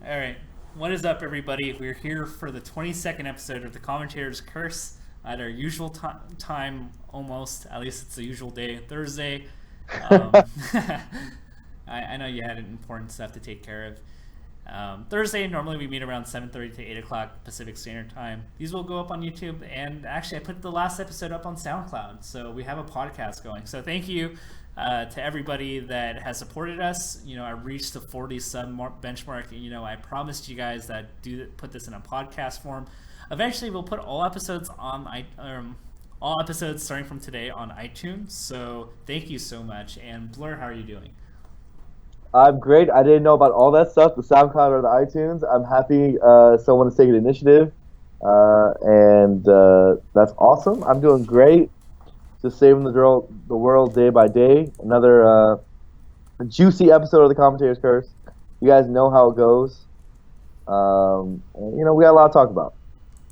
All right. What is up, everybody? We're here for the 22nd episode of the Commentator's Curse at our usual time, almost. At least it's the usual day, Thursday. I know you had important stuff to take care of. Thursday, normally we meet around 7:30 to 8 o'clock Pacific Standard Time. These will go up on YouTube, and actually I put the last episode up on SoundCloud, so we have a podcast going. So thank you to everybody that has supported us. I reached the 40 sub benchmark. I promised you guys that put this in a podcast form. Eventually, we'll put all episodes all episodes starting from today on iTunes. So thank you so much. And Blur, how are you doing? I'm great. I didn't know about all that stuff, the SoundCloud or the iTunes. I'm happy someone is taking initiative, and that's awesome. I'm doing great. Just saving the world day by day. Another juicy episode of the Commentator's Curse. You guys know how it goes. We got a lot to talk about.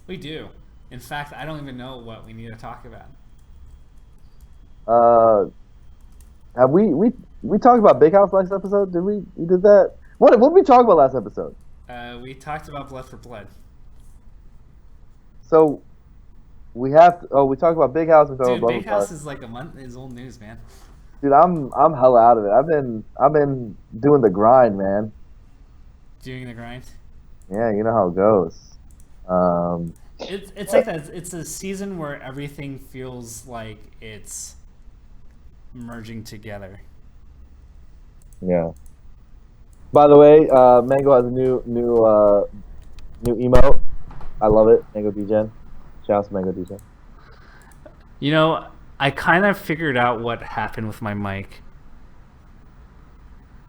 We do. In fact, I don't even know what we need to talk about. Have we talked about Big House last episode? We did that? What did we talk about last episode? We talked about Blood for Blood. So we talked about Big House. Dude, Big House is like a month is old news, man. Dude, I'm hella out of it. I've been doing the grind, man. Doing the grind? Yeah, you know how it goes. It's like that. It's a season where everything feels like it's merging together. Yeah. By the way, Mango has a new emote. I love it. Mango DGen. Shout out to Mango DGen. I kind of figured out what happened with my mic,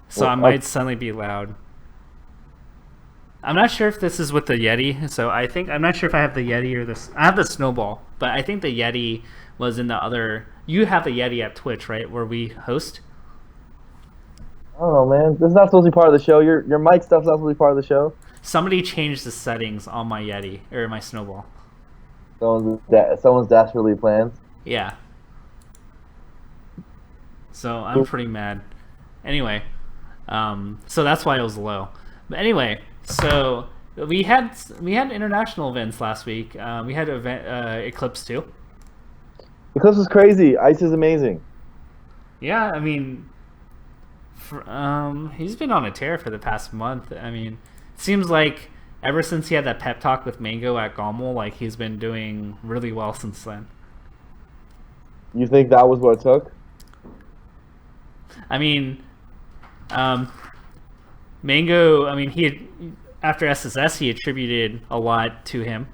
so I might suddenly be loud. I'm not sure if this is with the Yeti, so I'm not sure if I have the Yeti or this. I have the Snowball, but I think the Yeti was in the other. You have the Yeti at Twitch, right, where we host? I don't know, man. This is not supposed to be part of the show. Your mic stuff's not supposed to be part of the show. Somebody changed the settings on my Yeti or my Snowball. Someone's dastardly plans. Yeah. So I'm pretty mad. Anyway, so that's why it was low. But anyway, so we had international events last week. We had Eclipse too. Eclipse is crazy. Ice is amazing. Yeah, I mean, he's been on a tear for the past month. I mean, it seems like ever since he had that pep talk with Mango at Gommel, like he's been doing really well since then. You think that was what it took? I mean, Mango, after SSS, he attributed a lot to him,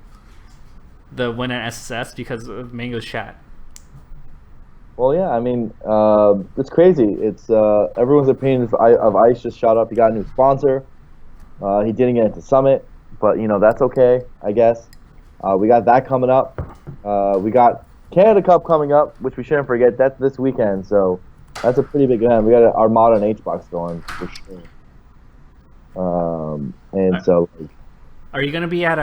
the win at SSS, because of Mango's chat. Well, yeah, I mean, it's crazy. It's everyone's opinion of Ice just shot up. He got a new sponsor. He didn't get into Summit, but that's okay, I guess. We got that coming up. We got Canada Cup coming up, which we shouldn't forget. That's this weekend, so that's a pretty big event. We got an Armada and H-Box going for sure. Are you gonna be at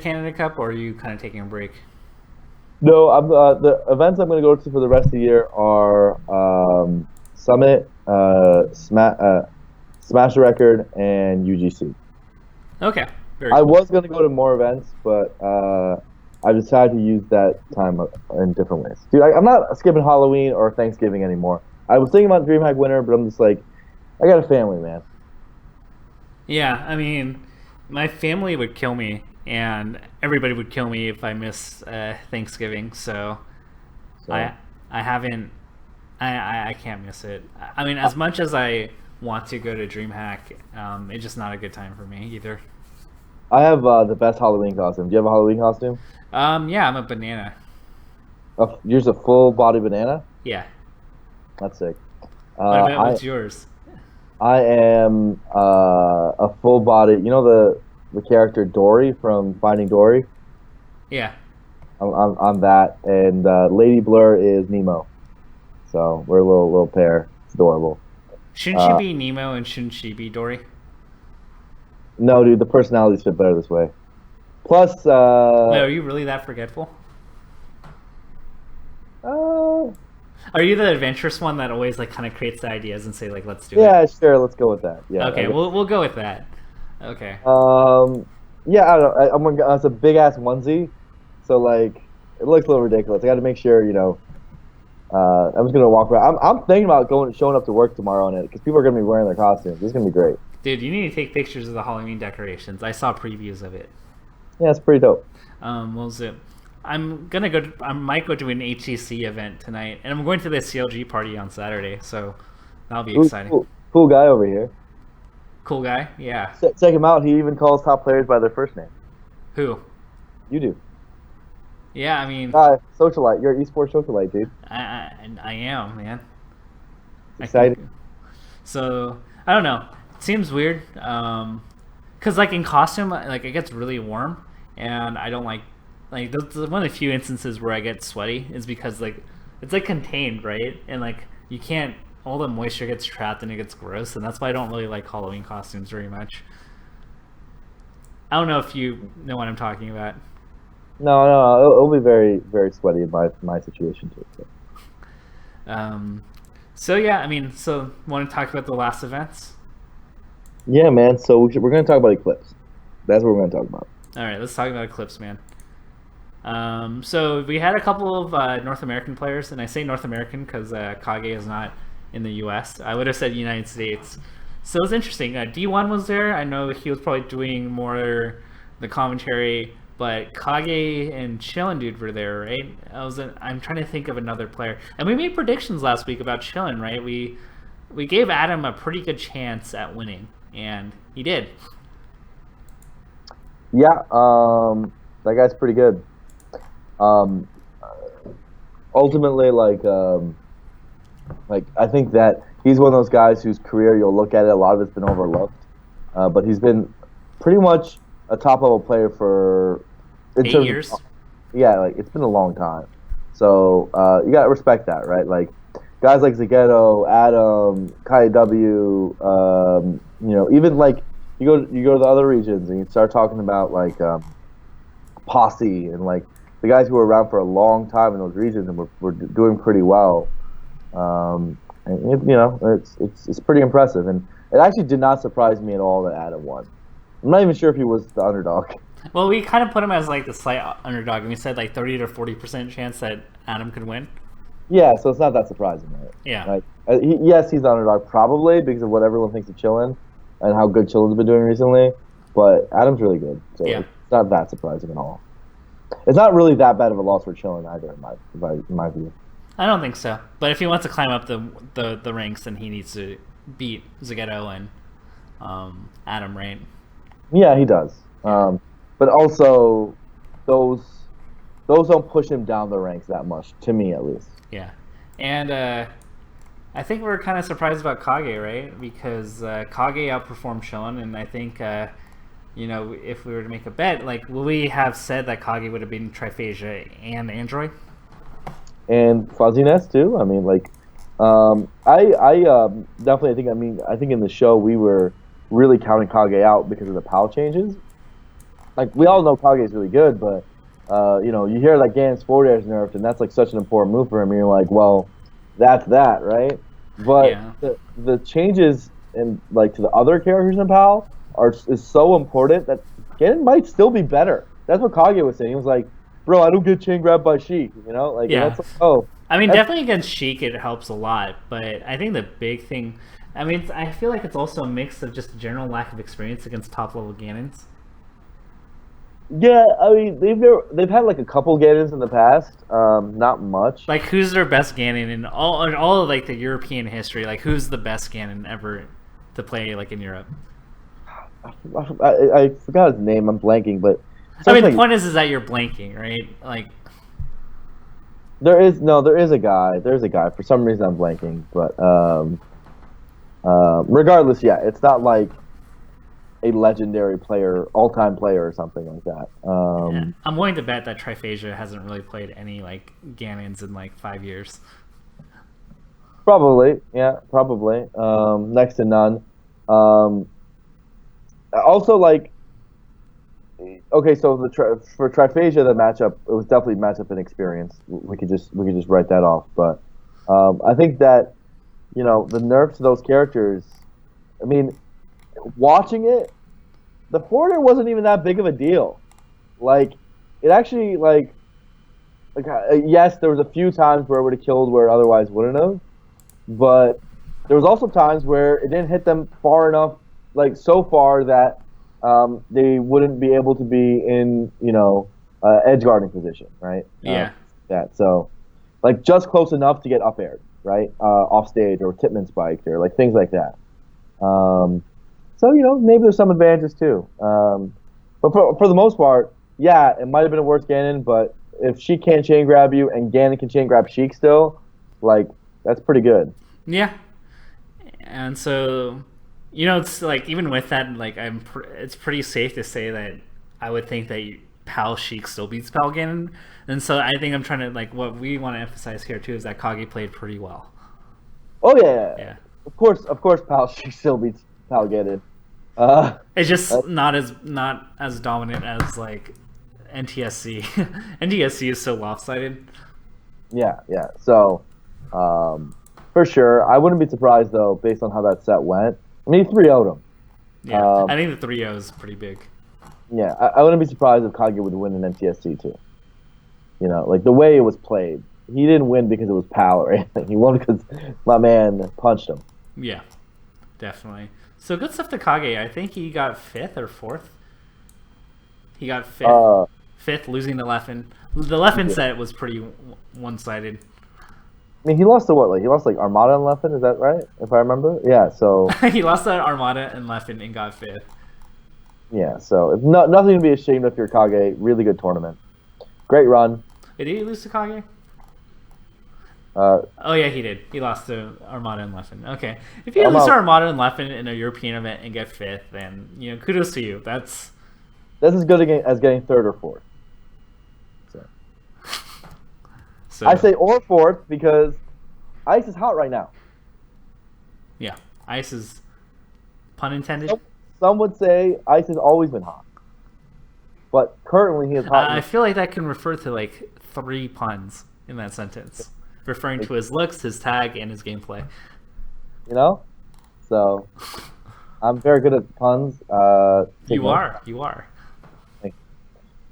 Canada Cup, or are you kind of taking a break? No, the events I'm going to go to for the rest of the year are Summit, Smash the Record, and UGC. Okay. I was going to go to more events, but I decided to use that time in different ways. Dude, I'm not skipping Halloween or Thanksgiving anymore. I was thinking about DreamHack Winter, but I'm just like, I got a family, man. Yeah, I mean, my family would kill me, and everybody would kill me if I miss Thanksgiving. So I can't miss it. I mean, as much as I want to go to DreamHack, it's just not a good time for me either. I have the best Halloween costume. Do you have a Halloween costume? Yeah, I'm a banana. Yours a full body banana? Yeah. That's sick. What's yours? I am a full body. You know the character Dory from Finding Dory? Yeah. I'm that, and Lady Blur is Nemo. So we're a little pair. It's adorable. Shouldn't she be Nemo and shouldn't she be Dory? No, dude, the personalities fit better this way. Plus, Wait, are you really that forgetful? Are you the adventurous one that always like kind of creates the ideas and say like, let's do it? Yeah, sure. Let's go with that. Yeah. Okay, we'll go with that. Okay. Yeah, I don't know. It's a big ass onesie, so like it looks a little ridiculous. I got to make sure, I'm just gonna walk around. I'm thinking about showing up to work tomorrow in it because people are gonna be wearing their costumes. It's gonna be great. Dude, you need to take pictures of the Halloween decorations. I saw previews of it. Yeah, it's pretty dope. Well, zip. I might go to an HEC event tonight, and I'm going to the CLG party on Saturday, so that'll be exciting. Cool guy over here. Cool guy, yeah. Check him out. He even calls top players by their first name. Who? You do. Yeah, I mean... socialite. You're an eSports socialite, dude. I am, man. Exciting. So, I don't know. It seems weird. Because, like, in costume, like, it gets really warm, and I don't like... Like, one of the few instances where I get sweaty is because, like, it's, like, contained, right? And, like, you can't... All the moisture gets trapped and it gets gross, and that's why I don't really like Halloween costumes very much. I don't know if you know what I'm talking about. No, it'll be very, very sweaty in my situation too. So. So yeah, I mean, want to talk about the last events? Yeah, man. So we're going to talk about Eclipse. That's what we're going to talk about. All right, let's talk about Eclipse, man. So we had a couple of North American players, and I say North American because Kage is not in the U.S. I would have said United States. So it was interesting. D1 was there. I know he was probably doing more the commentary, but Kage and Chillin' Dude were there, right? I'm trying to think of another player. And we made predictions last week about Chillin', right? We gave Adam a pretty good chance at winning, and he did. Yeah, that guy's pretty good. Ultimately, like I think that he's one of those guys whose career you'll look at it, a lot of it's been overlooked, but he's been pretty much a top level player for 8 years. Yeah, like it's been a long time. So you gotta respect that, right? Like guys like Zagetto, Adam, Kai W, even like you go to the other regions and you start talking about like Posse and like the guys who were around for a long time in those regions and were doing pretty well. And it's pretty impressive, and it actually did not surprise me at all that Adam won. I'm not even sure if he was the underdog. Well, we kind of put him as like the slight underdog, and we said like 30 to 40% chance that Adam could win. Yeah, so it's not that surprising, right? Yeah. Like, yes, he's the underdog probably because of what everyone thinks of Chillin' and how good Chillin's been doing recently, but Adam's really good, so yeah. It's not that surprising at all. It's not really that bad of a loss for Chillin' either, in my view. I don't think so. But if he wants to climb up the ranks, then he needs to beat Zagetto and Adam, right? Yeah, he does. But also, those don't push him down the ranks that much, to me at least. Yeah. And I think we're kind of surprised about Kage, right? Because Kage outperformed Chillin', and I think, if we were to make a bet, like, will we have said that Kage would have been Triphasia and Android? And Fuzziness too. I mean, like, I definitely I think in the show we were really counting Kage out because of the PAL changes. Like we all know Kage is really good, but you hear like Ganon's forward air is nerfed, and that's like such an important move for him. And you're like, well, that's that, right? But yeah. the changes in like to the other characters in PAL is so important that Ganon might still be better. That's what Kage was saying. He was like, bro, I don't get chain grabbed by Sheik, Like, yeah. That's like, I mean, definitely against Sheik it helps a lot, but I think the big thing, I feel like it's also a mix of just general lack of experience against top-level Ganons. Yeah, I mean, they've had like a couple Ganons in the past, not much. Like, who's their best Ganon in all of like the European history? Like, who's the best Ganon ever to play like in Europe? I forgot his name. I'm blanking, but. The point is that you're blanking, right? Like, there is a guy. There's a guy. For some reason, I'm blanking, but regardless, yeah, it's not like a legendary player, all-time player, or something like that. Yeah. I'm willing to bet that Triphasia hasn't really played any like Ganons in like 5 years. Probably. Next to none. Also, like. Okay, so for Triphasia, the matchup, it was definitely matchup and experience. We could just write that off. But I think that, the nerfs to those characters, I mean, watching it, the forwarder wasn't even that big of a deal. Like, it actually, yes, there was a few times where it would have killed where it otherwise wouldn't have, but there was also times where it didn't hit them far enough, so far that they wouldn't be able to be in, edge guarding position, right? Yeah. So, just close enough to get up aired, right? Off stage or Tipman spiked or things like that. So, maybe there's some advantages too. But for the most part, yeah, it might have been a worse Ganon, but if Sheik can't chain grab you and Ganon can chain grab Sheik still, that's pretty good. Yeah. And so, it's even with that, it's pretty safe to say that I would think that Pal Sheik still beats Pal Ganon. And so I think I'm trying to, what we want to emphasize here too is that Kage played pretty well. Oh, yeah. Of course Pal Sheik still beats Pal Ganon. It's just not as dominant as NTSC. NTSC is so lopsided. Yeah. So, for sure, I wouldn't be surprised though, based on how that set went. I mean, he 3-0'd him. Yeah, I think the 3-0 is pretty big. Yeah, I wouldn't be surprised if Kage would win an NTSC too. The way it was played, he didn't win because it was Pal or anything. He won because my man punched him. Yeah, definitely. So good stuff to Kage. I think he got 5th or 4th. He got 5th. 5th, losing the Leffen. The Leffen set was pretty one-sided. I mean, he lost to what? He lost Armada and Leffen, is that right? If I remember? Yeah, so... he lost to Armada and Leffen and got 5th. Yeah, so it's nothing to be ashamed of your Kage. Really good tournament. Great run. Did he lose to Kage? Oh yeah, he did. He lost to Armada and Leffen. Okay, if you lose to Armada and Leffen in a European event and get 5th, then kudos to you. That's as good as getting 3rd or 4th. So I say or 4th because Ice is hot right now. Yeah, Ice is, pun intended. Some would say Ice has always been hot, but currently he is hot. I feel like that can refer to 3 puns in that sentence, referring to his looks, his tag, and his gameplay. So I'm very good at puns. You are.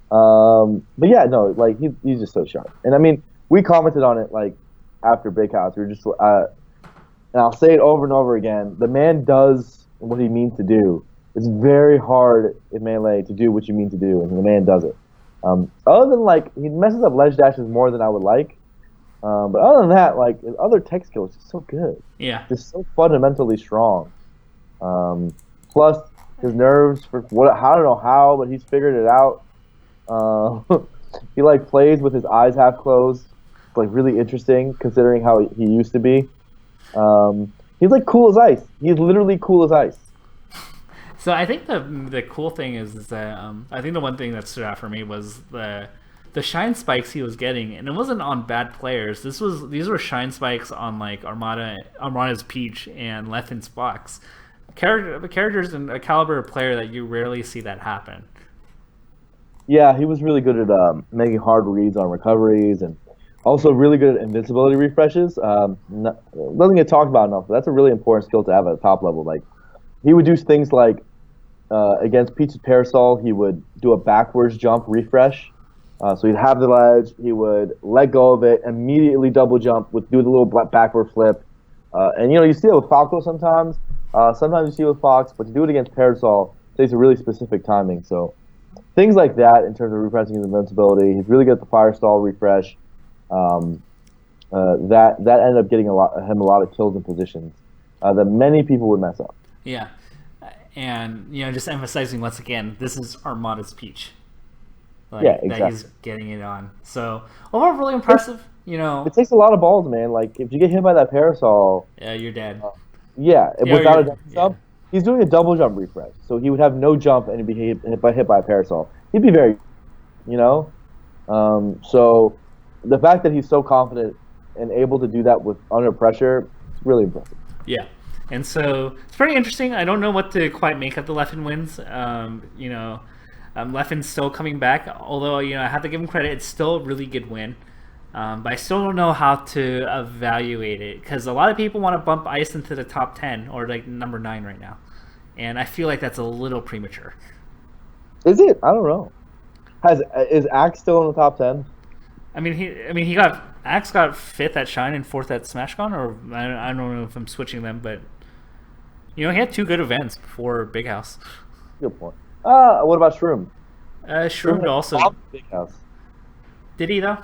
But yeah, no, he's just so sharp. And I mean, we commented on it after Big House. We were just, and I'll say it over and over again. The man does what he means to do. It's very hard in Melee to do what you mean to do, and the man does it. Other than he messes up ledge dashes more than I would like. But other than that, his other tech skill is just so good. Yeah. Just so fundamentally strong. Plus his nerves for I don't know how, but he's figured it out. He plays with his eyes half closed. It's really interesting considering how he used to be. He's cool as ice. He's literally cool as ice. So I think the cool thing is that I think the one thing that stood out for me was the shine spikes he was getting, and it wasn't on bad players. These were shine spikes on Armada's Peach and Leffen's Fox. Characters and a caliber of player that you rarely see that happen. Yeah, he was really good at making hard reads on recoveries, and also really good at invincibility refreshes. Doesn't get talked about enough, but that's a really important skill to have at the top level. He would do things against Peach's Parasol, he would do a backwards jump refresh. So he'd have the ledge, he would let go of it, immediately double jump, do the little backward flip. And you see it with Falco sometimes. Sometimes you see it with Fox, but to do it against Parasol takes a really specific timing. So things like that in terms of refreshing his invincibility. He's really good at the Firestall refresh. That ended up getting him a lot of kills in positions that many people would mess up. Yeah, and just emphasizing once again, this is Armada's Peach. Yeah, exactly. That he's getting it on. So overall, really impressive. It takes a lot of balls, man. If you get hit by that Parasol, yeah, you're dead. Without a double jump, he's doing a double jump refresh, so he would have no jump and he'd be hit by a Parasol. He'd be very, So the fact that he's so confident and able to do that with under pressure, it's really impressive. Yeah. And so it's pretty interesting. I don't know what to quite make of the Leffen wins. Leffen's still coming back, although I have to give him credit. It's still a really good win. But I still don't know how to evaluate it because a lot of people want to bump Ice into the top 10 or like number 9 right now, and I feel like that's a little premature. Is it? I don't know. Is Axe still in the top 10? Axe got 5th at Shine and 4th at SmashCon, or I don't know if I'm switching them, but he had 2 good events before Big House. Good point. What about Shroom? Shroom also bombed the Big House. Did he though?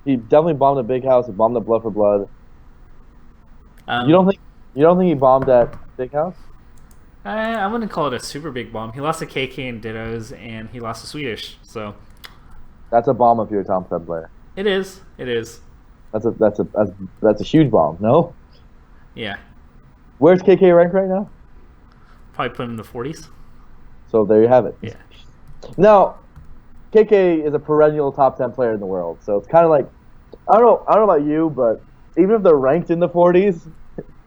He definitely bombed the Big House. He bombed the Blood for Blood. You don't think he bombed at Big House? I wouldn't call it a super big bomb. He lost to KK and Dittos, and he lost to Swedish. So that's a bomb if you're a top 10 player. It is. That's a huge bomb. No. Yeah. Where's KK rank right now? Probably put him in the 40s. So there you have it. Yeah. Now, KK is a perennial top 10 player in the world, so it's kind of like, I don't know about you, but even if they're ranked in the 40s,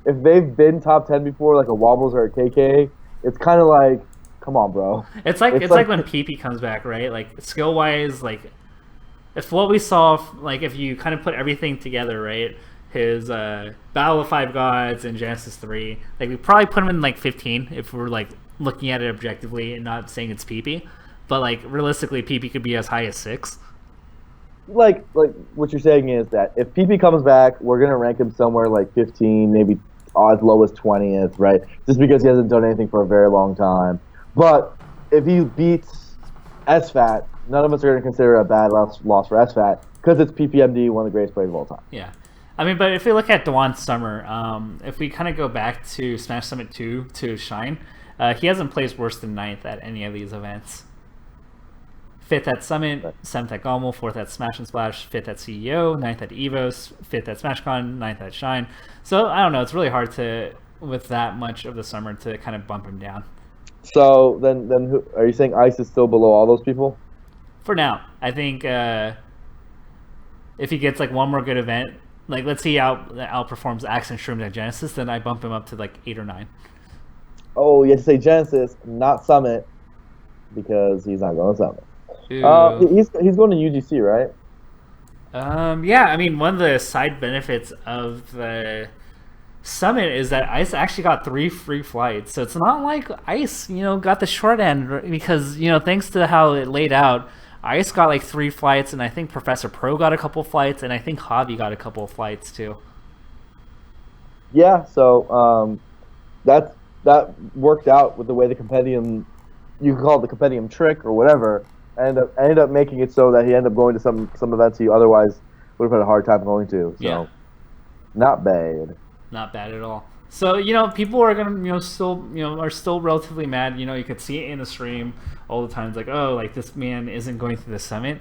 if they've been top 10 before, like a Wobbles or a KK, it's kind of like, come on, bro. It's like when PP comes back, right? Like skill wise, like if what we saw, like if you kind of put everything together, right? His Battle of 5 Gods and Genesis 3, like we probably put him in like 15 if we're like looking at it objectively and not saying it's PP. But like realistically, PP could be as high as 6. Like what you're saying is that if PP comes back, we're gonna rank him somewhere like 15, maybe as low as 20th, right? Just because he hasn't done anything for a very long time. But if he beats SFAT, none of us are gonna consider it a bad loss for SFAT because it's PPMD, one of the greatest players of all time. Yeah. But if we look at Dewan Summer, if we kind of go back to Smash Summit 2 to Shine, he hasn't placed worse than 9th at any of these events. 5th at Summit, 7th at Gommel, 4th at Smash and Splash, 5th at CEO, 9th at EVOS, 5th at SmashCon, 9th at Shine. So, I don't know, it's really hard to, with that much of the summer, to kind of bump him down. So, then who, are you saying Ice is still below all those people? For now. I think if he gets like one more good event, like let's see outperforms Axe and Shroom at Genesis, then I bump him up to like 8 or 9. Oh, you have to say Genesis, not Summit, because he's not going to Summit. He's going to UGC, right? Yeah, one of the side benefits of the Summit is that Ice actually got 3 free flights. So it's not like Ice, got the short end because, thanks to how it laid out, Ice got like 3 flights, and I think Professor Pro got a couple flights, and I think Javi got a couple of flights too. Yeah, so that worked out with the way the compendium, you can call it the compendium trick or whatever, ended up making it so that he ended up going to some events he otherwise would have had a hard time going to. So, yeah. Not bad. Not bad at all. So, people are gonna, are still relatively mad. You could see it in the stream all the time. It's like, oh, like this man isn't going to the Summit,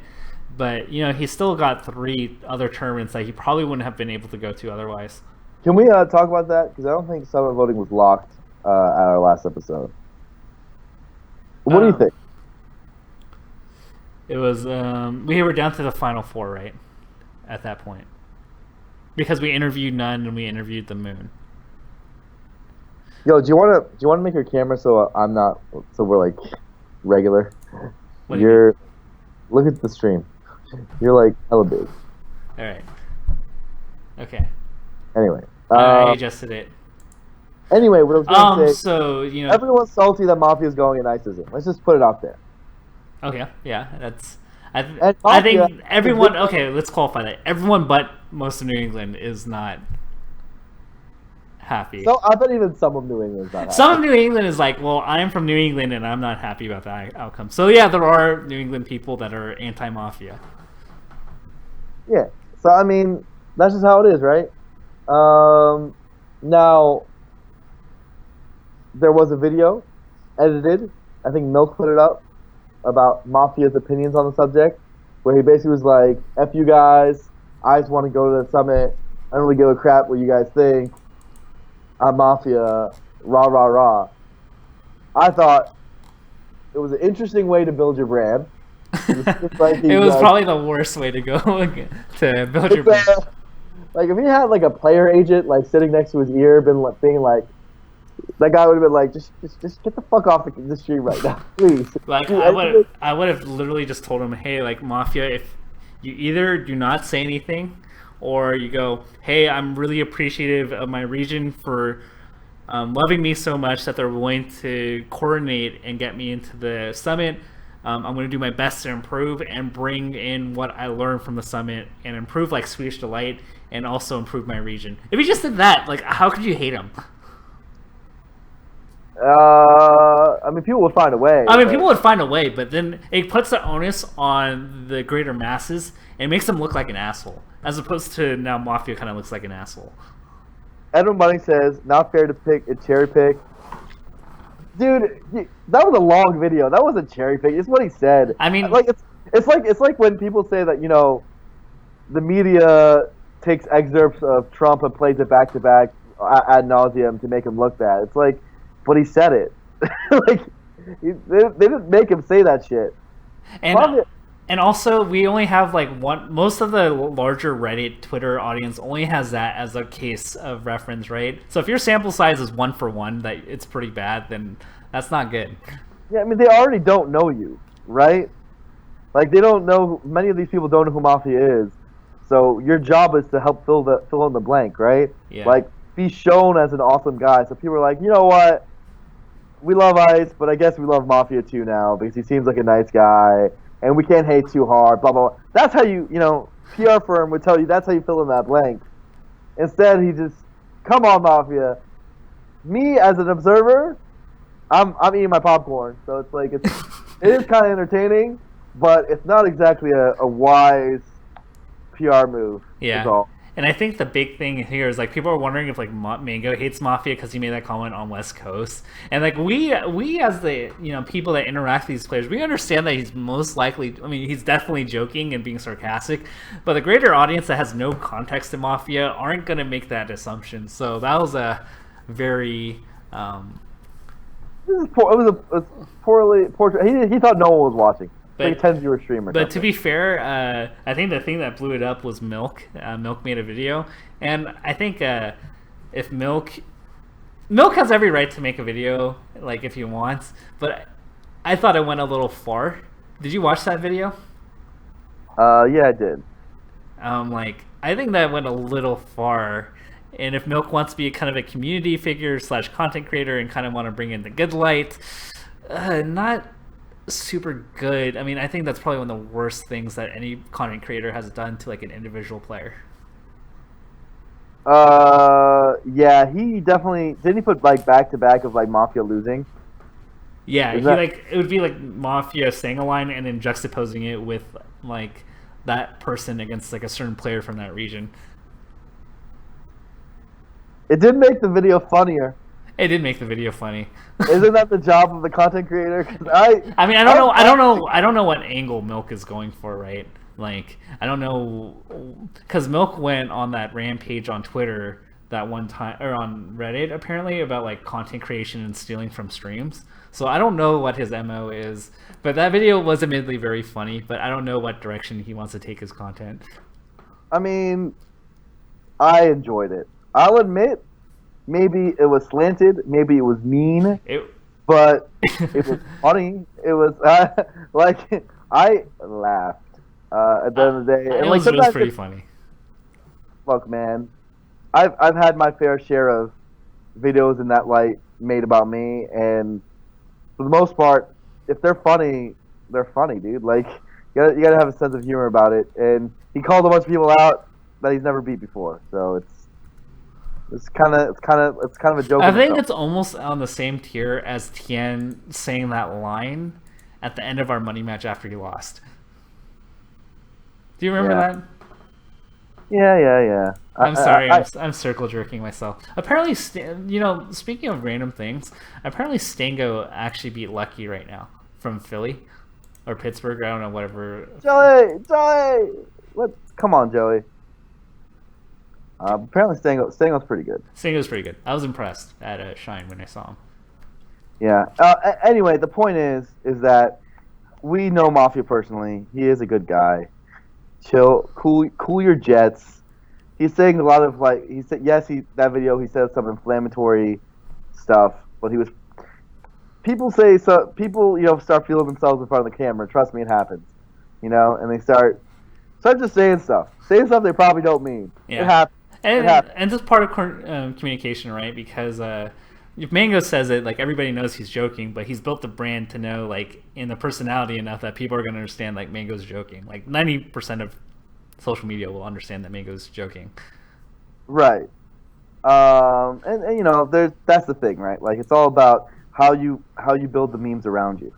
but he still got 3 other tournaments that he probably wouldn't have been able to go to otherwise. Can we talk about that? Because I don't think Summit voting was locked at our last episode. What do you think? It was we were down to the final 4, right? At that point, because we interviewed None and we interviewed the Moon. Yo, do you want to make your camera so we're like regular? Look at the stream. You're like hella big. All right. Okay. Anyway, I adjusted it. Anyway, what I was going to say. So everyone's salty that Mafia is going and Ice isn't. Let's just put it out there. Okay, yeah, that's. I think everyone. Okay, let's qualify that. Everyone but most of New England is not happy. So I bet even some of New England is not happy. Some of New England is like, well, I'm from New England and I'm not happy about that outcome. So yeah, there are New England people that are anti-Mafia. Yeah, so that's just how it is, right? Now there was a video edited. I think Milk put it up about Mafia's opinions on the subject, where he basically was like, F you guys, I just want to go to the Summit, I don't really give a crap what you guys think, I'm Mafia, rah rah rah. I thought it was an interesting way to build your brand. It was probably the worst way to go to build your brand. Like if he had like a player agent like sitting next to his ear, being like, that guy would have been like, just get the fuck off the street right now, please. Like I would have literally just told him, hey, like Mafia, if You either do not say anything, or you go, hey, I'm really appreciative of my region for loving me so much that they're willing to coordinate and get me into the summit. I'm going to do my best to improve and bring in what I learned from the summit and improve like Swedish Delight and also improve my region. If he just did that, like, how could you hate him? I mean, people would find a way. People would find a way, but then it puts the onus on the greater masses and makes them look like an asshole, as opposed to now Mafia kind of looks like an asshole. Edwin Bunning says, not fair to pick a cherry pick. Dude, that was a long video. That wasn't cherry pick. It's what he said. I mean, like it's like when people say that, you know, the media takes excerpts of Trump and plays it back to back ad nauseum to make him look bad. It's like, but he said it. Like they didn't make him say that shit. And also, we only have like one. Most of the larger Reddit, Twitter audience only has that as a case of reference, right? So if your sample size is 1 for 1, that it's pretty bad, then that's not good. Yeah, I mean, they already don't know you, right? Like, they don't know. Many of these people don't know who Mafia is. So your job is to help fill in the blank, right? Yeah. Like, be shown as an awesome guy. So people are like, you know what? We love Ice, but I guess we love Mafia too now because he seems like a nice guy. And we can't hate too hard, blah, blah, blah. That's how PR firm would tell you that's how you fill in that blank. Instead, he just, come on, Mafia. Me, as an observer, I'm eating my popcorn. So it's like, it is kind of entertaining, but it's not exactly a wise PR move. Yeah. And I think the big thing here is, like, people are wondering if, like, Mango hates Mafia because he made that comment on West Coast. And, like, we as the, people that interact with these players, we understand that he's most likely, I mean, he's definitely joking and being sarcastic. But the greater audience that has no context to Mafia aren't going to make that assumption. So that was a very... It was a poorly... He thought no one was watching. But, like 10 viewer stream or but something. To be fair, I think the thing that blew it up was Milk. Milk made a video, and I think if Milk has every right to make a video, like, if he wants. But I thought it went a little far. Did you watch that video? Yeah, I did. I think that went a little far. And if Milk wants to be kind of a community figure / content creator and kind of want to bring in the good light, not super good. I mean, I think that's probably one of the worst things that any content creator has done to, like, an individual player. Yeah, he definitely didn't he put, like, back to back of, like, Mafia losing. Yeah, it would be like Mafia saying a line and then juxtaposing it with, like, that person against, like, a certain player from that region. It did make the video funnier. It did make the video funny. Isn't that the job of the content creator? I mean, I don't know what angle Milk is going for, right? Like, I don't know, because Milk went on that rampage on Twitter that one time, or on Reddit apparently, about, like, content creation and stealing from streams. So I don't know what his MO is, but that video was admittedly very funny. But I don't know what direction he wants to take his content. I mean, I enjoyed it. I'll admit. Maybe it was slanted. Maybe it was mean. But it was funny. It was like I laughed at the end of the day. And, like, it was pretty funny. Look, man, I've had my fair share of videos in that light made about me, and for the most part, if they're funny, they're funny, dude. Like, you gotta have a sense of humor about it. And he called a bunch of people out that he's never beat before, so It's kind of a joke. I think it's almost on the same tier as Tien saying that line at the end of our money match after he lost. Do you remember that? Yeah. I'm sorry, I'm circle jerking myself. Apparently, speaking of random things, apparently Stango actually beat Lucky right now from Philly or Pittsburgh. I don't know, whatever. Joey, come on, Joey. Apparently Stango's pretty good. Stango's pretty good. I was impressed at Shine when I saw him. Yeah. Anyway, the point is that we know Mafia personally. He is a good guy. Chill, cool your jets. He's saying a lot of, like, he said, that video he said some inflammatory stuff, but he was. People say so. People start feeling themselves in front of the camera. Trust me, it happens. And they start Start just saying stuff. Saying stuff they probably don't mean. Yeah. It happens. And this part of communication, right? Because if Mango says it, like everybody knows he's joking, but he's built the brand to know, like, in the personality enough that people are going to understand, like, Mango's joking. Like 90% of social media will understand that Mango's joking. Right. And you know, that's the thing, right? Like, it's all about how you build the memes around you.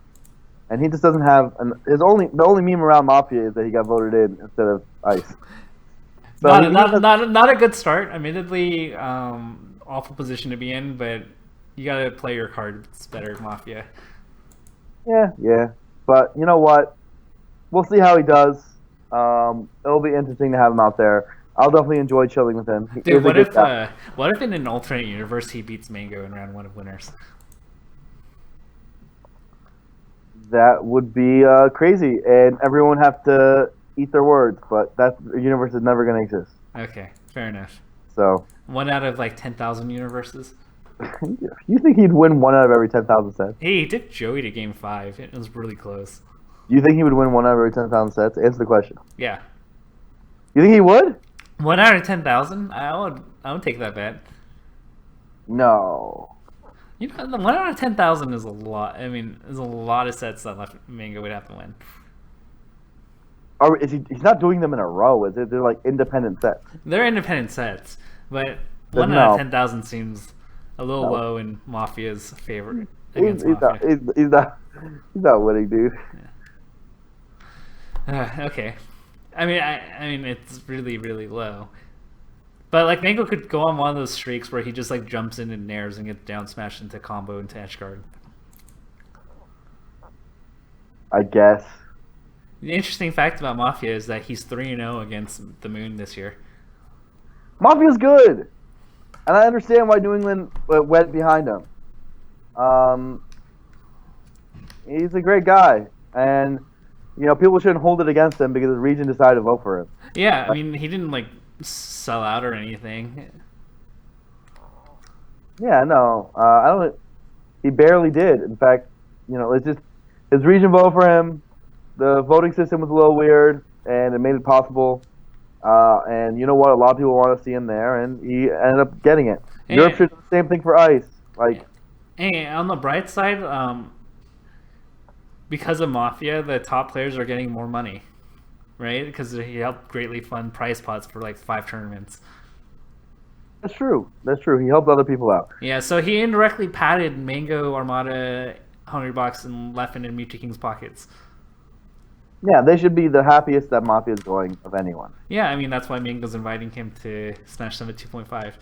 And he just doesn't have the only meme around Mafia is that he got voted in instead of Ice. So not a good start. Admittedly, awful position to be in, but you got to play your cards better, Mafia. Yeah. But you know what? We'll see how he does. It'll be interesting to have him out there. I'll definitely enjoy chilling with him. Dude, what if in an alternate universe he beats Mango in round 1 of winners? That would be crazy, and everyone would have to eat their words, but that universe is never going to exist. Okay, fair enough. So 1 out of like 10,000 universes? You think he'd win 1 out of every 10,000 sets? Hey, he took Joey to game 5. It was really close. You think he would win 1 out of every 10,000 sets? Answer the question. Yeah. You think he would? 1 out of 10,000? I would take that bet. No. You know, 1 out of 10,000 is a lot. There's a lot of sets that left Mango would have to win. Or he's not doing them in a row, is it? They're like independent sets. They're independent sets, but 1 out of 10,000 seems a little low in Mafia's favor. He's not winning, dude. Yeah. Okay. It's really, really low. But like Mango could go on one of those streaks where he just like jumps in and nairs and gets down smashed into combo into edge guard. I guess. The interesting fact about Mafia is that he's 3-0 against the Moon this year. Mafia's good, and I understand why New England went behind him. He's a great guy, and you know people shouldn't hold it against him because the region decided to vote for him. Yeah, he didn't like sell out or anything. Yeah, no, I don't. He barely did. In fact, you know, it's just his region voted for him. The voting system was a little weird, and it made it possible. And you know what? A lot of people want to see him there, and he ended up getting it. Hey, Europe should do the same thing for Ice. Like, hey, on the bright side, because of Mafia, the top players are getting more money, right? Because he helped greatly fund prize pots for like 5 tournaments. That's true. He helped other people out. Yeah, so he indirectly patted Mango, Armada, $100 and Leffen and Mewtwo King's pockets. Yeah, they should be the happiest that Mafia is going of anyone. Yeah, that's why Mango's inviting him to Smash Summit 2.5.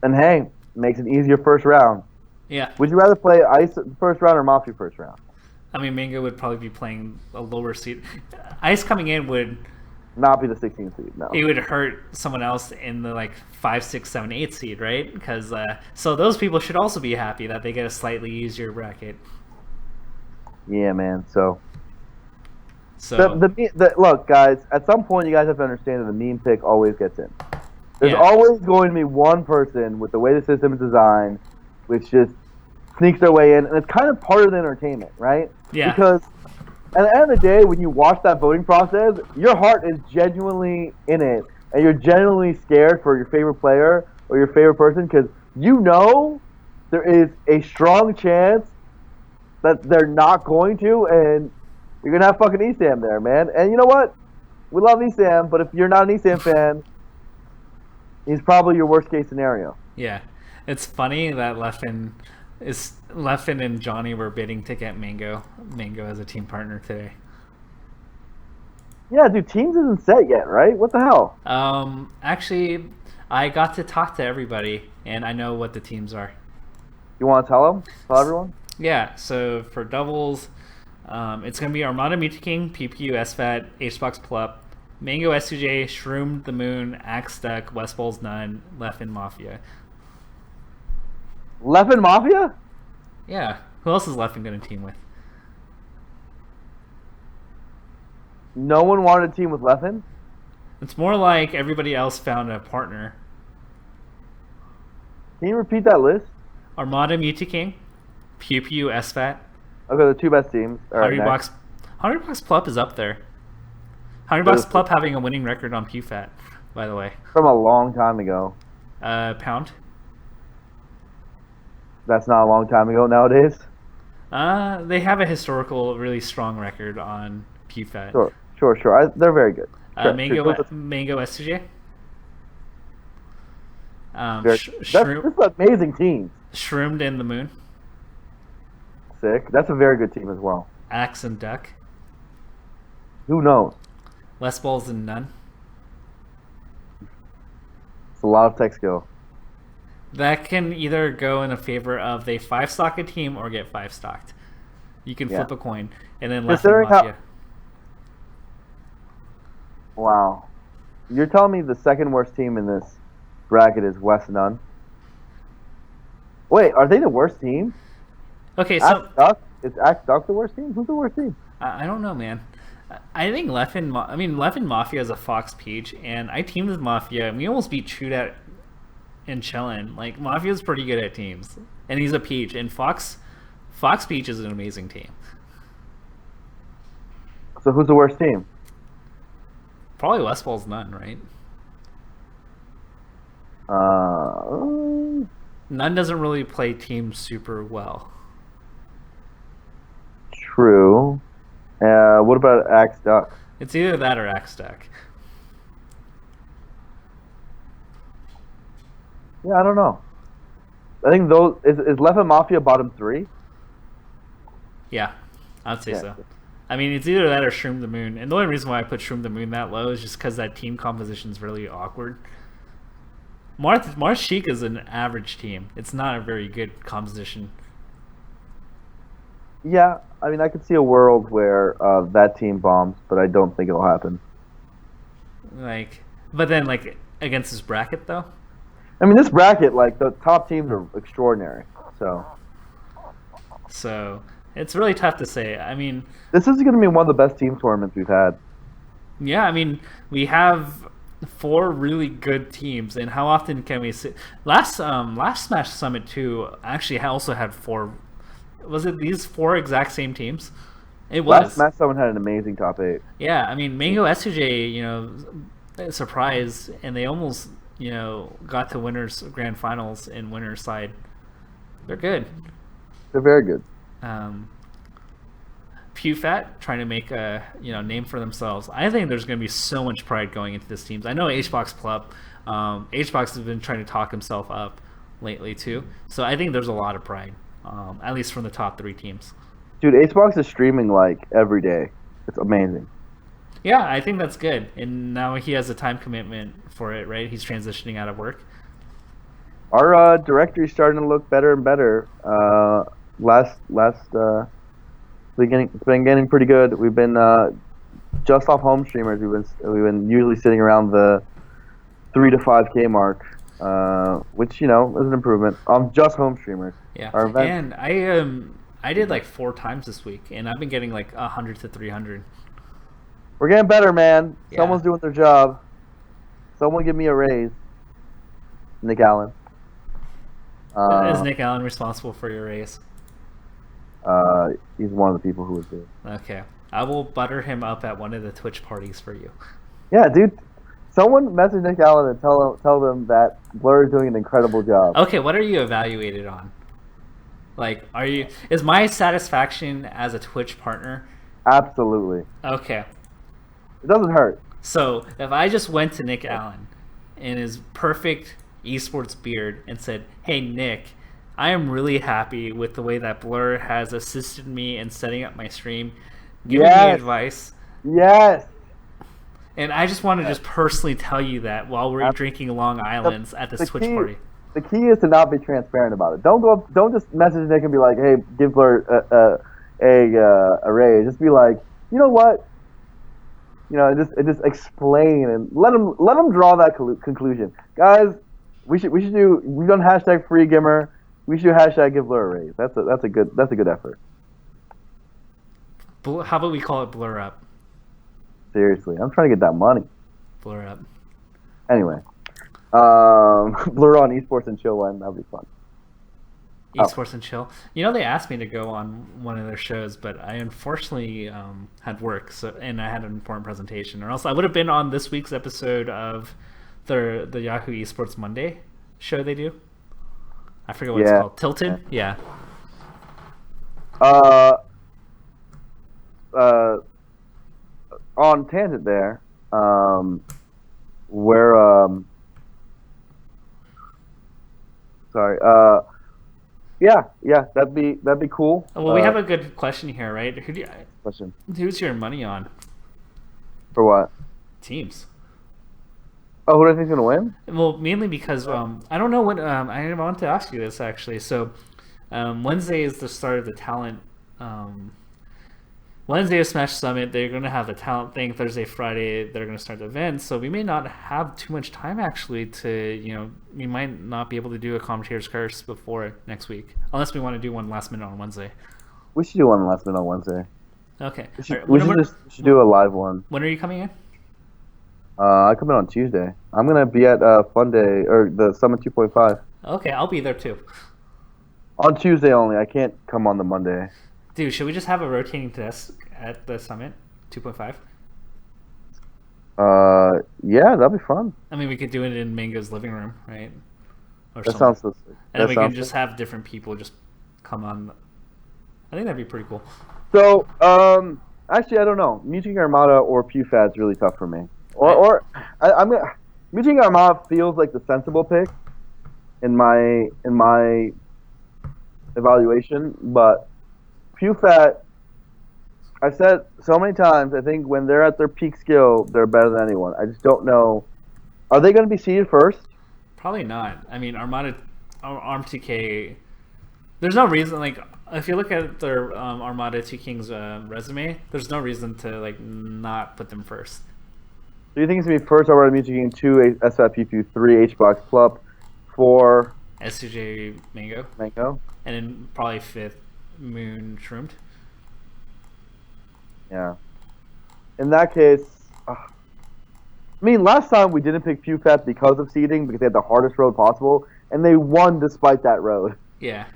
And hey, makes an easier first round. Yeah. Would you rather play Ice first round or Mafia first round? Mango would probably be playing a lower seed. Ice coming in would not be the 16th seed, no. It would hurt someone else in the like 5, 6, 7, 8 seed, right? Because so those people should also be happy that they get a slightly easier bracket. Yeah, man. So look, guys. At some point, you guys have to understand that the meme pick always gets in. There's always going to be one person with the way the system is designed, which just sneaks their way in, and it's kind of part of the entertainment, right? Yeah. Because at the end of the day, when you watch that voting process, your heart is genuinely in it, and you're genuinely scared for your favorite player or your favorite person, because you know there is a strong chance that they're not going to, and you're going to have fucking ESAM there, man. And you know what? We love ESAM, but if you're not an ESAM fan, he's probably your worst case scenario. Yeah. It's funny that Leffen and Johnny were bidding to get Mango as a team partner today. Yeah, dude, teams isn't set yet, right? What the hell? Actually, I got to talk to everybody, and I know what the teams are. You want to tell them? Tell everyone? Yeah, so for doubles, it's going to be Armada Mewtwo King, PPU, SFAT, HBox Plup, Mango S2J, Shroom, The Moon, Axe Duck, Westballz None, Leffen Mafia. Leffen Mafia? Yeah. Who else is Leffen going to team with? No one wanted a team with Leffen? It's more like everybody else found a partner. Can you repeat that list? Armada Mewtwo King, PPU, SFAT. Okay, the 2 best teams. Hungry Box Plup is up there. $100 Plup having a winning record on PewFat, by the way. From a long time ago. Pound. That's not a long time ago nowadays. They have a historical, really strong record on PewFat. Sure. They're very good. Mango SJ. This is an amazing team. Shroomed in the Moon. Sick. That's a very good team as well. Axe and Duck. Who knows? Westballz and None. It's a lot of tech skill. That can either go in a favor of they 5-stock a team or get 5-stocked. You can flip a coin. And then left and Mafia. Wow. You're telling me the second worst team in this bracket is West None? Wait, are they the worst team? Okay, so... Is Axe Duck the worst team? Who's the worst team? I don't know, man. I think Left and Mafia is a Fox Peach, and I teamed with Mafia, and we almost beat Chudat and Chillin. Like, Mafia's pretty good at teams, and he's a Peach, and Fox Peach is an amazing team. So who's the worst team? Probably Westballz None, right? None doesn't really play teams super well. True. What about Axe Duck? It's either that or Axe Duck. Yeah, I don't know. I think those is Left and Mafia bottom 3. Yeah, I'd say so. I mean, it's either that or Shroom the Moon. And the only reason why I put Shroom the Moon that low is just because that team composition is really awkward. Mars Sheik is an average team. It's not a very good composition. Yeah, I mean, I could see a world where that team bombs, but I don't think it'll happen. But then, against this bracket, though? I mean, this bracket, the top teams are extraordinary, so... So, it's really tough to say. I mean... This is going to be one of the best team tournaments we've had. Yeah, I mean, we have 4 really good teams, and how often can we see... Last Smash Summit 2 actually also had 4... Was it these 4 exact same teams? It was. Last Smash Summit had an amazing top 8. Yeah, I mean, Mango SJ, surprised, and they almost, got to winners grand finals in winners side. They're good. They're very good. PewFat trying to make a name for themselves. I think there's going to be so much pride going into this team. I know HBox Plup. HBox has been trying to talk himself up lately too, so I think there's a lot of pride. At least from the top 3 teams. Dude, Acebox is streaming every day. It's amazing. Yeah, I think that's good. And now he has a time commitment for it, right? He's transitioning out of work. Our directory's starting to look better and better. It's been getting pretty good. We've been just off home streamers. We've been usually sitting around the 3 to 5K mark. Which is an improvement on just home streamers. Yeah, and I did 4 times this week, and I've been getting 100 to 300. We're getting better, man. Yeah. Someone's doing their job. Someone give me a raise. Nick Allen. Is Nick Allen responsible for your raise? He's one of the people who was there. Okay, I will butter him up at one of the Twitch parties for you. Yeah, dude. Someone message Nick Allen and tell them that Blur is doing an incredible job. Okay, what are you evaluated on? Is my satisfaction as a Twitch partner? Absolutely. Okay. It doesn't hurt. So, if I just went to Nick Allen in his perfect eSports beard and said, "Hey Nick, I am really happy with the way that Blur has assisted me in setting up my stream, giving me advice." Yes. And I just want to just personally tell you that while we're drinking Long Islands at this Twitch party. The key is to not be transparent about it. Don't just message Nick and be like, "Hey, give Blur a raise." Just be like, "You know what?" Just explain and let them draw that conclusion. Guys, we've done hashtag free Gimmer. We should hashtag give Blur a raise. That's a good effort. How about we call it Blur Up? Seriously, I'm trying to get that money. Blur Up. Anyway, Blur on esports and chill one. That'll be fun. eSports and Chill. You know, they asked me to go on one of their shows, but I unfortunately had work, and I had an important presentation, or else I would have been on this week's episode of the Yahoo Esports Monday show they do. I forget what it's called. Tilted? Yeah. On tangent there, yeah, that'd be cool. Well, we have a good question here, right? Question. Who's your money on? For what? Teams. Oh, who do I think's gonna win? Well, mainly because I don't know what I want to ask you this actually. So Wednesday is the start of the talent. Wednesday is Smash Summit. They're going to have the talent thing. Thursday, Friday, they're going to start the event. So we may not have too much time actually to, we might not be able to do a commentator's curse before next week, unless we want to do one last minute on Wednesday. We should do one last minute on Wednesday. Okay. We should do a live one. When are you coming in? I come in on Tuesday. I'm going to be at Fun Day, or the Summit 2.5. Okay, I'll be there too. On Tuesday only. I can't come on the Monday. Dude, should we just have a rotating desk at the Summit 2.5? Yeah, that'd be fun. I mean, we could do it in Mango's living room, right? Or that sounds so sick. And then we can just have different people just come on. I think that'd be pretty cool. So, actually, I don't know. Mutaking Armada or PewFat is really tough for me. I'm gonna. Mutaking Armada feels like the sensible pick in my evaluation, but PewFat, I've said so many times, I think when they're at their peak skill, they're better than anyone. I just don't know. Are they going to be seeded first? Probably not. I mean, ARM2K, there's no reason, like, if you look at their Armada 2 Kings resume, there's no reason to, like, not put them first. So you think it's going to be first Armada King, 2 SFAT PP, 3 HBox Plup, 4 SCJ Mango, and then probably 5th Moon Shroomed. Yeah. In that case, I mean, last time we didn't pick PewFat because of seeding, because they had the hardest road possible, and they won despite that road. Yeah.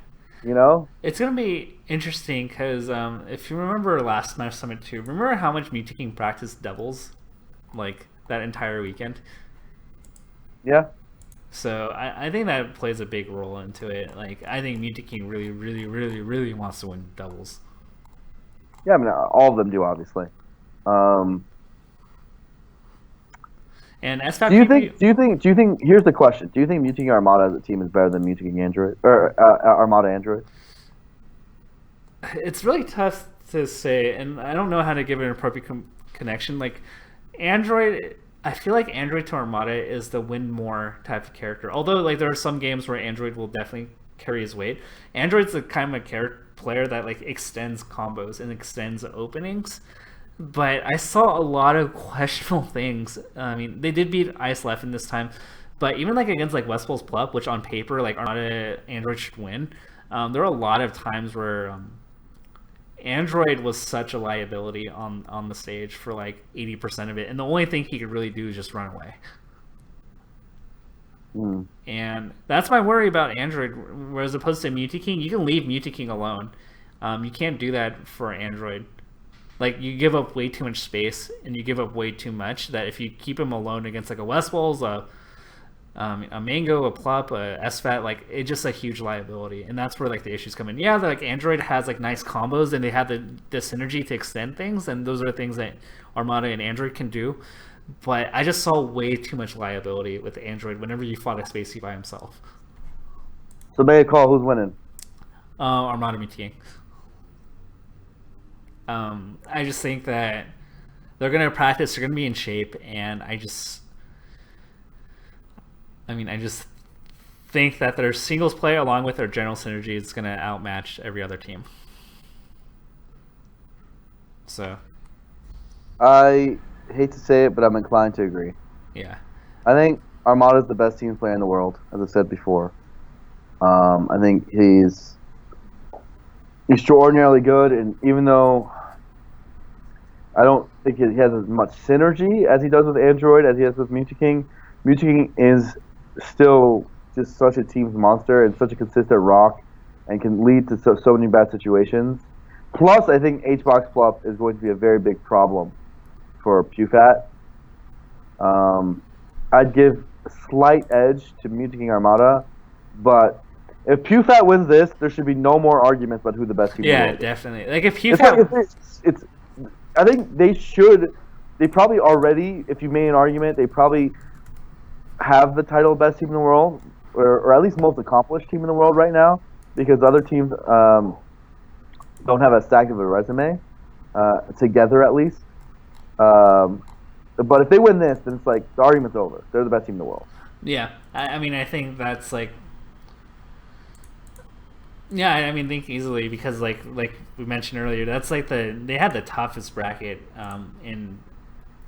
You know? It's going to be interesting because if you remember last Smash Summit 2, remember how much Mutaking practiced doubles? Like, that entire weekend? Yeah. So I think that plays a big role into it. Like, I think Mutaking really, really, really, really wants to win doubles. Yeah, I mean, all of them do, obviously. And SFAT do you think? Here's the question: do you think Mutaking Armada as a team is better than Mutaking Android or Armada Android? It's really tough to say, and I don't know how to give it an appropriate connection. Like, Android, I feel like Android to Armada is the win more type of character. Although, like, there are some games where Android will definitely carry his weight. Android's the kind of player that, like, extends combos and extends openings. But I saw a lot of questionable things. I mean, they did beat Ice Left in this time, but even, like, against, like, Westballz Plup, which on paper, like, Armada Android should win, there were a lot of times where Android was such a liability on the stage for, like, 80% of it, and the only thing he could really do is just run away. And that's my worry about Android, whereas opposed to Mutaking, you can leave Mutaking alone. You can't do that for Android. Like, you give up way too much space, and you give up way too much, that if you keep him alone against, like, a Westballz, a Mango, a Plup, a SFAT, like, it's just a huge liability. And that's where, like, the issues come in. Yeah, like, Android has, like, nice combos, and they have the synergy to extend things, and those are things that Armada and Android can do. But I just saw way too much liability with Android whenever you fought a Spacey by himself. So make a call. Who's winning? Armada Mutaking. I just think that they're going to practice, they're going to be in shape, and I just think that their singles play along with their general synergy is going to outmatch every other team. So I hate to say it, but I'm inclined to agree. Yeah. I think Armada is the best team player in the world, as I said before. I think he's extraordinarily good, and even though I don't think he has as much synergy as he does with Android as he has with Mutaking, Mutaking is still just such a team's monster and such a consistent rock and can lead to so many bad situations. Plus, I think HBox Plup is going to be a very big problem for PewFat. I'd give a slight edge to Mutant King Armada, but if PewFat wins this, there should be no more arguments about who the best team in the world is. Yeah, definitely. Like if PewFat... I think they probably already, if you made an argument, they probably have the title of best team in the world, or at least most accomplished team in the world right now, because other teams don't have as stacked of a resume, together at least. But if they win this, then it's like the argument's over. They're the best team in the world. Yeah, I mean, I think that's like... Yeah, I mean, think easily, because like we mentioned earlier, that's like they had the toughest bracket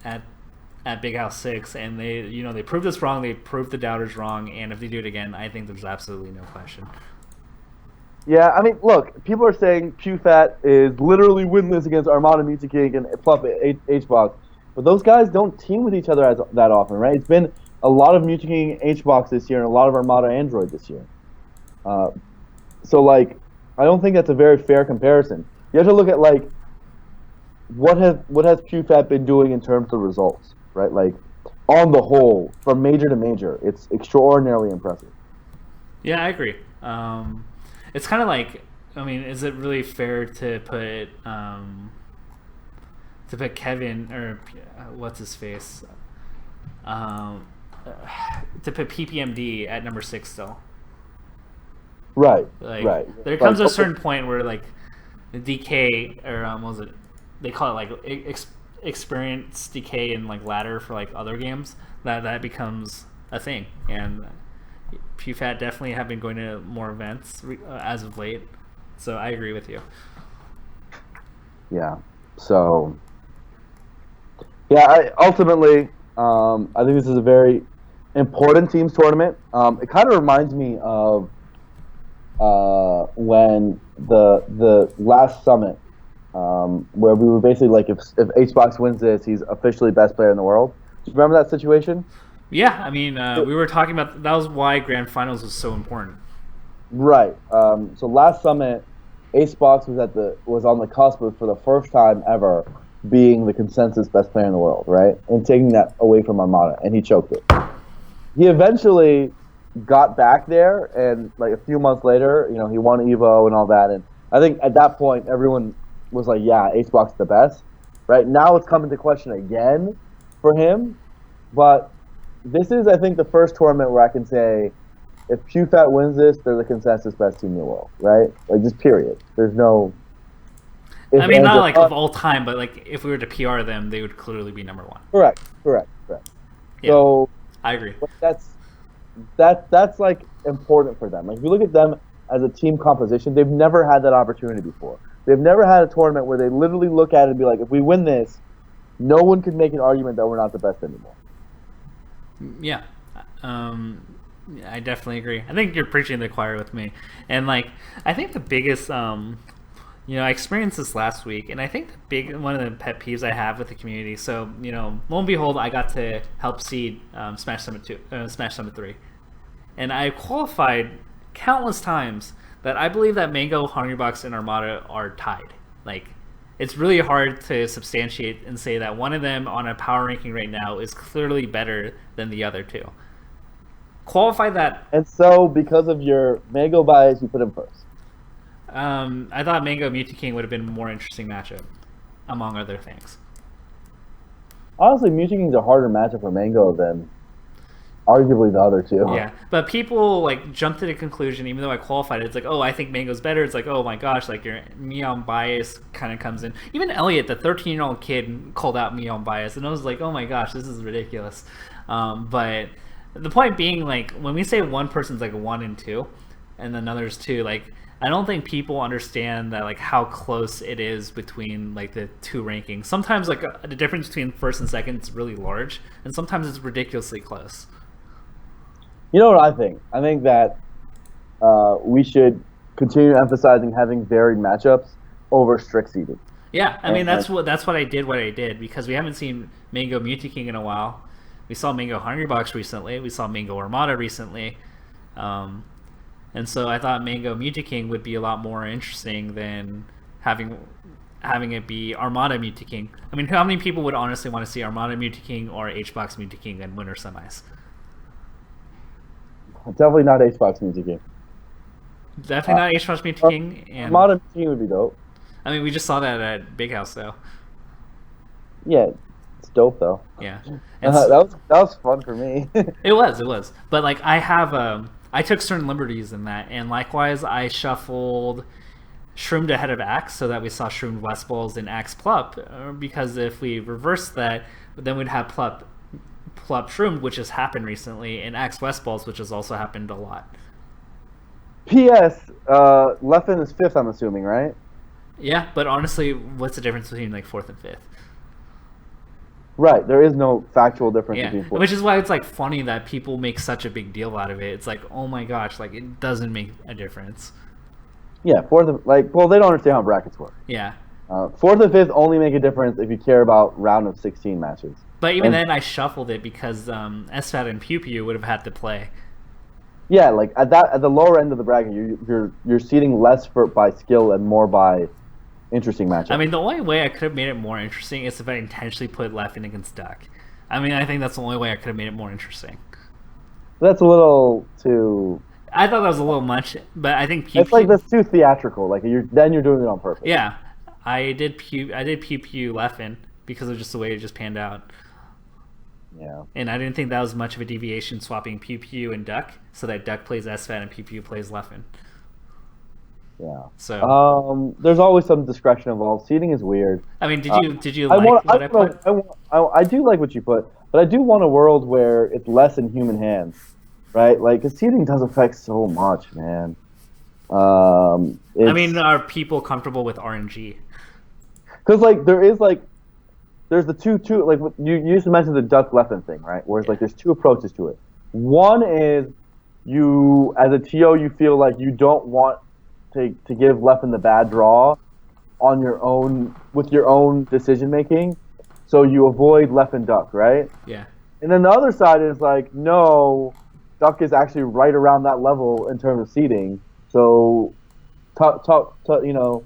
at Big House 6, and they proved us wrong, they proved the doubters wrong, and if they do it again, I think there's absolutely no question. Yeah, I mean, look, people are saying PewFat is literally winless against Armada, Mutant King, and Plup HBox, but those guys don't team with each other that often, right? It's been a lot of Mutant King HBox this year and a lot of Armada Android this year. So, like, I don't think that's a very fair comparison. You have to look at, like, what has PewFat been doing in terms of results, right? Like, on the whole, from major to major, it's extraordinarily impressive. Yeah, I agree. It's kind of like, I mean, is it really fair to put Kevin, or what's his face, to put PPMD at number 6 still? Right, like, right. There comes a certain point where, like, the DK, or what was it? They call it like experience decay and like ladder for like other games. That becomes a thing, and PewFat definitely have been going to more events as of late. So I agree with you. Yeah. So. Yeah. Ultimately, I think this is a very important teams tournament. It kind of reminds me of when the last summit, where we were basically like, if HBox wins this, he's officially best player in the world. Do you remember that situation? Yeah, I mean, we were talking about that was why Grand Finals was so important. Right. So last summit, HBox was on the cusp of, for the first time ever, being the consensus best player in the world, right, and taking that away from Armada, and he choked it. He eventually got back there, and like a few months later, he won Evo and all that, and I think at that point everyone was like, yeah, HBox is the best. Right now it's come into question again for him, but this is, I think, the first tournament where I can say, if PewFat wins this, they're the consensus best team in the world, right? Like, just period. There's no... I mean, not like of all time, but like if we were to PR them, they would clearly be number 1. Correct. Yeah, so I agree. That's like important for them. Like, if you look at them as a team composition, they've never had that opportunity before. They've never had a tournament where they literally look at it and be like, if we win this, no one can make an argument that we're not the best anymore. Yeah. I definitely agree. I think you're preaching to the choir with me. And like, I think the biggest, I experienced this last week, and I think one of the pet peeves I have with the community. So, lo and behold, I got to help seed Smash Summit 3, and I qualified countless times that I believe that Mango, Hungrybox, and Armada are tied. Like, it's really hard to substantiate and say that one of them on a power ranking right now is clearly better than the other two. Qualify that. And so, because of your Mango bias, you put him first. I thought Mango Mutant King would have been a more interesting matchup, among other things. Honestly, Mutant King's a harder matchup for Mango than arguably the other two. Yeah, but people like jump to the conclusion, even though I qualified it, it's like, oh, I think Mango's better. It's like, oh my gosh, like your MIOM bias kind of comes in. Even Elliot, the 13-year-old kid, called out MIOM bias, and I was like, oh my gosh, this is ridiculous. But the point being, like, when we say one person's like a 1 and 2, and another's 2, like, I don't think people understand that, like, how close it is between like the two rankings. Sometimes like the difference between first and second is really large, and sometimes it's ridiculously close. You know what I think? I think that we should continue emphasizing having varied matchups over strict seeding. Yeah, I mean that's what I did because we haven't seen Mango Mutant King in a while. We saw Mango Hungrybox recently. We saw Mango Armada recently. And so I thought Mango Mutaking would be a lot more interesting than having it be Armada Mutaking. I mean, how many people would honestly want to see Armada Mutaking or HBox Mutaking in winter semis? Definitely not HBox Mutaking. Definitely not HBox Mutaking. And Armada Mutaking would be dope. I mean, we just saw that at Big House, though. Yeah, it's dope though. Yeah, that was fun for me. It was. But like, I took certain liberties in that, and likewise, I shuffled Shroomed ahead of Axe so that we saw Shroomed Westballz and Axe Plup. Because if we reverse that, then we'd have Plup Shroomed, which has happened recently, and Axe Westballz, which has also happened a lot. P.S. Leffen is 5th, I'm assuming, right? Yeah, but honestly, what's the difference between like 4th and 5th? Right, there is no factual difference between 4th. Which is why it's like funny that people make such a big deal out of it. It's like, oh my gosh, like it doesn't make a difference. Yeah, 4th, well, they don't understand how brackets work. Yeah. 4th and 5th only make a difference if you care about round of 16 matches. But even then, I shuffled it because SFAT and Pew Pew would have had to play. Yeah, like at the lower end of the bracket, you're seeding less by skill and more by interesting matchup. I mean, the only way I could have made it more interesting is if I intentionally put Leffen against Duck. I mean, I think that's the only way I could have made it more interesting. That's a little too... I thought that was a little much, but I think It's like that's too theatrical. Like you're doing it on purpose. Yeah, I did Pew Pew Leffen because of just the way it just panned out. Yeah. And I didn't think that was much of a deviation swapping Pew Pew and Duck so that Duck plays SFAT and Pew Pew plays Leffen. Yeah. So there's always some discretion involved. Seeding is weird. I mean, did you like what I put? I do like what you put, but I do want a world where it's less in human hands, right? Like, because seeding does affect so much, man. I mean, are people comfortable with RNG? Because like there's the two like you used to mention the Duck Leffen thing, right? Whereas like there's two approaches to it. One is you as a TO you feel like you don't want to give Leffen the bad draw on your own with your own decision making, so you avoid Leffen Duck, right? Yeah. And then the other side is like, no, Duck is actually right around that level in terms of seeding. So, you know,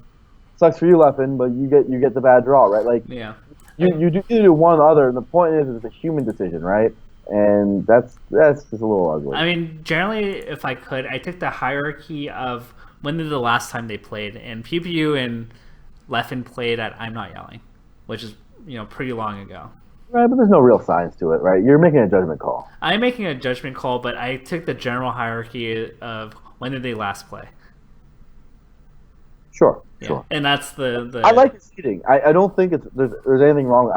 sucks for you, Leffen, but you get the bad draw, right? Like, yeah. You do either do one or the other, and the point is it's a human decision, right? And that's just a little ugly. I mean, generally, if I could, I took the hierarchy of when did the last time they played, and Pew Pew and Leffen played at I'm Not Yelling, which is, you know, pretty long ago. Right, but there's no real science to it, right? You're making a judgment call. I'm making a judgment call, but I took the general hierarchy of when did they last play. Sure. And that's the I like the seeding. I don't think there's anything wrong.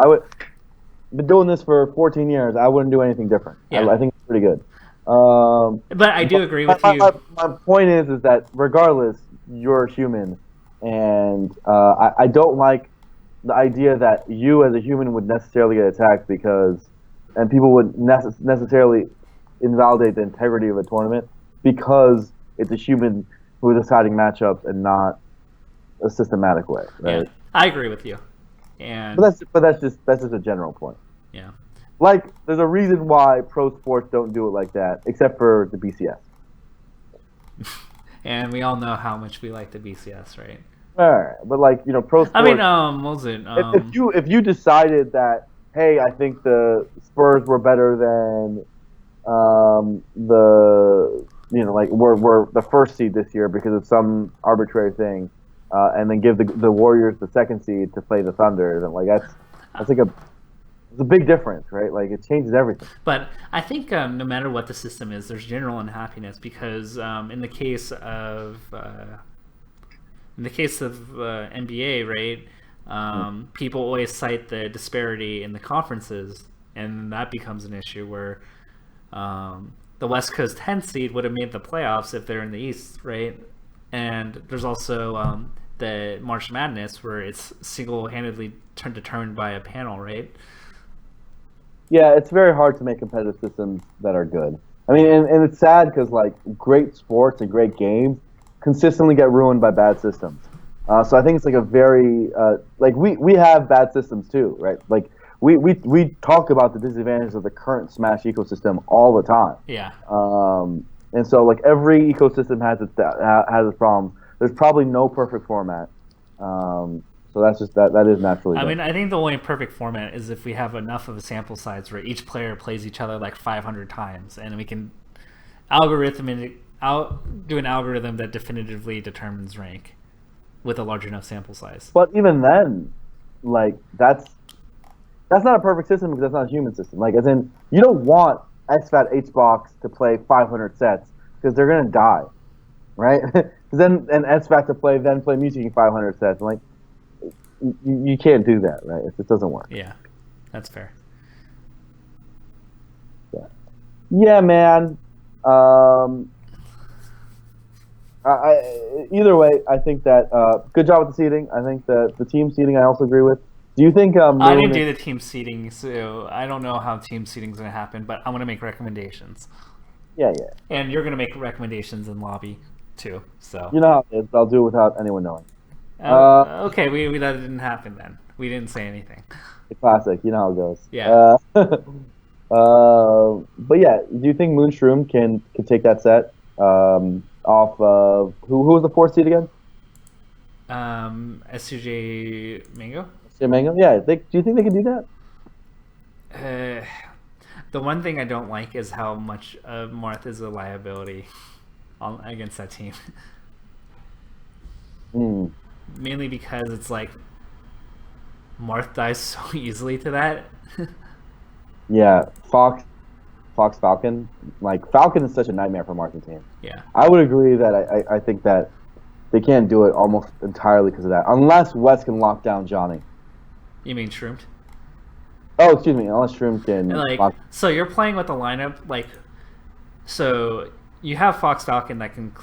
Been doing this for 14 years. I wouldn't do anything different. Yeah. I think it's pretty good. But I do agree with you. My point is that regardless, you're human, and I don't like the idea that you as a human would necessarily get attacked and people would necessarily invalidate the integrity of a tournament because it's a human who is deciding matchups and not a systematic way, right? Yeah, I agree with you. And but that's just a general point. Yeah. Like, there's a reason why pro sports don't do it like that, except for the BCS. And we all know how much we like the BCS, right? All right, but like, you know, pro sports. I mean, what was it? If you decided that, hey, I think the Spurs were better than we're the first seed this year because of some arbitrary thing, and then give the Warriors the second seed to play the Thunder, then like that's like it's a big difference, right? Like, it changes everything. But I think no matter what the system is, there's general unhappiness because in the case of NBA, right, people always cite the disparity in the conferences, and that becomes an issue where the West Coast 10 seed would have made the playoffs if they're in the East, right? And there's also the March Madness where it's single-handedly determined by a panel, right? Yeah, it's very hard to make competitive systems that are good. I mean, and it's sad because like great sports and great games consistently get ruined by bad systems. So I think it's like a very like we have bad systems too, right? Like we talk about the disadvantages of the current Smash ecosystem all the time. Yeah. And so like every ecosystem has its problems. There's probably no perfect format. So that's just that is naturally. I mean, I think the only perfect format is if we have enough of a sample size where each player plays each other like 500 times, and we can do an algorithm that definitively determines rank with a large enough sample size. But even then, like that's not a perfect system because that's not a human system. Like as in, you don't want SFAT HBox to play 500 sets because they're gonna die, right? Because then SFAT to play Music 500 sets. Like you can't do that, right? It doesn't work. Yeah, that's fair. Yeah, man. Either way, I think that good job with the seeding. I think that the team seeding I also agree with. Do you think I didn't do the team seeding, so I don't know how team seeding is going to happen, but I'm going to make recommendations. Yeah. And you're going to make recommendations in lobby too. So you know how it is. I'll do it without anyone knowing. Okay, that didn't happen then. We didn't say anything. Classic. You know how it goes. Yeah. But yeah, do you think Moonshroom can take that set off of who was the 4th seed again? SUJ Mango. SUJ Mango. Yeah. Do you think they can do that? The one thing I don't like is how much Marth is a liability against that team. Mainly because it's like Marth dies so easily to that. Yeah, Fox Falcon. Like Falcon is such a nightmare for Marth's team. Yeah, I would agree that I think that they can't do it almost entirely because of that, unless West can lock down Johnny. You mean Shroomed? Oh, excuse me. Unless Shroom can. So you're playing with the lineup so you have Fox Falcon that can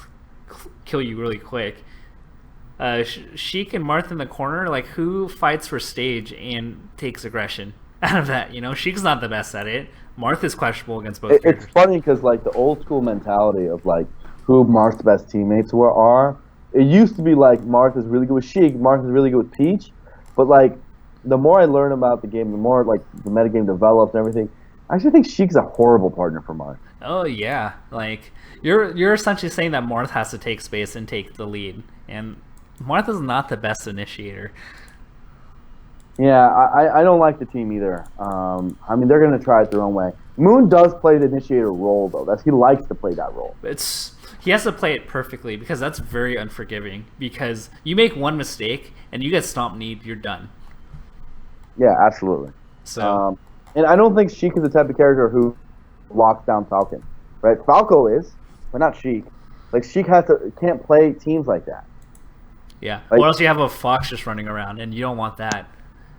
kill you really quick. Sheik and Marth in the corner, like who fights for stage and takes aggression out of that? Sheik's not the best at it. Marth is questionable against both. It's funny because like the old school mentality of like who Marth's best teammates are. It used to be like Marth is really good with Sheik, Marth is really good with Peach, but like the more I learn about the game, the more like the metagame develops and everything. I actually think Sheik's a horrible partner for Marth. Oh yeah, like you're essentially saying that Marth has to take space and take the lead, and Marth is not the best initiator. Yeah, I don't like the team either. I mean, they're going to try it their own way. Moon does play the initiator role, though. He likes to play that role. He has to play it perfectly because that's very unforgiving. Because you make one mistake and you get stomp need, you're done. Yeah, absolutely. So, and I don't think Sheik is the type of character who locks down Falcon, right? Falco is, but not Sheik. Like Sheik can't play teams like that. Yeah, or else you have a Fox just running around, and you don't want that.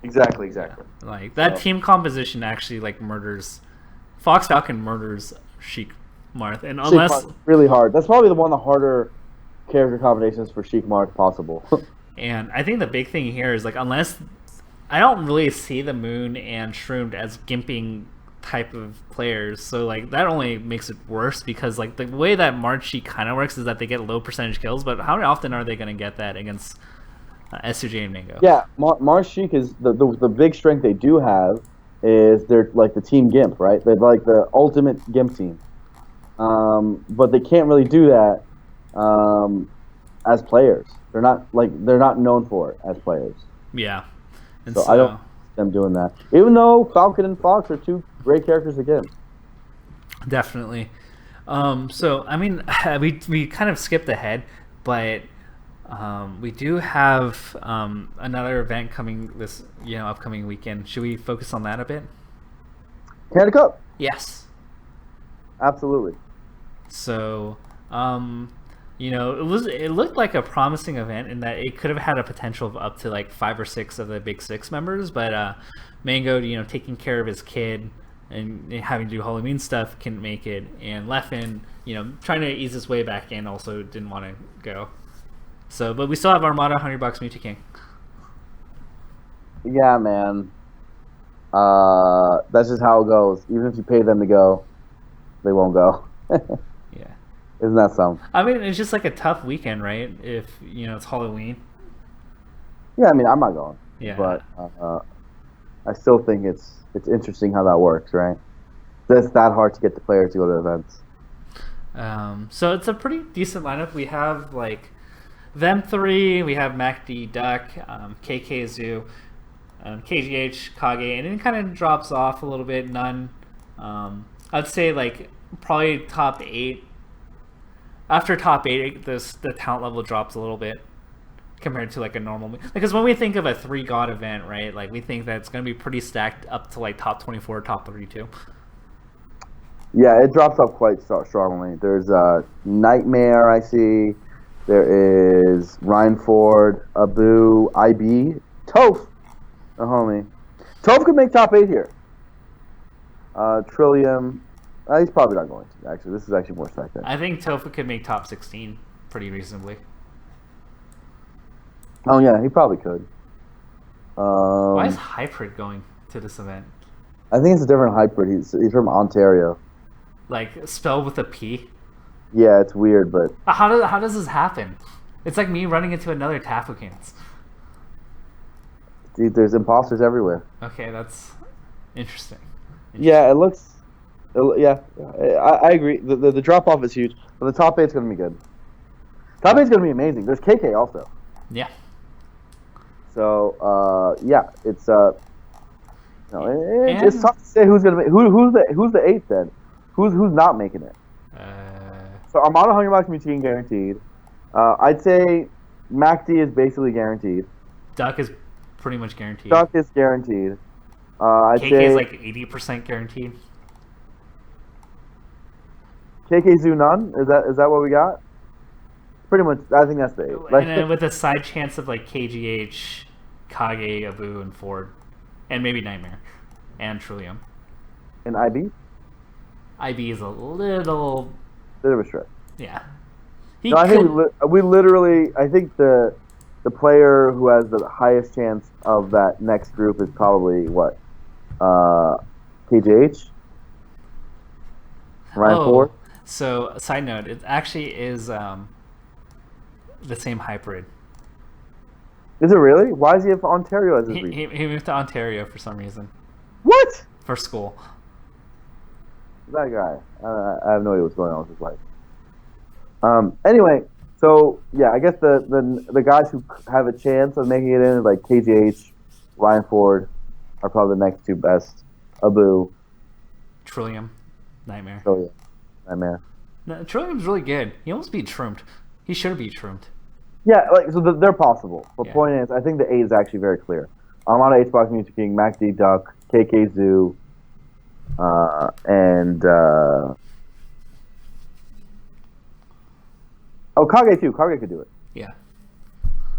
Exactly. Yeah. Like that team composition actually like murders. Fox Falcon murders Sheik Marth, and unless really hard. That's probably one of the harder character combinations for Sheik Marth possible. And I think the big thing here is like unless I don't really see the Moon and Shroomed as gimping type of players, so like that only makes it worse because like the way that Marth Sheik kind of works is that they get low percentage kills, but how often are they going to get that against SUJ and Mango? Yeah, Marth Sheik is the big strength they do have is they're like the team Gimp, right? They're like the ultimate Gimp team, but they can't really do that as players. They're not known for it as players. Yeah, and so I don't see them doing that. Even though Falcon and Fox are two great characters again. Definitely. So I mean, we kind of skipped ahead, but we do have another event coming this upcoming weekend. Should we focus on that a bit? Canada Cup. Yes. Absolutely. So it looked like a promising event in that it could have had a potential of up to like 5 or 6 of the big 6 members, but Mango, taking care of his kid and having to do Halloween stuff couldn't make it, and Leffen, trying to ease his way back in also didn't want to go. So, but we still have Armada, $100 Mewtwo King. Yeah, man. That's just how it goes. Even if you pay them to go, they won't go. Yeah. Isn't that something? I mean, it's just like a tough weekend, right? If, it's Halloween. Yeah, I mean, I'm not going. Yeah. But I still think it's interesting how that works, right? It's that hard to get the players to go to events. So it's a pretty decent lineup. We have like them three. We have MacD, Duck, KK, KGH, Kage, and it kind of drops off a little bit. None. I'd say like probably top 8. After top 8, the talent level drops a little bit compared to like a normal. Because when we think of a 3-god event, right? Like we think that it's going to be pretty stacked up to like top 24, top 32. Yeah, it drops off quite strongly. There's Nightmare, I see. There is Ryan Ford, Abu, IB, Toph, a homie. Toph could make top 8 here. Trillium, he's probably not going to. Actually, this is actually more stacked. I think Toph could make top 16 pretty reasonably. Oh yeah, he probably could. Why is Hybrid going to this event? I think it's a different Hybrid. He's from Ontario. Like spelled with a P. Yeah, it's weird, but how does this happen? It's like me running into another Tafukins. Dude, there's imposters everywhere. Okay, that's interesting. Yeah, it looks. Yeah, I agree. The drop off is huge, but the top 8's gonna be good. Top 8's gonna be amazing. There's KK also. Yeah. So yeah, it's it's tough to say who's gonna make who's the 8th then. Who's not making it? So Armada $100 community guaranteed. I'd say MacD is basically guaranteed. Duck is pretty much guaranteed. Duck is guaranteed. I'd KK say is like 80% guaranteed. KK Zoo none? Is that what we got? Pretty much. I think that's the 8th. And then with a side chance of like KGH, Kage, Abu, and Ford, and maybe Nightmare, and Trillium. And IB? IB is a little bit of a stretch. Yeah. I think we literally. I think the player who has the highest chance of that next group is probably what? KJH. Ryan Ford. So side note, it actually is the same Hybrid. Is it really? Why is he in Ontario as his region? He moved to Ontario for some reason. What? For school. That guy. I have no idea what's going on with his life. Anyway, so yeah, I guess the guys who have a chance of making it in, like KGH, Ryan Ford, are probably the next 2 best. Abu. Trillium. Nightmare. Oh yeah. Nightmare. No, Trillium's really good. He almost beat Shroomed. He should have beat Shroomed. Yeah, like so they're possible. But Yeah. Point is, I think the 8 is actually very clear. Armada H-Box Music King, MacD Duck, KK Zoo, and Kage too. Kage could do it. Yeah.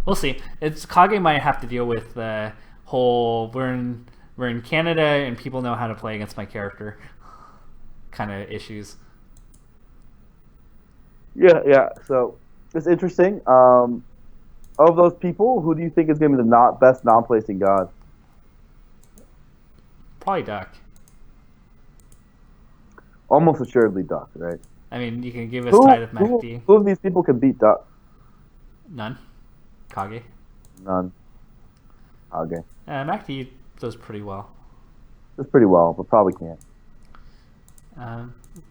We'll see. Kage might have to deal with the whole we're in Canada and people know how to play against my character kind of issues. Yeah. So it's interesting. Of those people, who do you think is going to be the best non-placing god? Probably Duck. Almost assuredly Duck, right? I mean, you can give a side of MacD. Who of these people can beat Duck? None. Kage. None. Okay. MacD does pretty well. Does pretty well, but probably can't.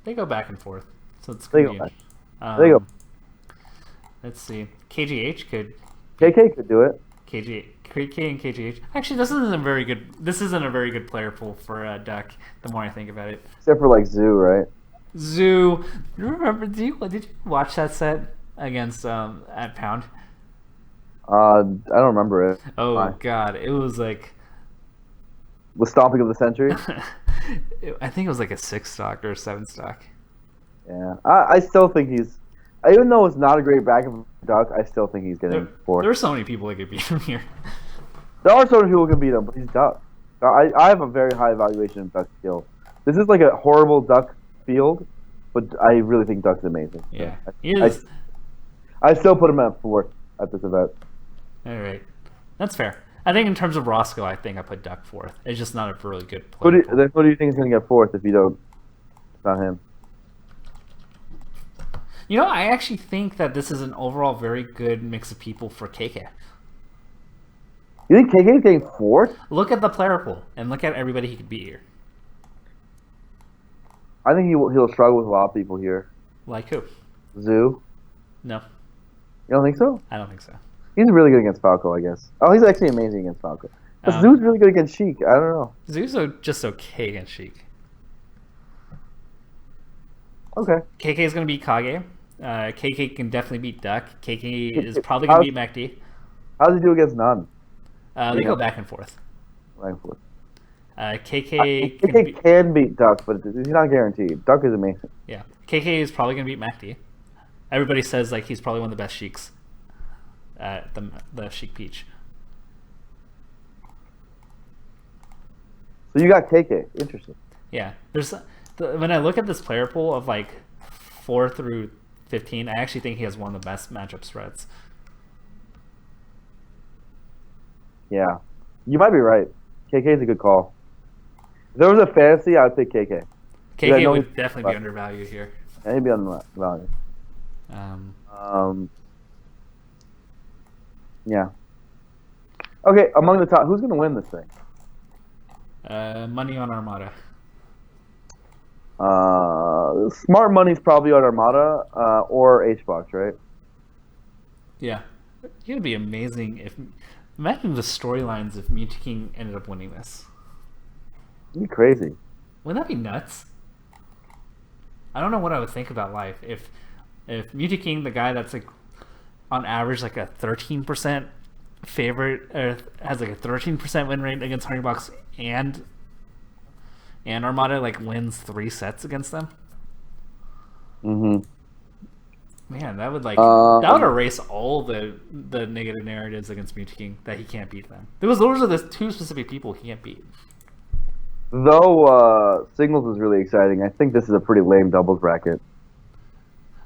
They go back and forth, so it's They gonna go be. back. There you go. Let's see. KGH could. KK could do it. KK and KGH. Actually, this isn't a very good player pool for Duck. The more I think about it. Except for like Zoo, right? Zoo. You remember? Did you watch that set against at Pound? I don't remember it. Oh Why? God, it was like. The stomping of the century. I think it was like a 6 stock or a 7 stock. Yeah, I still think he's. Even though it's not a great backup of Duck, I still think he's getting 4th. There are so many people that could beat him here. There are so many people who can beat him, but he's Duck. I have a very high evaluation of Duck's skill. This is like a horrible Duck field, but I really think Duck's amazing. Yeah, So he is. I still put him at 4th at this event. All right, that's fair. I think in terms of Roscoe, I think I put Duck 4th. It's just not a really good player. Who do you think is going to get 4th if you don't? It's not him. You know, I actually think that this is an overall very good mix of people for KK. You think KK is getting 4th? Look at the player pool and look at everybody he could beat here. I think he'll struggle with a lot of people here. Like who? Zoo. No, You don't think so? I don't think so. He's really good against Falco, I guess. Oh, he's actually amazing against Falco. But Um, Zoo's really good against Sheik. I don't know. Zoo's just okay against Sheik. Okay. KK is going to beat Kage. KK can definitely beat Duck. KK is probably going to beat MacD. How does he do against none? They go back and forth. Back and forth. KK can beat Duck, but he's not guaranteed. Duck is amazing. Yeah, KK is probably going to beat MacD. Everybody says like he's probably one of the best Sheiks. The Sheik Peach. So you got KK. Interesting. Yeah, when I look at this player pool of like 4 through 15, I actually think he has one of the best matchup spreads. Yeah, you might be right. KK is a good call. If there was a fantasy, I would pick KK. KK would definitely be undervalued here. Yeah, he'd be undervalued. Yeah. Okay, among the top, who's going to win this thing? Money on Armada. Smart money's probably on Armada or HBox, right? Yeah, it would be amazing if. Imagine the storylines if Mew2King ended up winning this. It'd be crazy. Wouldn't that be nuts? I don't know what I would think about life if Mew2King, the guy that's like on average like a 13% favorite, has like a 13% win rate against Honeybox and Armada like wins 3 sets against them. Mm-hmm. Man, that would that would erase all the negative narratives against Mew2King that he can't beat them. Those are the 2 specific people he can't beat. Though Signals is really exciting, I think this is a pretty lame doubles bracket.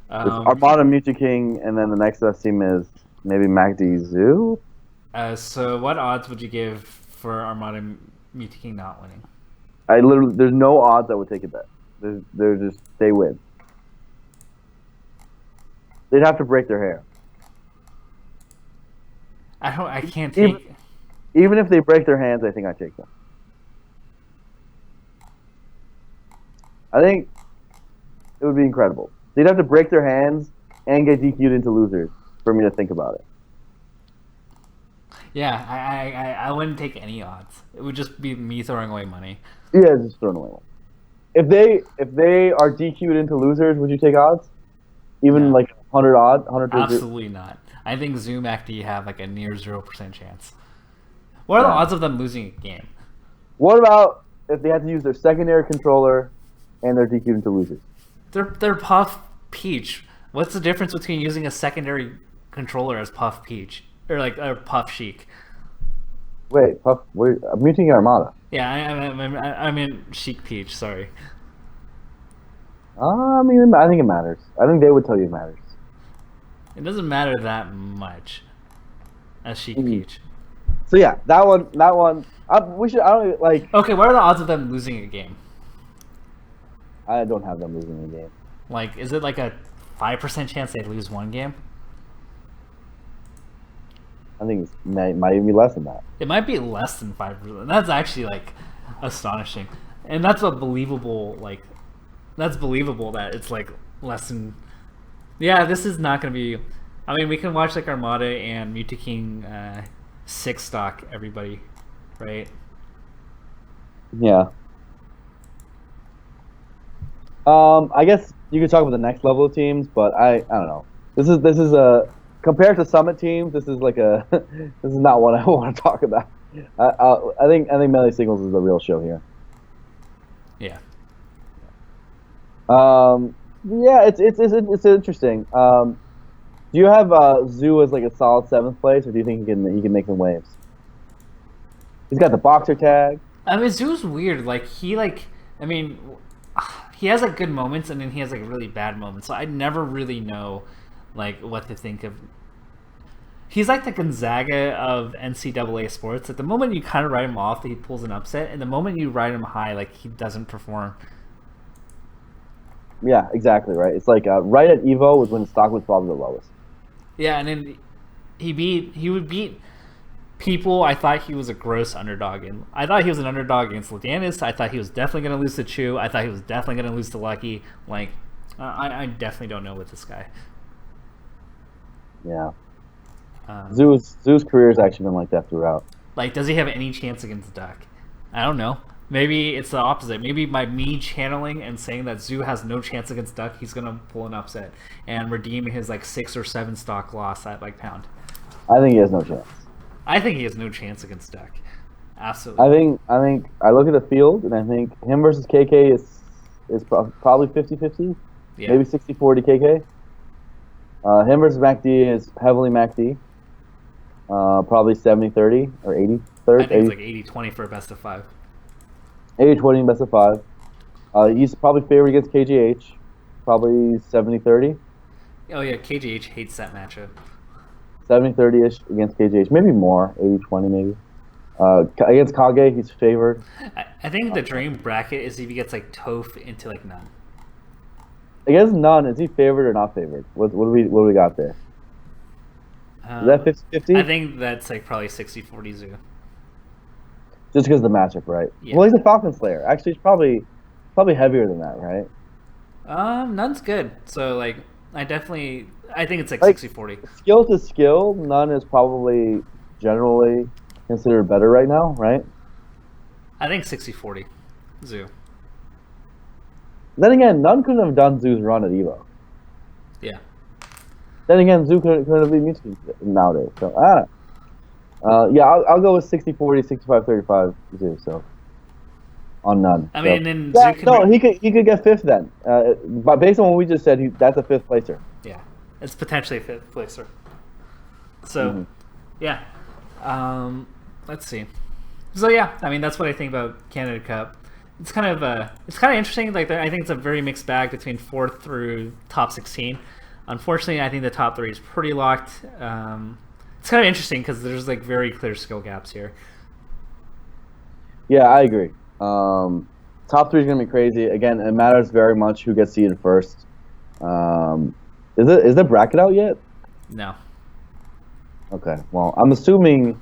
It's Armada, Mew2King, and then the next best team is maybe MacD Zoo. So what odds would you give for Armada Mew2King not winning? There's no odds I would take a bet. They win. They'd have to break their hair. I can't take. Even if they break their hands, I think I'd take them. I think it would be incredible. They'd have to break their hands and get DQ'd into losers for me to think about it. Yeah, I wouldn't take any odds. It would just be me throwing away money. Yeah, just throwing away money. If they are DQ'd into losers, would you take odds? Even like 100 odds? 100 Absolutely not. I think Zoom MacD have like a near 0% chance. What are the odds of them losing a game? What about if they had to use their secondary controller and they're DQ'd into losers? They're Puff Peach. What's the difference between using a secondary controller as Puff Peach or like Puff Sheik? Wait, Puff. I'm muting your Armada. Yeah, I mean Sheik Peach. Sorry. I think it matters. I think they would tell you it matters. It doesn't matter that much as Sheik Peach. So yeah, that one. We should. I don't like. Okay, what are the odds of them losing a game? I don't have them losing a game. Like, is it like a 5% chance they lose one game? I think it might even be less than that. It might be less than 5%. That's actually like astonishing, and that's a believable like. That's believable that it's like less than. Yeah, this is not going to be. I mean, we can watch like Armada and Mew2King 6 stock everybody, right? Yeah. I guess you could talk about the next level of teams, but I don't know. This is a compared to Summit teams. This is like a this is not what I want to talk about. I think Melee Signals is the real show here. Yeah. Yeah, it's interesting. Do you have Zoo as like a solid 7th place, or do you think he can make some waves? He's got the boxer tag. I mean, Zoo's weird. Like he has like good moments, and then he has like really bad moments. So I never really know like what to think of. He's like the Gonzaga of NCAA sports. At the moment you kind of write him off, he pulls an upset, and the moment you ride him high, like he doesn't perform. Yeah, exactly right. It's like right at Evo was when the stock was probably the lowest. Yeah, and then he would beat people I thought he was a gross underdog in. I thought he was an underdog against Ladanis. I thought he was definitely going to lose to Chu. I thought he was definitely going to lose to Lucky. Like, I definitely don't know with this guy. Yeah. Zoo's career's actually been like that throughout. Like, does he have any chance against Duck? I don't know. Maybe it's the opposite. Maybe by me channeling and saying that Zoo has no chance against Duck, he's gonna pull an upset and redeem his like 6 or 7 stock loss at like pound. I think he has no chance. I think he has no chance against Duck. Absolutely. I think I look at the field and I think him versus KK is probably 50-50, maybe 60-40 KK. Him versus MacD is heavily MacD. Probably 70-30 or 80-30. I think it's like 80-20 for a best of 5. 80-20 best of 5. He's probably favored against KGH. Probably 70-30. Oh yeah, KGH hates that matchup. 70-30-ish against KGH. Maybe more. 80-20 maybe. Against Kage, he's favored. I think the dream bracket is if he gets like Toph into like none. Against none, is he favored or not favored? What do we got there? Is that 50-50? I think that's like probably 60-40 Zoo. Just because of the matchup, right? Yeah. Well, he's a Falcon Slayer. Actually, he's probably heavier than that, right? None's good. So like, I think it's like 60-40. Skill to skill, None is probably generally considered better right now, right? I think 60-40 Zoo. Then again, None couldn't have done Zoo's run at Evo. Yeah. Then again, Zoo couldn't have beat Mewtwo nowadays. So, yeah, I'll go with 60-40, 65-35 Zoo. So, on None. I mean, then yeah, Zoo can he could get 5th then. But based on what we just said, that's a 5th placer. Yeah, it's potentially a 5th placer. So, yeah. Let's see. So yeah, I mean that's what I think about Canada Cup. It's kind of interesting. Like I think it's a very mixed bag between 4th through top 16. Unfortunately, I think the top 3 is pretty locked. It's kind of interesting because there's like very clear skill gaps here. Yeah, I agree. Top 3 is gonna be crazy. Again, it matters very much who gets seeded first. Is the bracket out yet? No. Okay. Well, I'm assuming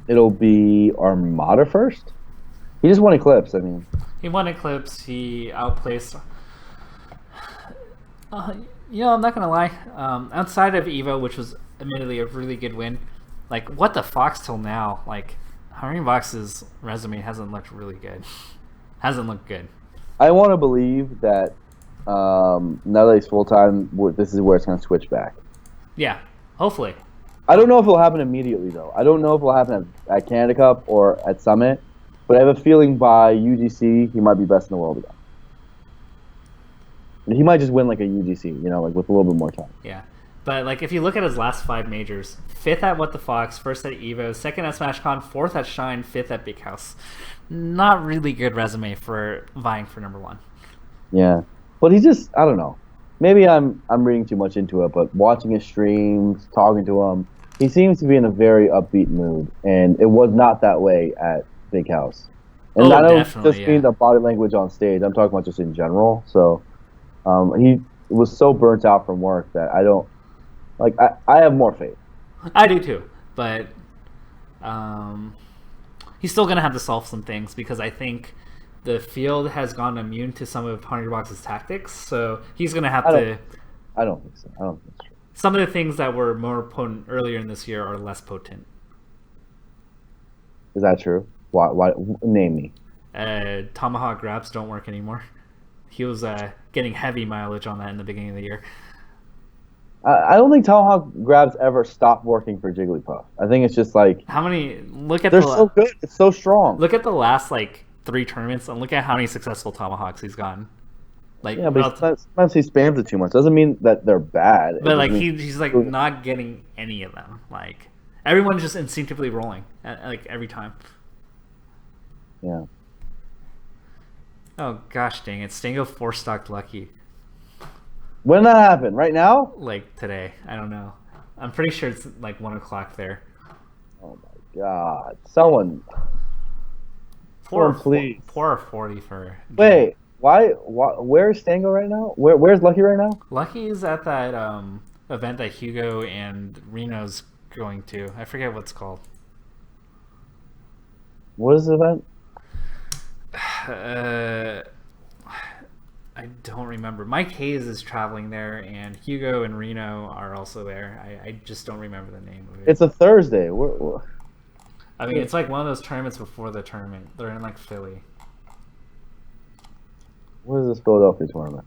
it'll be Armada first. He just won Eclipse. I mean, he won Eclipse. He outplaced. I'm not gonna lie. Outside of Evo, which was admittedly a really good win, like what the Fox till now, like HungryBox's resume hasn't looked really good. Hasn't looked good. I want to believe that now that he's full time, this is where it's gonna switch back. Yeah, hopefully. I don't know if it'll happen immediately though. I don't know if it'll happen at Canada Cup or at Summit, but I have a feeling by UGC he might be best in the world again. He might just win like a UGC, like with a little bit more time. Yeah, but like if you look at his last 5 majors, 5th at What the Fox, 1st at Evo, 2nd at SmashCon, 4th at Shine, 5th at Big House. Not really good resume for vying for number 1. Yeah, but he just, I don't know. Maybe I'm reading too much into it, but watching his streams, talking to him, he seems to be in a very upbeat mood, and it was not that way at Big House. And I don't just mean the body language on stage. I'm talking about just in general. So he was so burnt out from work that I don't like. I have more faith. I do too, but he's still gonna have to solve some things because I think the field has gone immune to some of HungryBox's tactics. So he's gonna have to. I don't think so. I don't think so. Some of the things that were more potent earlier in this year are less potent. Is that true? Why? Name me. Tomahawk grabs don't work anymore. He was getting heavy mileage on that in the beginning of the year. I don't think Tomahawk grabs ever stopped working for Jigglypuff. I think it's just like they're so good. It's so strong. Look at the last 3 tournaments and look at how many successful Tomahawks he's gotten. Yeah, but sometimes he spams it too much. Doesn't mean that they're bad. But he's not getting any of them. Like everyone's just instinctively rolling every time. Yeah. Oh gosh, dang it! Stango 4-stocked Lucky. When did that happen? Right now? Like today? I don't know. I'm pretty sure it's like 1 o'clock there. Oh my god! Someone. Please. 440 for. Wait. Why? Where's Stango right now? Where's Lucky right now? Lucky is at that event that Hugo and Reno's going to. I forget what's called. What is the event? I don't remember. Mike Hayes is traveling there, and Hugo and Reno are also there. I just don't remember the name of it. It's a Thursday. I mean, it's like one of those tournaments before the tournament. They're in like Philly. What is this Philadelphia tournament?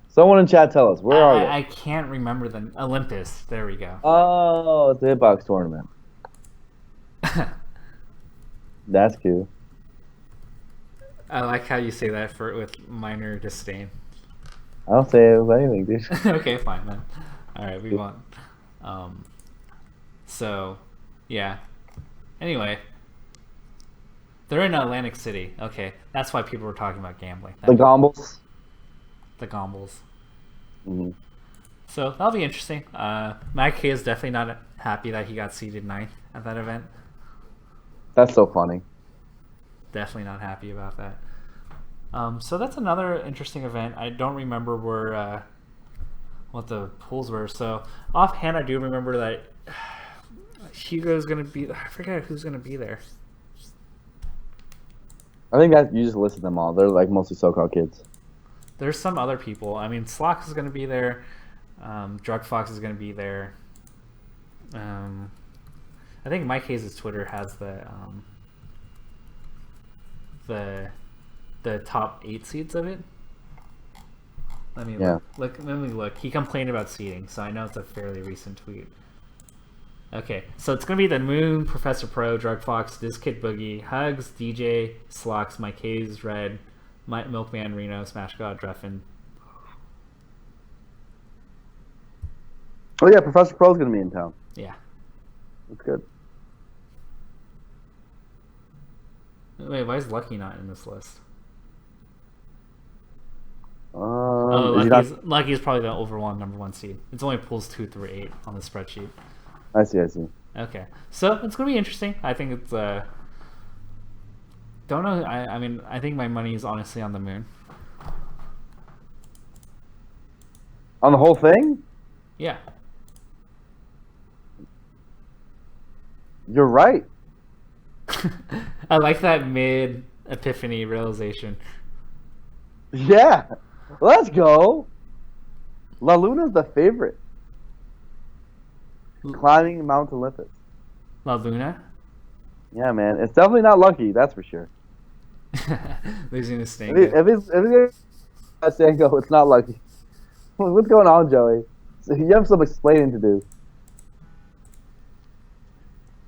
Someone in chat tell us. Where are they? I can't remember the Olympus. There we go. Oh, it's the hitbox tournament. That's cute. I like how you say that with minor disdain. I don't say it with anything, dude. Okay, fine then. All right, we won. So, yeah. Anyway, they're in Atlantic City. Okay, that's why people were talking about gambling. The Gombles. The Gombles. Mm-hmm. So that'll be interesting. Mike K is definitely not happy that he got seeded 9th at that event. That's so funny. Definitely not happy about that. So that's another interesting event. I don't remember where what the pools were. So offhand, I do remember that Hugo's gonna be. I forget who's gonna be there. I think that you just listed them all. They're like mostly SoCal kids. There's some other people. I mean, Slox is gonna be there. Drug Fox is gonna be there. I think Mike Hayes' Twitter has the top 8 seeds of it. Let me look. Let me look. He complained about seeding, so I know it's a fairly recent tweet. Okay, so it's gonna be the Moon, Professor Pro, Drug Fox, This Kid Boogie, Hugs, DJ, Slox, Mike Hayes, Red, Milkman, Reno, Smash God, Dreffin. Oh yeah, Professor Pro's gonna be in town. Yeah. That's good. Wait, why is Lucky not in this list? Lucky is probably the overall number 1 seed. It's only pools 2 through 8 on the spreadsheet. I see. Okay, so it's gonna be interesting. I think it's don't know. I mean, I think my money is honestly on the Moon. On the whole thing? Yeah. You're right. I like that mid epiphany realization. Yeah. Let's go. La Luna's the favorite. Climbing Mount Olympus. La Luna? Yeah, man. It's definitely not Lucky, that's for sure. Losing to Stango. If it's Stango, it's not Lucky. What's going on, Joey? You have some explaining to do.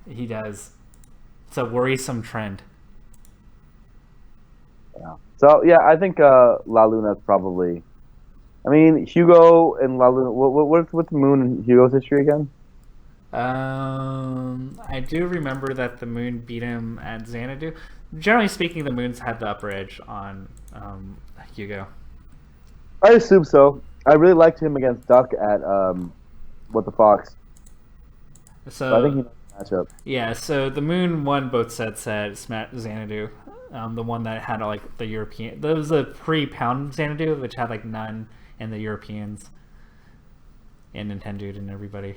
He does. It's a worrisome trend. Yeah. So, yeah, I think La Luna's probably... I mean, Hugo and La Luna... What's Moon and Hugo's history again? I do remember that the Moon beat him at Xanadu. Generally speaking, the Moon's had the upper edge on Hugo. I assume so. I really liked him against Duck at What the Fox. So I think he knows the matchup. Yeah, so the Moon won both sets at Xanadu. The one that had like the European... There was a pre-pound Xanadu, which had like none and the Europeans and Nintendo and everybody.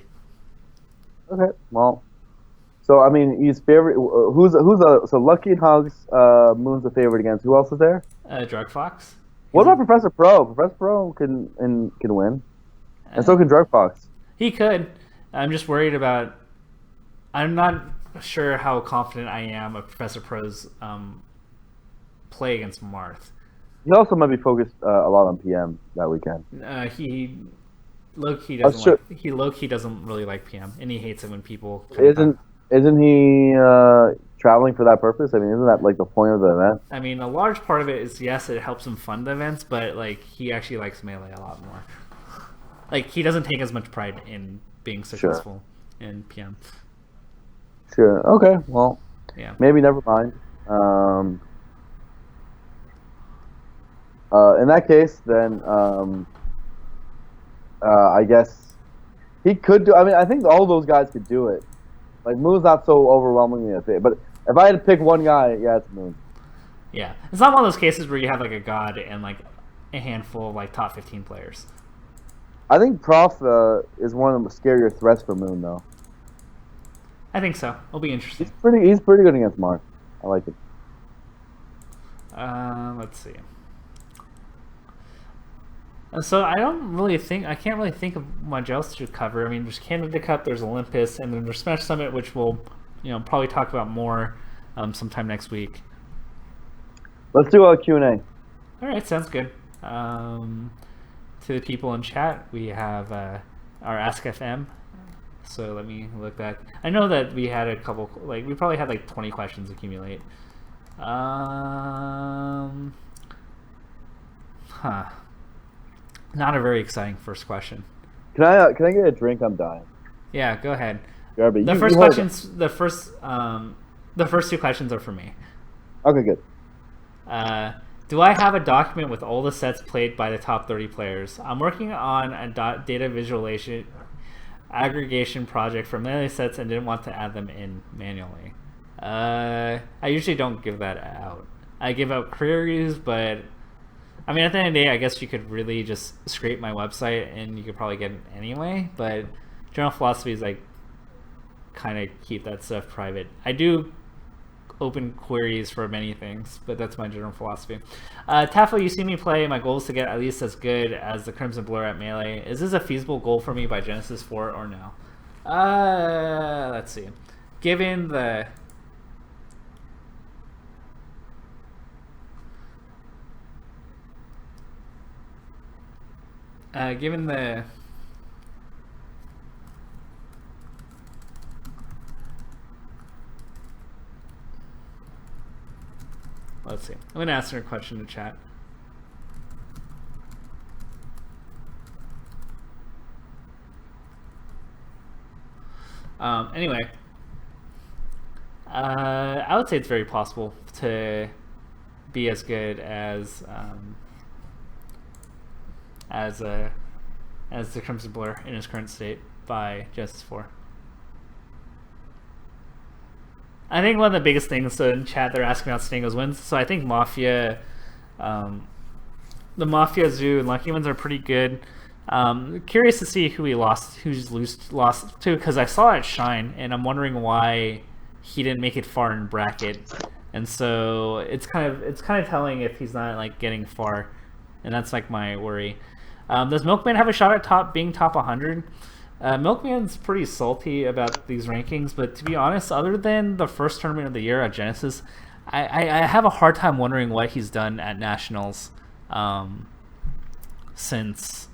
Okay, well, so I mean, he's favorite. So Lucky and Hugs, Moon's the favorite against. Who else is there? Drug Fox. What about Professor Pro? Professor Pro can win, and so can Drug Fox. He could. I'm just worried about. I'm not sure how confident I am of Professor Pro's play against Marth. He also might be focused a lot on PM that weekend. He low-key doesn't he low-key doesn't really like PM, and he hates it when people isn't he traveling for that purpose? I mean, isn't that like the point of the event? I mean, a large part of it is, yes, it helps him fund the events, but like he actually likes Melee a lot more. Like he doesn't take as much pride in being successful in PM. Sure. Okay. Well. Yeah. Maybe never mind. In that case, then I guess he could do. I mean, I think all those guys could do it. Like Moon's not so overwhelmingly a fit, but if I had to pick one guy, yeah, it's Moon. Yeah, it's not one of those cases where you have like a god and like a handful of like top 15 players. I think Prof is one of the scarier threats for Moon, though. I think so. It'll be interesting. He's pretty good against Marth. I like it. Let's see. So I can't really think of much else to cover. I mean, there's Canada Cup, there's Olympus, and then there's Smash Summit, which we'll, probably talk about more sometime next week. Let's do a Q&A. All right, sounds good. To the people in chat, we have our Ask FM. So let me look back. I know that we had a couple, we probably had 20 questions accumulate. Not a very exciting first question. Can I get a drink? I'm dying. Yeah, go ahead. The first two questions are for me. Okay, good. Do I have a document with all the sets played by the top 30 players? I'm working on a data visualization aggregation project for many sets and didn't want to add them in manually. I usually don't give that out. I give out queries, but I mean, at the end of the day, I guess you could really just scrape my website and you could probably get it anyway, but general philosophy is kind of keep that stuff private. I do open queries for many things, but that's my general philosophy. Tafo, you see me play. My goal is to get at least as good as the Crimson Blur at Melee. Is this a feasible goal for me by Genesis 4 or no? Let's see. Given the... Let's see. I'm going to ask her a question in chat. Anyway, I would say it's very possible to be as good as the Crimson Blur in his current state by Genesis 4. I think one of the biggest things, so in chat they're asking about Stango's wins. So I think Mafia, the Mafia, Zoo, and Lucky Ones are pretty good. Curious to see who's lost to, because I saw it shine, and I'm wondering why he didn't make it far in bracket. And so it's kind of telling if he's not getting far, and that's my worry. Does Milkman have a shot at being top 100? Milkman's pretty salty about these rankings, but to be honest, other than the first tournament of the year at Genesis, I have a hard time wondering what he's done at Nationals since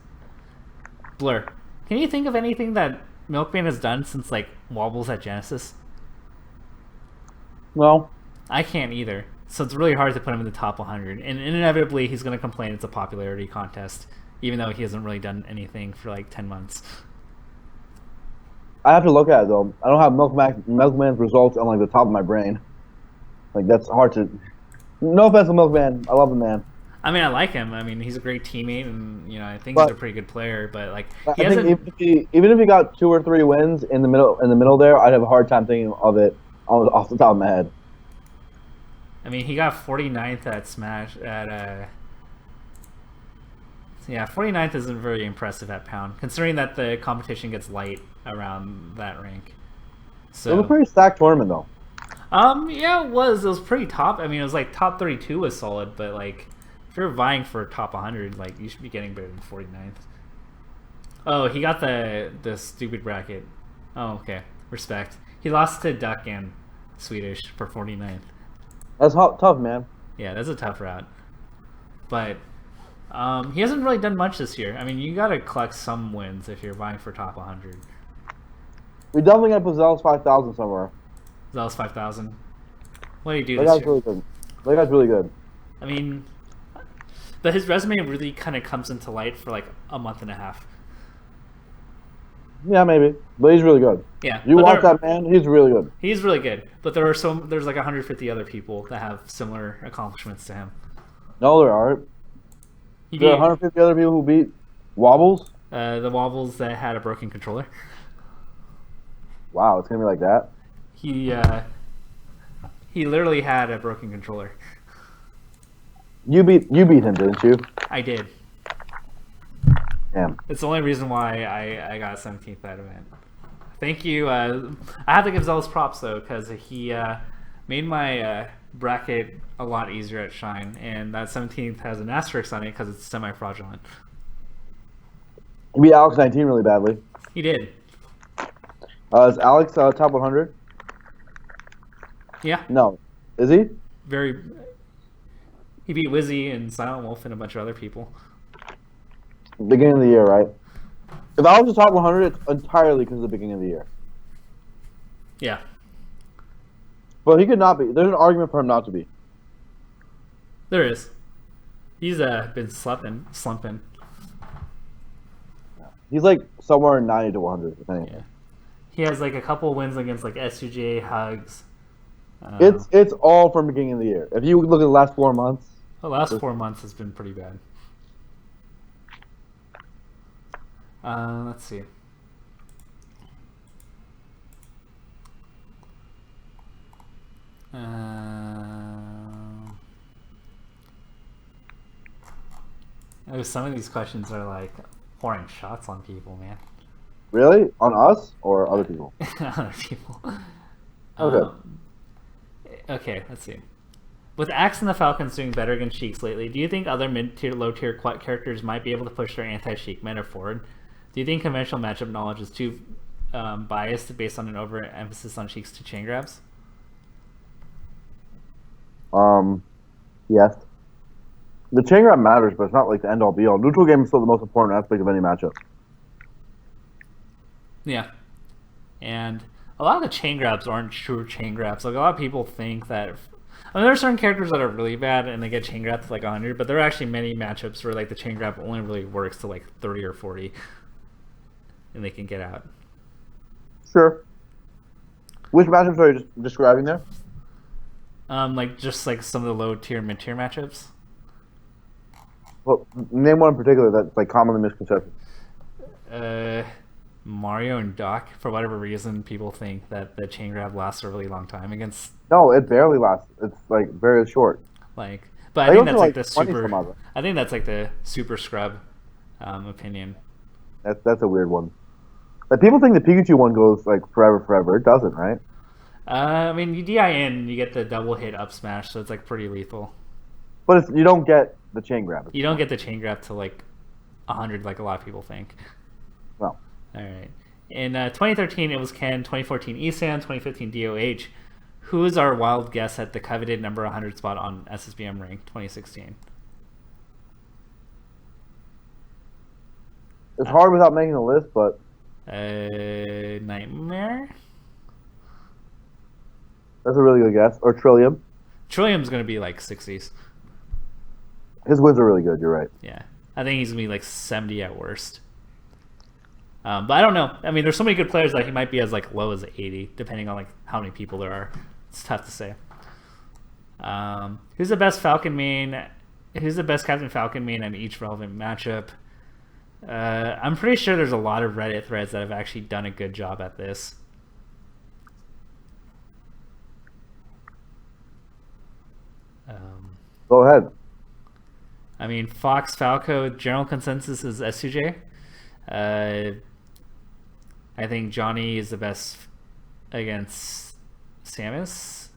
Blur. Can you think of anything that Milkman has done since Wobbles at Genesis? No. I can't either. So it's really hard to put him in the top 100. And inevitably, he's going to complain it's a popularity contest, even though he hasn't really done anything for 10 months. I have to look at it, though. I don't have Milkman's results on the top of my brain. That's hard to... No offense to Milkman. I love the man. I mean, I like him. I mean, he's a great teammate, and I think he's a pretty good player. But he hasn't... even if he got 2 or 3 wins in the middle there, I'd have a hard time thinking of it off the top of my head. I mean, he got 49th at Smash at 49th isn't very impressive at Pound, considering that the competition gets light around that rank. So it was a pretty stacked tournament, though. Yeah, it was. It was pretty top. I mean, it was top 32 was solid, but if you're vying for top 100, you should be getting better than 49th. Oh, he got the stupid bracket. Oh, okay. Respect. He lost to Duck and Swedish for 49th. That's tough, man. Yeah, that's a tough route. But he hasn't really done much this year. I mean, you got to collect some wins if you're vying for top 100. We definitely got to put Zealous 5000 somewhere. Zealous 5000. What do you do this year? Really good. That guy's really good. I mean, but his resume really kind of comes into light for a month and a half. Yeah, maybe. But he's really good. Yeah. You watch that man, he's really good. He's really good. But there's 150 other people that have similar accomplishments to him. No, there aren't. There are 150 other people who beat Wobbles? The Wobbles that had a broken controller. Wow, it's going to be like that? He literally had a broken controller. You beat him, didn't you? I did. Damn. It's the only reason why I got 17th that event. Thank you. I have to give Zealous props, though, because he made my bracket a lot easier at Shine, and that 17th has an asterisk on it because it's semi-fraudulent. He beat Alex 19 really badly. He did. Is Alex top 100? Yeah. No. Is he? He beat Wizzy and Silent Wolf and a bunch of other people. Beginning of the year, right? If Alex is top 100, it's entirely because of the beginning of the year. Yeah. But he could not be. There's an argument for him not to be. There is. He's been slumping. He's like somewhere in 90 to 100, I think. Yeah. He has like a couple wins against like SUJ, Hugs. It's all from the beginning of the year. If you look at the last 4 months. The last 4 months has been pretty bad. Let's see. Some of these questions are like pouring shots on people, man. Really? On us or other people? Other people. Okay. Okay, let's see. With Axe and the Falcons doing better against Sheiks lately, do you think other mid-tier, low-tier characters might be able to push their anti-Sheik meta forward? Do you think conventional matchup knowledge is too biased based on an overemphasis on Sheiks to chain grabs? Yes. The chain grab matters, but it's not like the end-all be-all. Neutral game is still the most important aspect of any matchup. Yeah. And a lot of the chain grabs aren't true chain grabs. Like, a lot of people think that... there are certain characters that are really bad and they get chain grabbed to like 100, but there are actually many matchups where like the chain grab only really works to like 30 or 40 and they can get out. Sure. Which matchups are you just describing there? Like just like some of the low tier, mid tier matchups. Well, name one in particular that's like commonly misconception. Mario and Doc, for whatever reason, people think that the chain grab lasts a really long time against. No, it barely lasts. It's like very short. Like, but I think that's like the super. I think that's like the super scrub opinion. That's a weird one. Like people think the Pikachu one goes like forever. It doesn't, right? I mean, you DIN, you get the double hit up smash, so it's like pretty lethal. But you don't get the chain grab. You don't get the chain grab to like 100, like a lot of people think. No. All right. In 2013, it was Ken. 2014, Esan. 2015, DOH. Who is our wild guess at the coveted number 100 spot on SSBM Rank 2016? It's hard without making a list, but... Nightmare? That's a really good guess. Or Trillium. Trillium's going to be like 60s. His wins are really good, you're right. Yeah. I think he's going to be like 70 at worst. But I don't know. I mean, there's so many good players that he might be as like low as 80, depending on like how many people there are. It's tough to say. Who's the best Falcon main? Who's the best Captain Falcon main in each relevant matchup? I'm pretty sure there's a lot of Reddit threads that have actually done a good job at this. Go ahead. I mean, Fox Falco, general consensus is SUJ. I think Johnny is the best against Samus.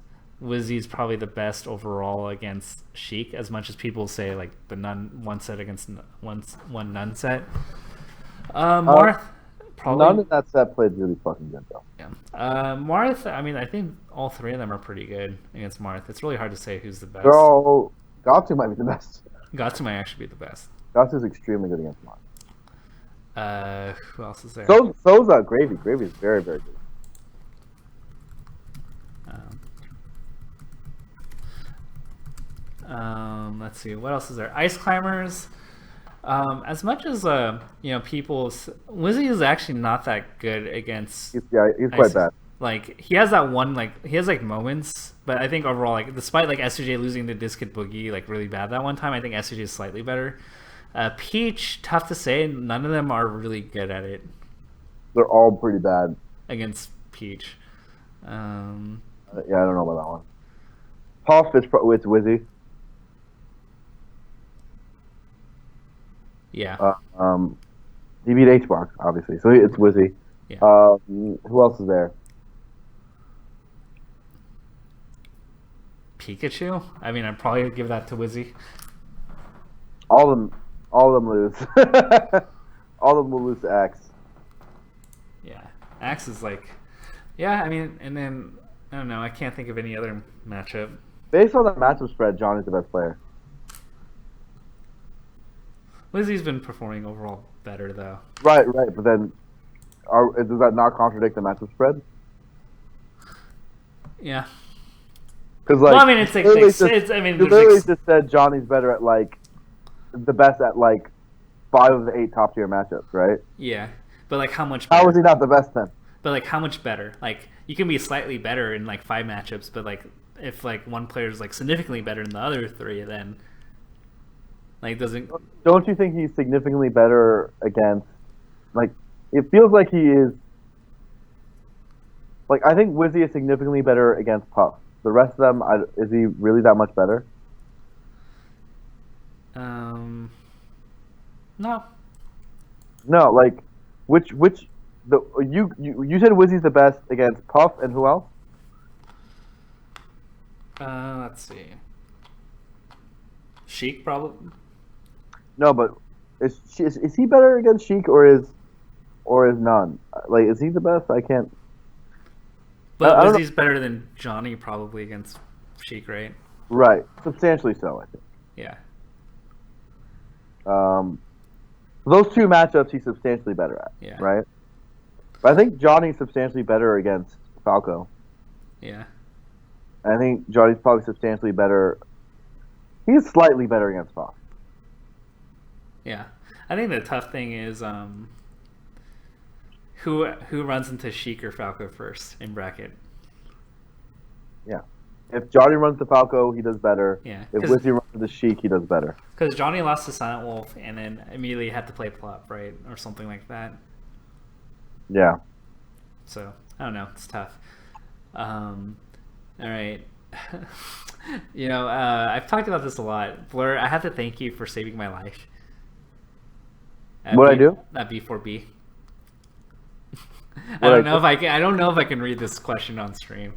Wizzy's probably the best overall against Sheik, as much as people say like the one set against one none set. Marth, probably none in that set played really fucking good though. Yeah. Marth, I mean, I think all three of them are pretty good against Marth. It's really hard to say who's the best. They're all... Gatsu might be the best. Gatsu might actually be the best. Gatsu's extremely good against Marth. Who else is there? So's Gravy. Gravy is very, very good. Let's see. What else is there? Ice Climbers. As much as people, Wizzy is actually not that good against. He's quite bad. Like he has that one, like he has like moments, but I think overall, like despite like SUJ losing the Disc Hit Boogie like really bad that one time, I think SUJ is slightly better. Peach, tough to say. None of them are really good at it. They're all pretty bad against Peach. Yeah, I don't know about that one. Puff is with Wizzy. Yeah. He beat HBox, obviously, so it's Wizzy. Yeah. Who else is there? Pikachu. I mean, I'd probably give that to Wizzy. All of them lose. All of them will lose to Axe. Yeah, Axe is like, yeah. I mean, and then I don't know. I can't think of any other matchup. Based on the matchup spread, Johnny's the best player. Wizzy's been performing overall better though. Right. But then, does that not contradict the matchup spread? Yeah. Because like, well, I mean, it's like I mean, you literally just said Johnny's better at like the best at like 5 of the 8 top tier matchups, right? Yeah, but like how much better? How is he not the best then? But like how much better? Like you can be slightly better in like 5 matchups, but like if like one player is like significantly better than the other 3, then like doesn't. Don't you think he's significantly better against? Like it feels like he is. Like I think Wizzy is significantly better against Puff. The rest of them, is he really that much better? No. No, like you said Wizzy's the best against Puff and who else? Let's see. Sheik probably. No, but is he better against Sheik or is none? Like is he the best? I can't. But Wizzy's better than Johnny probably against Sheik, right? Right, substantially so, I think. Yeah. Those 2 matchups he's substantially better at. Yeah. Right. But I think Johnny's substantially better against Falco. Yeah. And I think Johnny's probably substantially better. He's slightly better against Falco. Yeah. I think the tough thing is who runs into Sheik or Falco first in bracket. Yeah. If Johnny runs to Falco, he does better. Yeah. If Wizzy runs to Sheik, he does better. Because Johnny lost to Silent Wolf and then immediately had to play Plup, right? Or something like that. Yeah. So, I don't know. It's tough. All right. I've talked about this a lot. Blur, I have to thank you for saving my life. What'd I do? At B4B. I don't know if I can read this question on stream.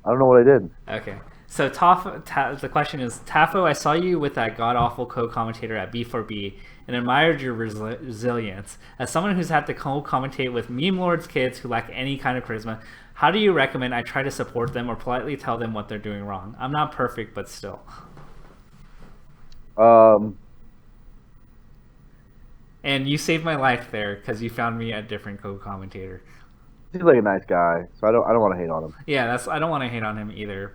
I don't know what I did. Okay. So the question is, Tafo, I saw you with that god-awful co-commentator at B4B and admired your resilience. As someone who's had to co-commentate with meme lords kids who lack any kind of charisma, how do you recommend I try to support them or politely tell them what they're doing wrong? I'm not perfect, but still. And you saved my life there because you found me a different co-commentator. He's like a nice guy, so I don't want to hate on him. Yeah, I don't want to hate on him either,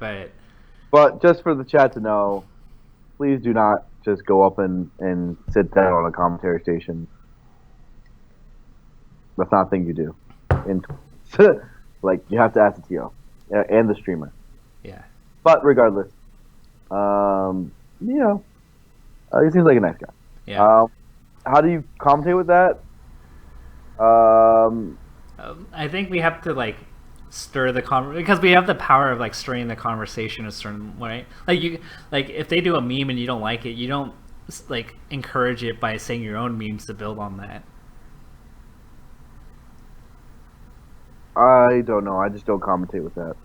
But just for the chat to know, please do not just go up and sit down on a commentary station. That's not a thing you do. Like, you have to ask the TO and the streamer. Yeah. But regardless, he seems like a nice guy. Yeah. How do you commentate with that? I think we have to stir the because we have the power of stirring the conversation a certain way. If they do a meme and you don't like it, you don't encourage it by saying your own memes to build on that. I don't know. I just don't commentate with that.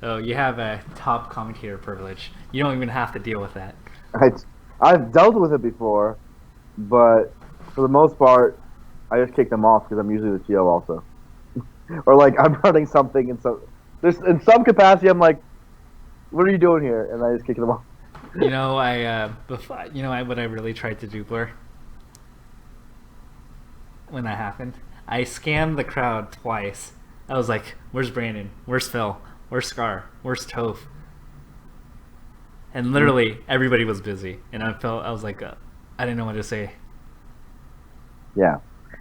Oh, you have a top commentator privilege. You don't even have to deal with that. I've dealt with it before, but for the most part, I just kick them off because I'm usually the TO also. Or I'm running something in some capacity. I'm like, "What are you doing here?" And I just kick them off. What I really tried to do, Blur, when that happened, I scanned the crowd twice. I was like, "Where's Brandon? Where's Phil? Where's Scar? Where's Toph?" And literally everybody was busy, and I was like, I didn't know what to say. Yeah.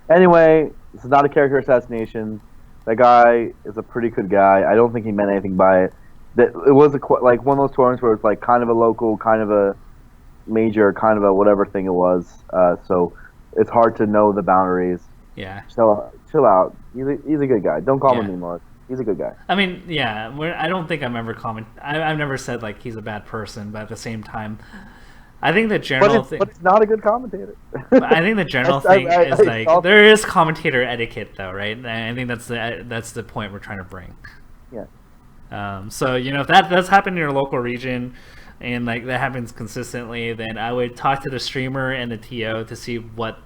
Anyway, this is not a character assassination. That guy is a pretty good guy. I don't think he meant anything by it. It was one of those tournaments where it's kind of a local, kind of a major, kind of a whatever thing it was. So it's hard to know the boundaries. Yeah. Chill out. He's a good guy. Don't call him anymore. He's a good guy. I mean, yeah. I don't think I've ever I've never said he's a bad person, but at the same time, I think the general thing. But it's not a good commentator. I think the general thing is there is commentator etiquette, though, right? And I think that's the point we're trying to bring. Yeah. So if that does happen in your local region, and like that happens consistently, then I would talk to the streamer and the TO to see what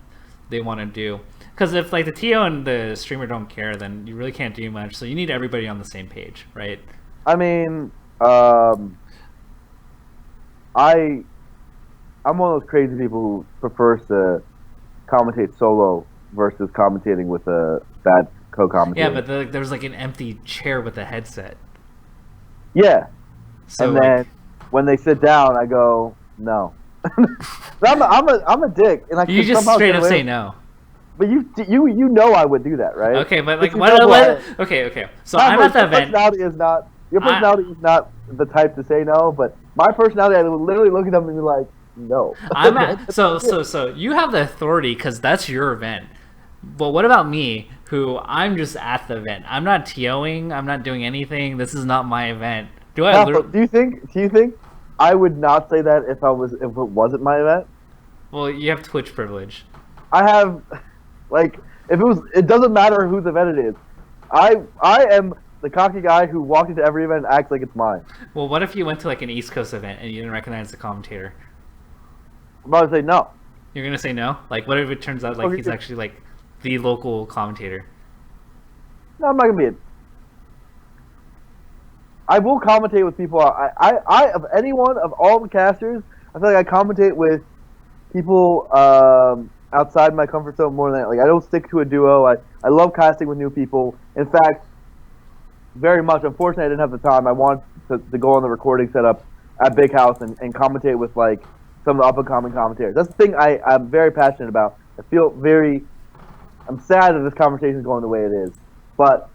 they want to do. Because if like the TO and the streamer don't care, then you really can't do much. So you need everybody on the same page, right? I mean, I'm one of those crazy people who prefers to commentate solo versus commentating with a bad co-commentator. Yeah, but there's like an empty chair with a headset. Yeah. So and then when they sit down, I go, no. I'm a dick, and I you just straight up say no. But you know I would do that, right? Okay, but like okay. So I'm at the event. Your personality is not the type to say no, but my personality, I would literally look at them and be like, no. So you have the authority because that's your event. But what about me, who I'm just at the event? I'm not TOing. I'm not doing anything. This is not my event. Do you think I would not say that if it wasn't my event? Well, you have Twitch privilege. I have, like, it doesn't matter whose event it is. I am the cocky guy who walked into every event and acts like it's mine. Well, what if you went to like an East Coast event and you didn't recognize the commentator? I'm about to say no. You're gonna say no? Like, what if it turns out like he's actually like the local commentator? No, I'm not gonna be it. I will commentate with people. I of anyone of all the casters, I feel like I commentate with people outside my comfort zone more than that. Like, I don't stick to a duo. I love casting with new people. In fact, very much. Unfortunately, I didn't have the time. I want to go on the recording setup at Big House and commentate with like some of the up-and-coming commentators. That's the thing I'm very passionate about. I'm sad that this conversation is going the way it is. But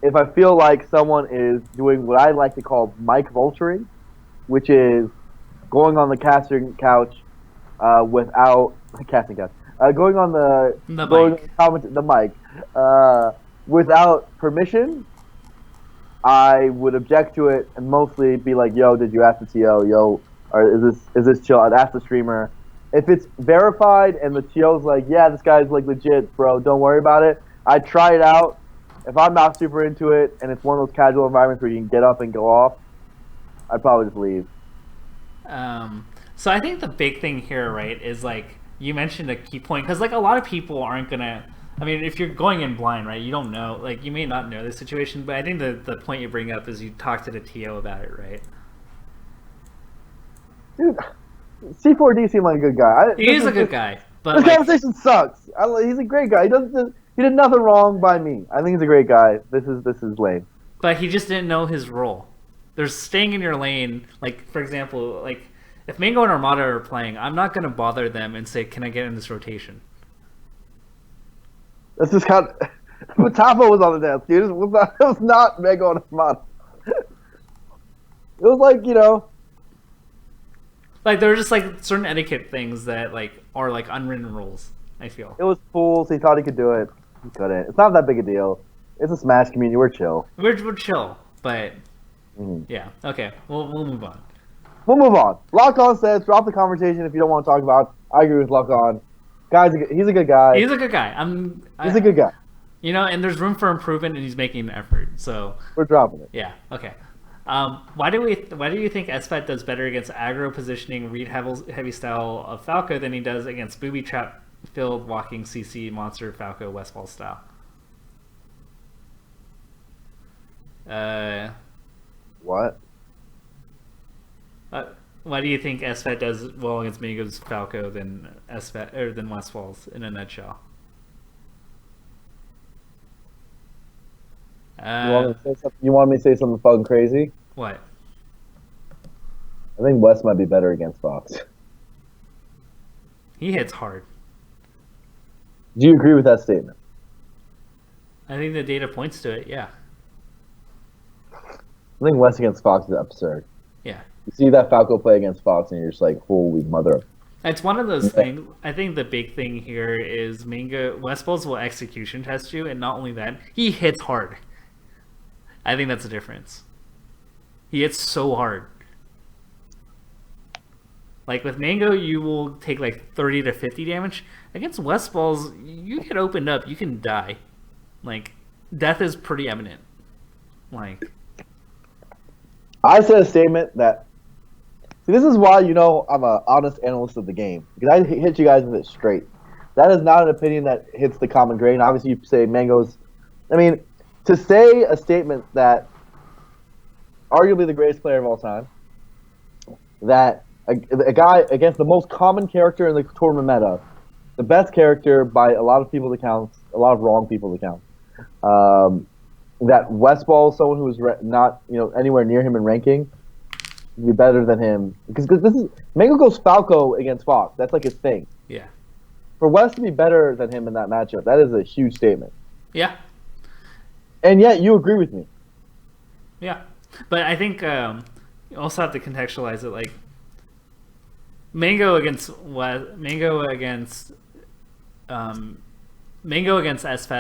if I feel like someone is doing what I like to call mic vulturing, which is going on the casting couch without casting couch, going on the mic without permission, I would object to it and mostly be like, "Yo, did you ask the TO? Yo, or is this chill?" I'd ask the streamer. If it's verified and the TO's like, "Yeah, this guy's like legit, bro. Don't worry about it," I'd try it out. If I'm not super into it and it's one of those casual environments where you can get up and go off, I'd probably just leave. So I think the big thing here, right, is like you mentioned a key point, because like a lot of people aren't gonna. I mean, if you're going in blind, right, you don't know, like you may not know the situation, but I think the point you bring up is you talk to the TO about it, right? Dude, C4D seemed like a good guy. He is a good guy, but this conversation sucks. He's a great guy. He did nothing wrong by me. I think he's a great guy. This is lame. But he just didn't know his role. There's staying in your lane. Like, for example, like if Mango and Armada are playing, I'm not gonna bother them and say, "Can I get in this rotation?" This is kind of... Matapo was on the dance, dude. It was not Mango and Armada. It was like, like there were just like certain etiquette things that like are like unwritten rules. I feel it was fools. He thought he could do it. He couldn't. It's not that big a deal. It's a Smash community. We're chill. We're chill, but yeah. Okay, we'll move on. We'll move on. Lock On says, drop the conversation if you don't want to talk about it. I agree with Lock On. He's a good guy. He's a good guy. He's a good guy. And there's room for improvement, and he's making an effort. So we're dropping it. Yeah. Okay. Why do you think SFAT does better against aggro positioning, read heavy style of Falco than he does against booby trap filled walking CC monster Falco Westballz style? What? Why do you think SFAT does well against Mango's Falco than SFAT or than Westballz in a nutshell? You want me to say something fucking crazy? What? I think West might be better against Fox. He hits hard. Do you agree with that statement? I think the data points to it, yeah. I think West against Fox is absurd. Yeah. You see that Falco play against Fox and you're just like, holy mother. It's one of those things. I think the big thing here is Westballz will execution test you, and not only that, he hits hard. I think that's the difference. He hits so hard. Like with Mango, you will take like 30 to 50 damage. Against Westballz, you get opened up, you can die. Like, death is pretty eminent. Like, I said a statement that. See, this is why I'm an honest analyst of the game, because I hit you guys with it straight. That is not an opinion that hits the common grain. Obviously, you say Mango's. I mean, to say a statement that arguably the greatest player of all time, that a guy against the most common character in the tournament meta, the best character by a lot of people's accounts, a lot of wrong people's accounts, that Westballz, someone who is not anywhere near him in ranking, be better than him, because this is Mango goes Falco against Fox. That's like his thing. Yeah. For West to be better than him in that matchup, that is a huge statement. Yeah. And yet you agree with me. Yeah, but I think you also have to contextualize it. Like Mango against SFAT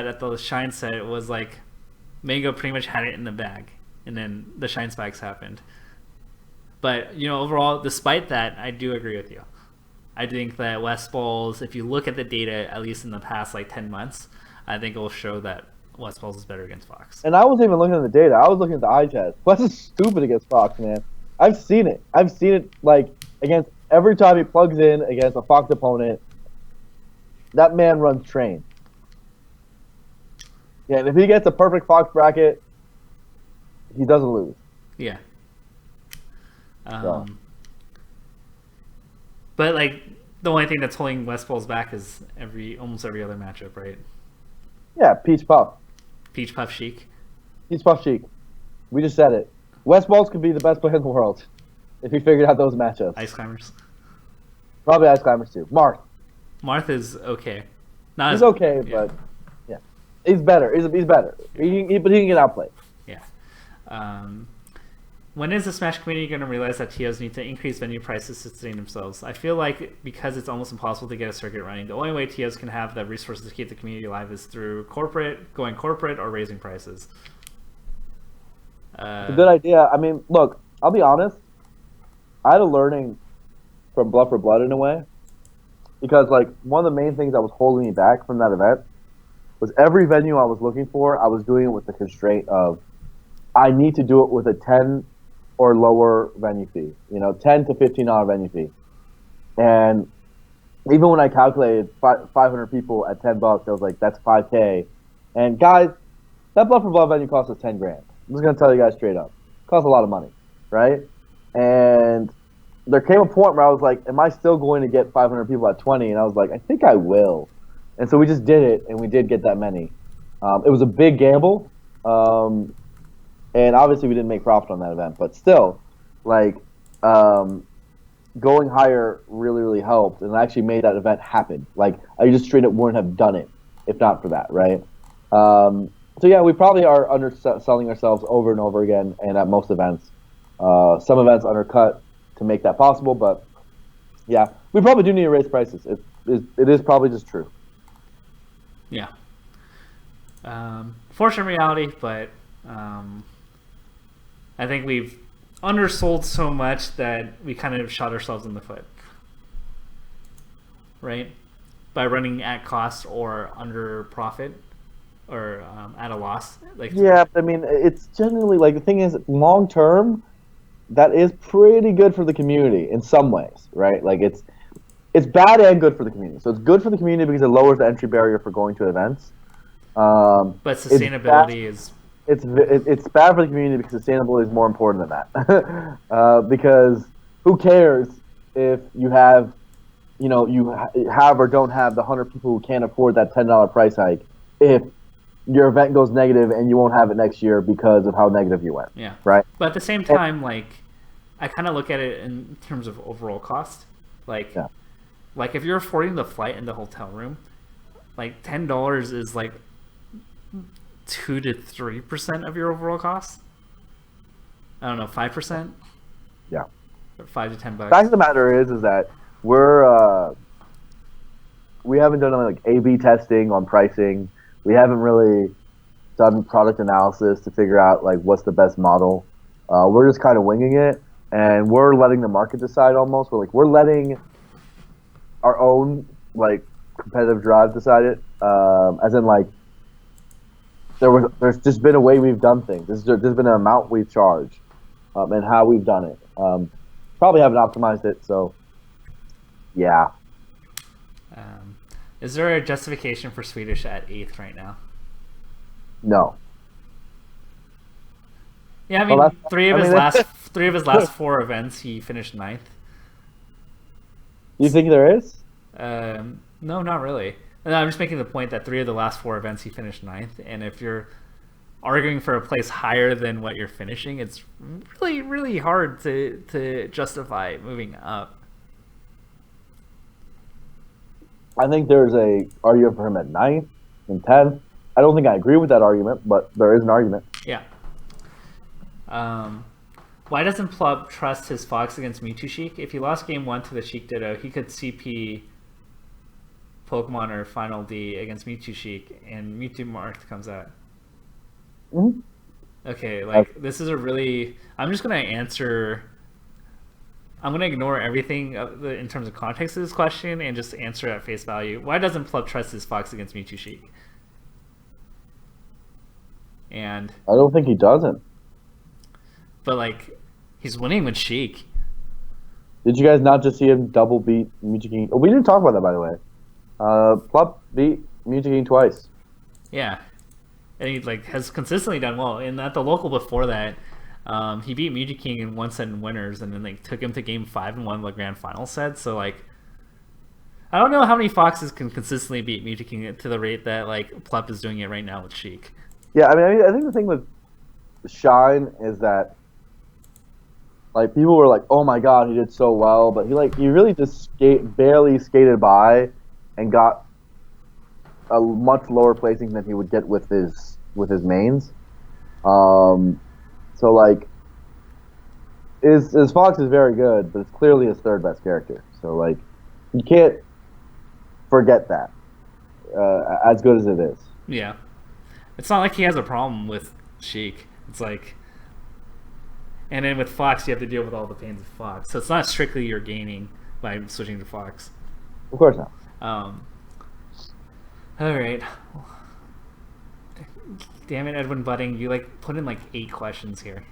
at the Shine set was like Mango pretty much had it in the bag, and then the Shine spikes happened. But overall, despite that, I do agree with you. I think that Westballz, if you look at the data, at least in the past 10 months, I think it will show that Westballz is better against Fox. And I wasn't even looking at the data. I was looking at the eye test. West is stupid against Fox, man. I've seen it. Against every time he plugs in against a Fox opponent, that man runs train. Yeah, and if he gets a perfect Fox bracket, he doesn't lose. Yeah. But the only thing that's holding Westballz back is almost every other matchup, right? Yeah, Peach Puff. Peach Puff Sheik. Peach Puff Sheik. We just said it. Westballz could be the best player in the world if he figured out those matchups. Ice Climbers. Probably Ice Climbers too. Marth is okay. He's okay, yeah. But yeah, he's better. He's better. But he can get outplayed. Yeah. When is the Smash community going to realize that TOs need to increase venue prices to sustain themselves? I feel like because it's almost impossible to get a circuit running, the only way TOs can have the resources to keep the community alive is through going corporate or raising prices. It's a good idea. I mean, look, I'll be honest. I had a learning from Blood for Blood in a way, because one of the main things that was holding me back from that event was every venue I was looking for, I was doing it with the constraint of I need to do it with a 10 or lower venue fee, $10 to $15 venue fee. And even when I calculated 500 people at $10, I was like, that's $5K. And guys, that Blood for Blood venue cost us $10 grand. I'm just gonna tell you guys straight up, it costs a lot of money, right? And there came a point where I was like, am I still going to get 500 people at 20? And I was like, I think I will. And so we just did it, and we did get that many. It was a big gamble. And obviously we didn't make profit on that event, but still, going higher really, really helped, and actually made that event happen. I just straight up wouldn't have done it if not for that, right? So yeah, we probably are underselling ourselves over and over again, and at most events. Some events undercut to make that possible, but yeah, we probably do need to raise prices. It is probably just true. Yeah. Fortunate reality, but I think we've undersold so much that we kind of shot ourselves in the foot, right? By running at cost or under profit or at a loss. Yeah, I mean, it's generally the thing is, long term, that is pretty good for the community in some ways, right? It's bad and good for the community. So it's good for the community because it lowers the entry barrier for going to events. But sustainability is... It's bad for the community because sustainability is more important than that. Because who cares if you have, you have or don't have the 100 people who can't afford that $10 price hike if your event goes negative and you won't have it next year because of how negative you went. Yeah. Right? But at the same time, I kind of look at it in terms of overall cost. If you're affording the flight and the hotel room, $10 is 2 to 3% of your overall cost. I don't know, 5%. Yeah, or $5 to $10. Fact of the matter is that we haven't done A/B testing on pricing. We haven't really done product analysis to figure out what's the best model. We're just kind of winging it, and we're letting the market decide almost. We're letting our own competitive drive decide it. As in there's just been a way we've done things. There's been an amount we've charged, and how we've done it. Probably haven't optimized it, so yeah. Is there a justification for Swedish at 8th right now? No. Yeah, I mean, three of his last 4 events, he finished 9th. You think there is? No, not really. No, I'm just making the point that 3 of the last 4 events he finished 9th, and if you're arguing for a place higher than what you're finishing, it's really, really hard to justify moving up. I think there's a argument for him at 9th and 10th. I don't think I agree with that argument, but there is an argument. Yeah. Why doesn't Plup trust his Fox against Mewtwo Sheik? If he lost game 1 to the Sheik Ditto, he could CP Pokemon or Final D against Mewtwo Sheik, and Mewtwo Marked comes out. Mm-hmm. Okay, like, this is a really... I'm just going to answer... I'm going to ignore everything in terms of context of this question and just answer at face value. Why doesn't Plup trust his Fox against Mewtwo Sheik? And... I don't think he doesn't. But, like, he's winning with Sheik. Did you guys not just see him double beat Mewtwo King? Oh, we didn't talk about that, by the way. Plup beat Mewtwo King twice. Yeah. And he, like, has consistently done well. And at the local before that, he beat Mewtwo King in 1-set winners, and then like took him to game 5 and won the grand final set. So like, I don't know how many Foxes can consistently beat Mewtwo King to the rate that like Plup is doing it right now with Sheik. Yeah, I mean, I think the thing with Shine is that like people were like, "Oh my God, he did so well," but he really just barely skated by and got a much lower placing than he would get with his mains. So like, his Fox is very good, but it's clearly his 3rd best character. So like, you can't forget that. As good as it is. Yeah, it's not like he has a problem with Sheik. It's like, and then with Fox, you have to deal with all the pains of Fox. So it's not strictly you're gaining by switching to Fox. Of course not. All right. Damn it, Edwin Budding! You like put in like 8 questions here.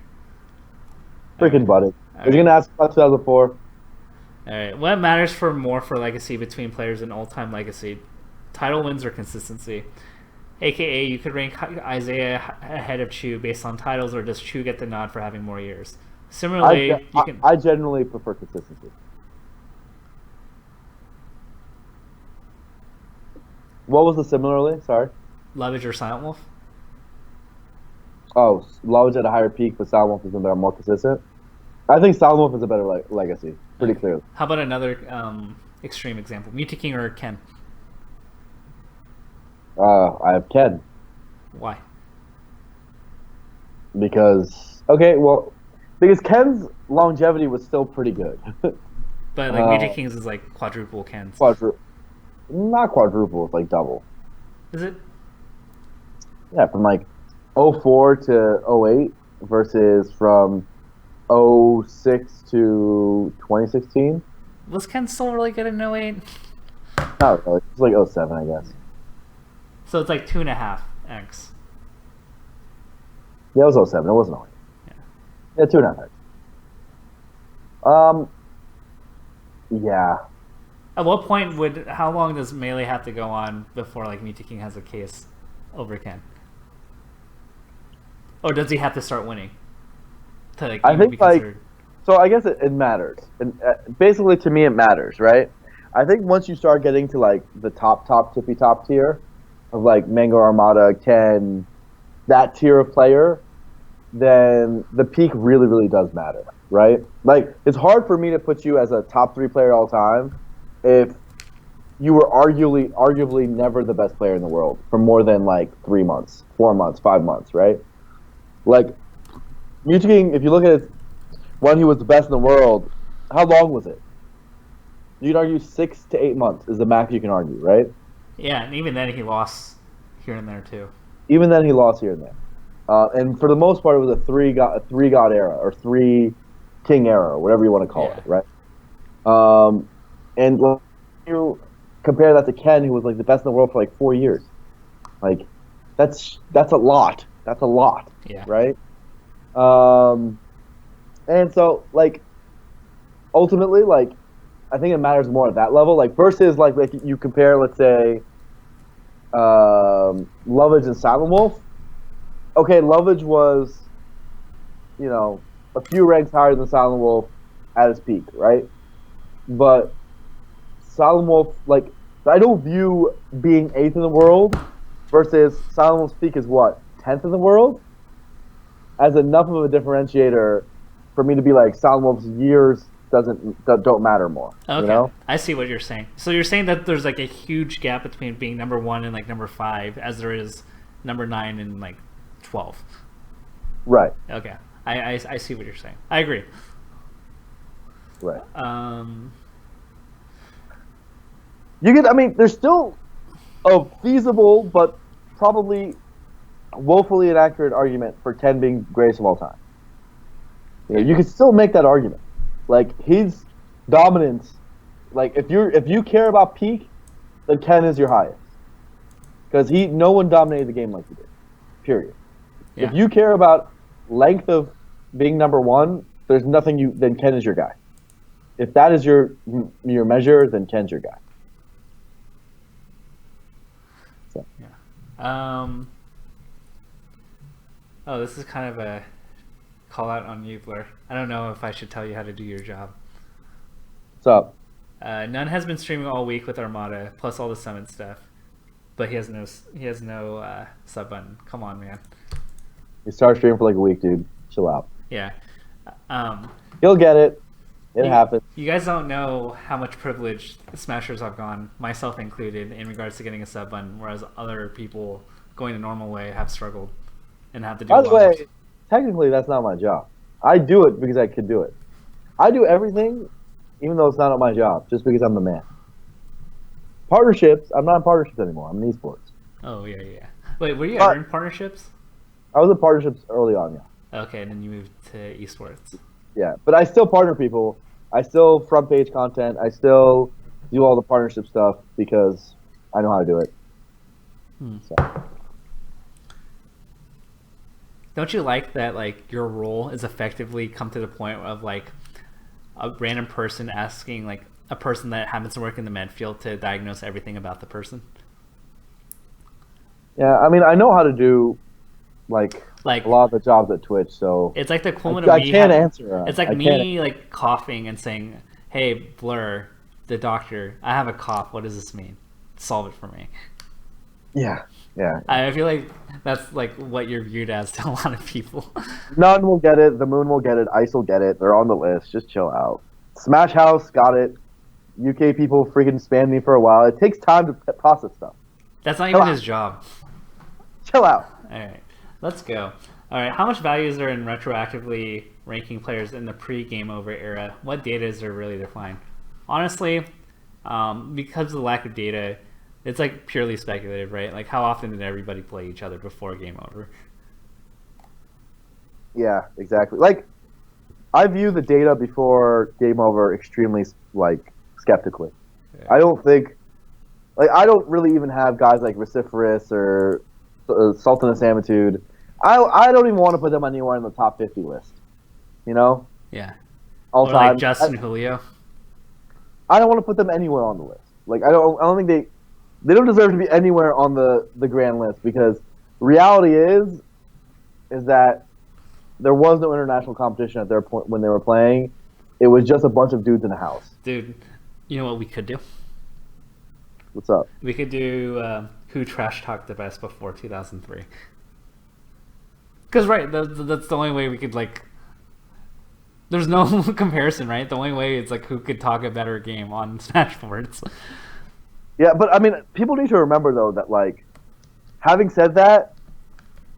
Freaking Budding! Are you gonna ask about 2004? All right. What matters more for Legacy between players in all-time Legacy? Title wins or consistency? AKA, you could rank Isaiah ahead of Chu based on titles, or does Chu get the nod for having more years? Similarly, I generally prefer consistency. What was the similarly? Sorry. Lovage or Silent Wolf? Oh, Lovage at a higher peak, but Silent Wolf is more consistent. I think Silent Wolf is a better Legacy, pretty clearly. How about another extreme example? Mewtwo King or Ken? I have Ken. Why? Because Ken's longevity was still pretty good. But like Mewtwo King's is like quadruple Ken's. Not quadruple, it's like double. Is it? Yeah, from like 04 to 08 versus from 06 to 2016. Was Ken still really good in 08? Not really. It's like 07, I guess. So it's like 2.5x. Yeah, it was 07. It wasn't 08. Yeah, 2.5x. Yeah. At what point how long does Melee have to go on before like Mewtwo King has a case over Ken? Or does he have to start winning? To like, I think be considered... so I guess it matters. And basically to me it matters, right? I think once you start getting to like the top tippy top tier of like Mango Armada, Ken, that tier of player, then the peak really, really does matter, right? Like it's hard for me to put you as a top 3 player all time if you were arguably never the best player in the world for more than like 3 months, 4 months, 5 months, right? Like Mewtwo King, if you look at it, when he was the best in the world, how long was it? You'd argue 6 to 8 months is the max you can argue, right? Yeah, and even then he lost here and there too. Even then he lost here and there. And for the most part, it was a three god era or 3 king era, or whatever you want to call it, right? And when you compare that to Ken, who was like the best in the world for like 4 years, like that's a lot. That's a lot, yeah. Right? And so, like, ultimately, like, I think it matters more at that level. Like, versus, like you compare, let's say, Lovage and Silent Wolf. Okay, Lovage was, you know, a few ranks higher than Silent Wolf at its peak, right? But Silent Wolf, like, I don't view being 8th in the world versus Silent Wolf's peak is what, 10th in the world, as enough of a differentiator for me to be like Silent Wolf's years don't matter more. Okay, you know? I see what you're saying. So you're saying that there's like a huge gap between being number 1 and like number 5, as there is number 9 and like 12. Right. Okay, I see what you're saying. I agree. Right. I mean, there's still a feasible but probably woefully inaccurate argument for 10 being greatest of all time. You know, you could still make that argument. Like, his dominance, like, if you care about peak, then 10 is your highest. Because no one dominated the game like he did. Period. Yeah. If you care about length of being number 1, there's nothing then Ken is your guy. If that is your measure, then Ken's your guy. So. Yeah. Oh, this is kind of a call out on you, Blur. I don't know if I should tell you how to do your job. What's up? None has been streaming all week with Armada, plus all the summon stuff, but he has no sub button. Come on, man. He started streaming for like a week, dude. Chill out. Yeah. He'll get it. It happens. You guys don't know how much privilege smashers I've gone, myself included, in regards to getting a sub button, whereas other people going the normal way have struggled and have to do. By the way, technically that's not my job. I do it because I could do it. I do everything, even though it's not my job, just because I'm the man. Partnerships, I'm not in partnerships anymore. I'm in eSports. Oh, yeah. Wait, were you ever in partnerships? I was in partnerships early on, yeah. Okay, and then you moved to eSports. Yeah, but I still partner people. I still front page content. I still do all the partnership stuff because I know how to do it. So. Don't you like that, like, your role is effectively come to the point of, like, a random person asking, like, a person that happens to work in the med field to diagnose everything about the person? Yeah, I mean, I know how to do, like a lot of the jobs at Twitch, so it's like the equivalent of me. I can't answer. It's like me, like, coughing and saying, "Hey, Blur, the doctor, I have a cough. What does this mean? Solve it for me." Yeah. I feel like that's like what you're viewed as to a lot of people. None will get it. The Moon will get it. Ice will get it. They're on the list. Just chill out. Smash House got it. UK people freaking spammed me for a while. It takes time to process stuff. That's not even his job. Chill out. All right, let's go. All right, how much value is there in retroactively ranking players in the pre-game over era? What data is there really to find? Honestly, because of the lack of data, it's like purely speculative, right? Like, how often did everybody play each other before game over? Yeah, exactly. Like, I view the data before game over extremely, like, skeptically. Yeah. I don't really even have guys like Vociferous or Sultan of Samitude. I don't even want to put them anywhere in the top 50 list. You know? Yeah. All or time. Like Justin Julio. I don't want to put them anywhere on the list. Like, I don't think they don't deserve to be anywhere on the grand list, because reality is that there was no international competition at their point when they were playing. It was just a bunch of dudes in a house. Dude, you know what we could do? What's up? We could do who trash talked the best before 2003. Because, right, that's the only way we could, like... There's no comparison, right? The only way is, like, who could talk a better game on Smashboards. Yeah, but, I mean, people need to remember, though, that, like, having said that,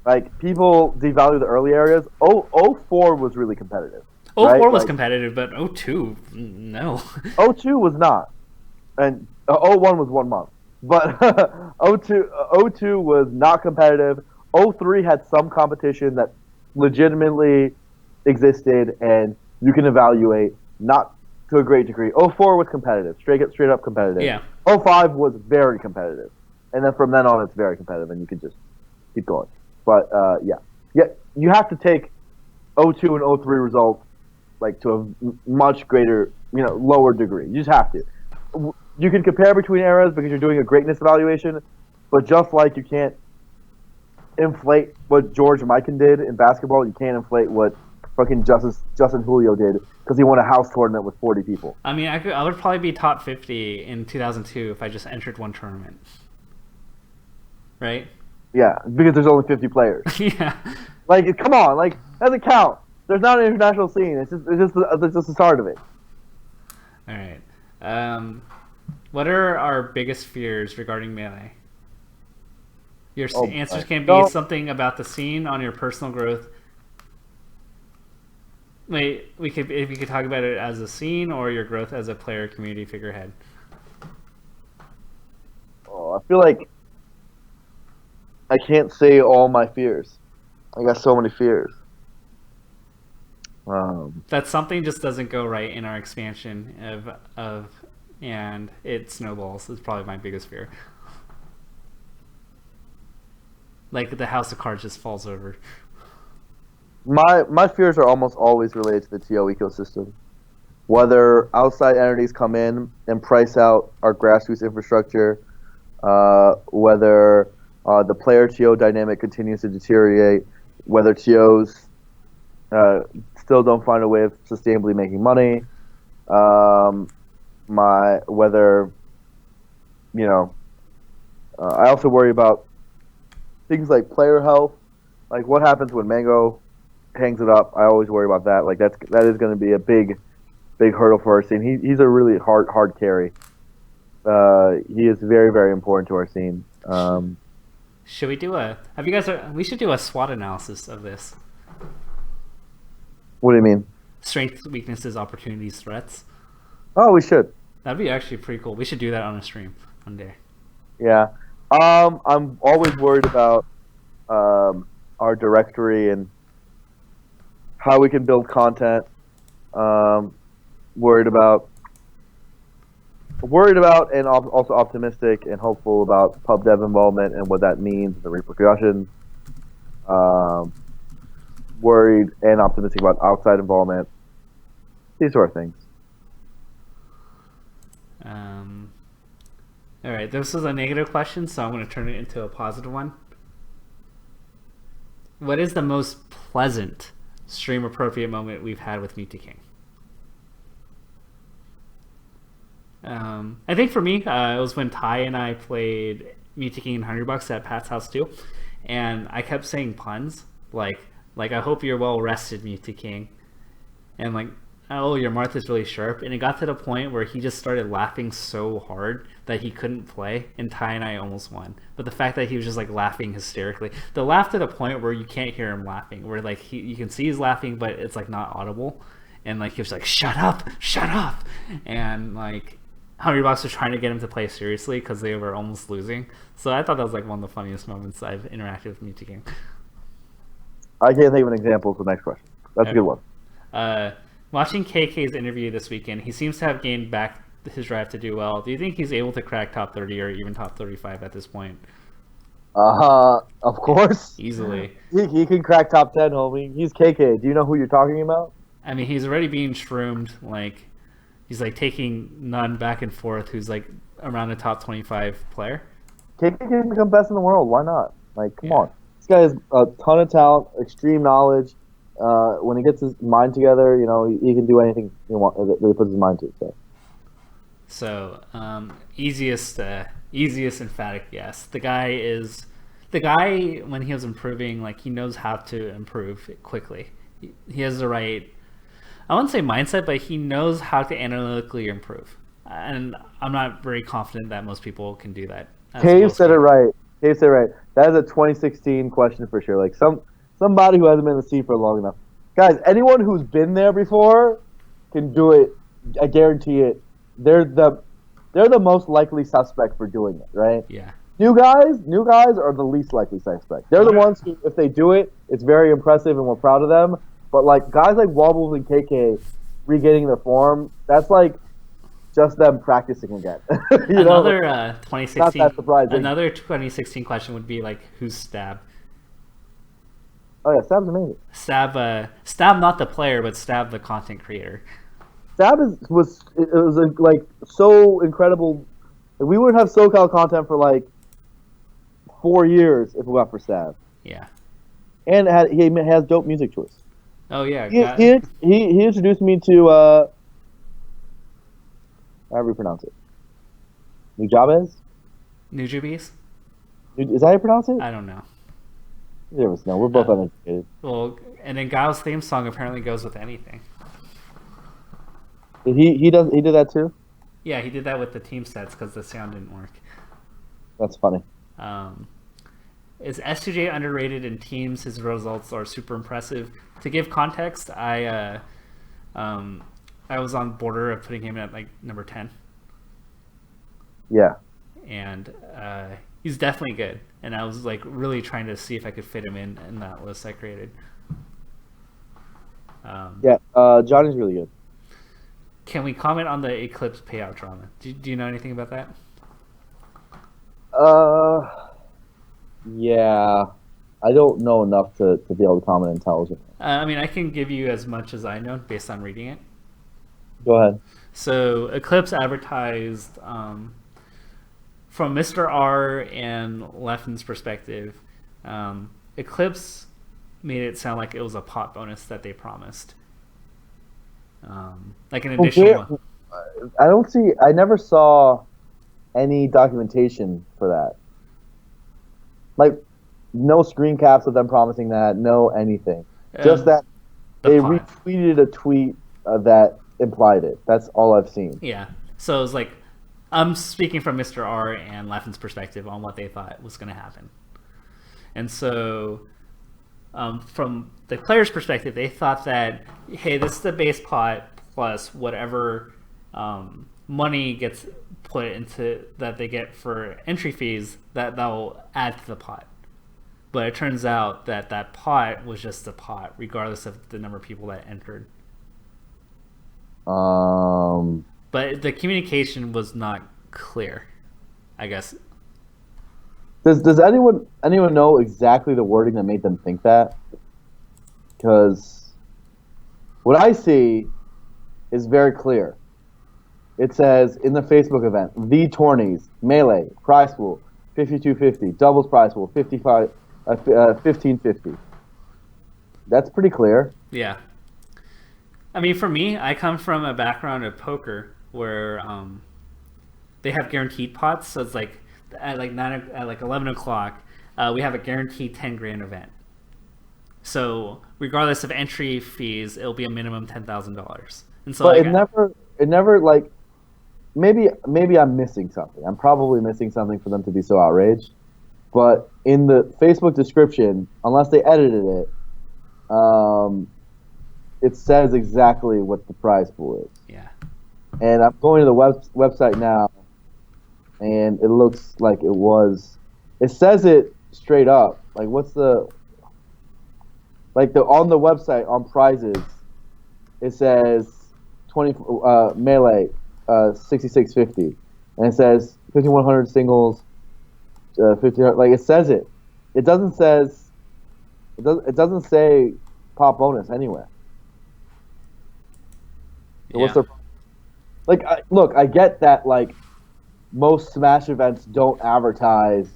like, people devalue the early areas. 04 was really competitive. 04 was competitive, but 02, no. 02 was not. And 01 was 1 month. But 02 was not competitive. 03 had some competition that legitimately existed, and you can evaluate, not to a great degree. 04 was competitive, straight up competitive. Yeah. 05 was very competitive. And then from then on, it's very competitive, and you can just keep going. But, yeah, you have to take 02 and 03 results like to a much greater, lower degree. You just have to. You can compare between eras because you're doing a greatness evaluation, but just like you can't inflate what George Mikan did in basketball, you can't inflate what fucking Justin Julio did because he won a house tournament with 40 people. I mean, I would probably be top 50 in 2002 if I just entered one tournament. Right? Yeah, because there's only 50 players. Yeah. Like, come on, like, that doesn't count. There's not an international scene. It's just the start of it. All right. What are our biggest fears regarding Melee? Your answers can be something about the scene, on your personal growth. Wait, if we could talk about it as a scene or your growth as a player, community figurehead. Oh, I feel like I can't say all my fears. I got so many fears. That something just doesn't go right in our expansion and it snowballs is probably my biggest fear. Like the house of cards just falls over. My fears are almost always related to the TO ecosystem. Whether outside entities come in and price out our grassroots infrastructure, whether the player-TO dynamic continues to deteriorate, whether TOs still don't find a way of sustainably making money, I also worry about things like player health, like what happens when Mango hangs it up. I always worry about that. Like that is going to be a big hurdle for our scene. He's a really hard carry. He is very, very important to our scene. Should we do we should do a SWOT analysis of this. What do you mean? Strengths, weaknesses, opportunities, threats. Oh, we should. That'd be actually pretty cool. We should do that on a stream one day. Yeah. I'm always worried about our directory and how we can build content. Worried about and also optimistic and hopeful about pub dev involvement and what that means, the repercussions. Worried and optimistic about outside involvement. These sort of things. All right, this is a negative question, so I'm going to turn it into a positive one. What is the most pleasant stream appropriate moment we've had with Meet the King? I think for me, it was when Ty and I played Meet the King and $100 at Pat's house too, and I kept saying puns like I hope you're well rested, Meet the King, and like, oh, your Martha's really sharp, and it got to the point where he just started laughing so hard that he couldn't play, and Ty and I almost won. But the fact that he was just like laughing hysterically, the laugh to the point where you can't hear him laughing, where like you can see he's laughing, but it's like not audible, and like he was like, shut up, and like $100 was trying to get him to play seriously because they were almost losing. So I thought that was like one of the funniest moments I've interacted with Meet the King. I can't think of an example for the next question. That's a good one. Watching KK's interview this weekend, he seems to have gained back his drive to do well. Do you think he's able to crack top 30 or even top 35 at this point? Of course. Easily. He can crack top 10, homie. He's KK. Do you know who you're talking about? I mean, he's already being shroomed. Like, he's like taking none back and forth, who's like around a top 25 player. KK can become best in the world. Why not? Like, come on. This guy has a ton of talent, extreme knowledge. When he gets his mind together, he can do anything he puts his mind to. So, easiest emphatic yes. The guy when he was improving, like he knows how to improve quickly. He has the right, I wouldn't say mindset, but he knows how to analytically improve. And I'm not very confident that most people can do that. Cave said it right. That is a 2016 question for sure. Like somebody who hasn't been in the sea for long enough. Guys, anyone who's been there before can do it. I guarantee it. They're the most likely suspect for doing it, right? Yeah. New guys are the least likely suspect. They're the ones who, if they do it, it's very impressive and we're proud of them. But like guys like Wobbles and KK regaining their form, that's like just them practicing again. Another 2016. Not that surprising. Another 2016 question would be like, who's Stab? Oh yeah, Stab's amazing. Stab not the player, but Stab the content creator. Stab was like so incredible. We wouldn't have SoCal content for like 4 years if it went for Stab. Yeah. And he has dope music choice. Oh yeah. He introduced me to however you pronounce it. Nujabes? Nujabes? Is that how you pronounce it? I don't know. Neither of us know. We're both uneducated. Well, and then Guile's theme song apparently goes with anything. He did that too? Yeah, he did that with the team sets because the sound didn't work. That's funny. Is S2J underrated in teams? His results are super impressive. To give context, I was on border of putting him at like number 10. Yeah. And he's definitely good. And I was like really trying to see if I could fit him in that list I created. Johnny's really good. Can we comment on the Eclipse payout drama? Do you know anything about that? Yeah. I don't know enough to be able to comment intelligently. I mean, I can give you as much as I know based on reading it. Go ahead. So Eclipse advertised from Mr. R and Leffen's perspective, Eclipse made it sound like it was a pot bonus that they promised. Like an additional one. I never saw any documentation for that. Like, no screen caps of them promising that, no anything. Just that they retweeted a tweet that implied it. That's all I've seen. Yeah. So it was like, I'm speaking from Mr. R and Leffen's perspective on what they thought was going to happen. And so from the player's perspective, they thought that, hey, this is the base pot plus whatever money gets put into that they get for entry fees that will add to the pot. But it turns out that that pot was just a pot, regardless of the number of people that entered. But the communication was not clear, I guess. Does anyone know exactly the wording that made them think that? Because what I see is very clear. It says in the Facebook event, the tourneys, melee, prize pool, 5250, doubles prize pool, 1550. That's pretty clear. Yeah. I mean, for me, I come from a background of poker where they have guaranteed pots. So it's like at 11 o'clock, we have a guaranteed 10 grand event. So regardless of entry fees, it'll be a minimum $10,000. And so, but it never like. Maybe I'm missing something. I'm probably missing something for them to be so outraged. But in the Facebook description, unless they edited it, it says exactly what the prize pool is. Yeah. And I'm going to the website now, and it looks like it was. It says it straight up. Like, what's the? Like on the website on prizes, it says 20 melee. 6650, and it says 5100 singles, 50. Like it says it. It doesn't say pop bonus anywhere. So what's their? Like, look, I get that. Like, most Smash events don't advertise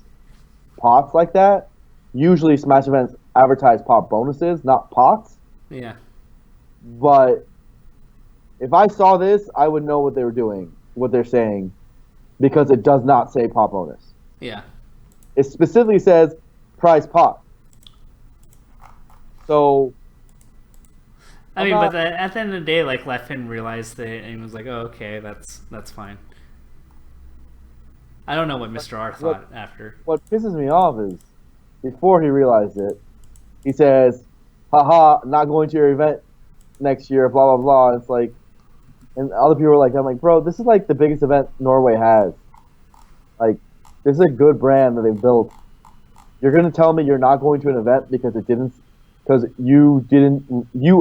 pots like that. Usually, Smash events advertise pop bonuses, not pots. Yeah. But if I saw this, I would know what they were doing, what they're saying, because it does not say pop bonus. Yeah. It specifically says prize pot. So. I mean, but at the end of the day, like, Leffen realized it and was like, "Oh, okay, that's fine." I don't know what Mr. R thought after. What pisses me off is, before he realized it, he says, "Haha, not going to your event next year." Blah blah blah. It's like. And other people were like, I'm like, bro, this is like the biggest event Norway has. Like, this is a good brand that they've built. You're going to tell me you're not going to an event because you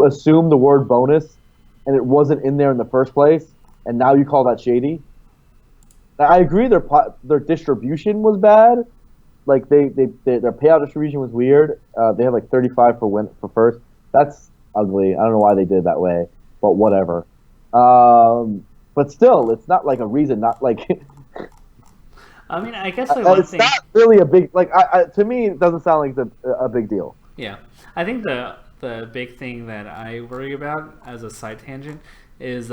assumed the word bonus and it wasn't in there in the first place, and now you call that shady? Now, I agree their distribution was bad, like their payout distribution was weird. They had like 35 for first. That's ugly. I don't know why they did it that way, but whatever. But still, it's not like a reason. Not like. I mean, I guess like it's not really a big like. To me, it doesn't sound like a big deal. Yeah, I think the big thing that I worry about as a side tangent is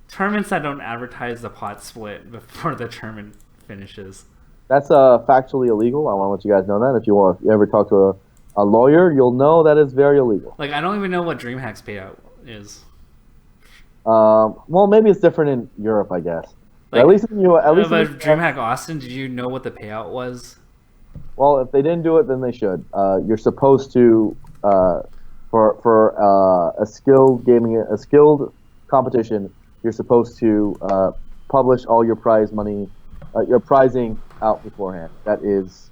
tournaments that don't advertise the pot split before the tournament finishes. That's factually illegal. I want to let you guys know that. If you ever talk to a lawyer, you'll know that is very illegal. Like, I don't even know what DreamHack's payout is. Well, maybe it's different in Europe, I guess. Like, at least in DreamHack Austin, did you know what the payout was? Well, if they didn't do it, then they should. You're supposed to for a skilled competition, you're supposed to publish all your prize money, your prizing out beforehand. That is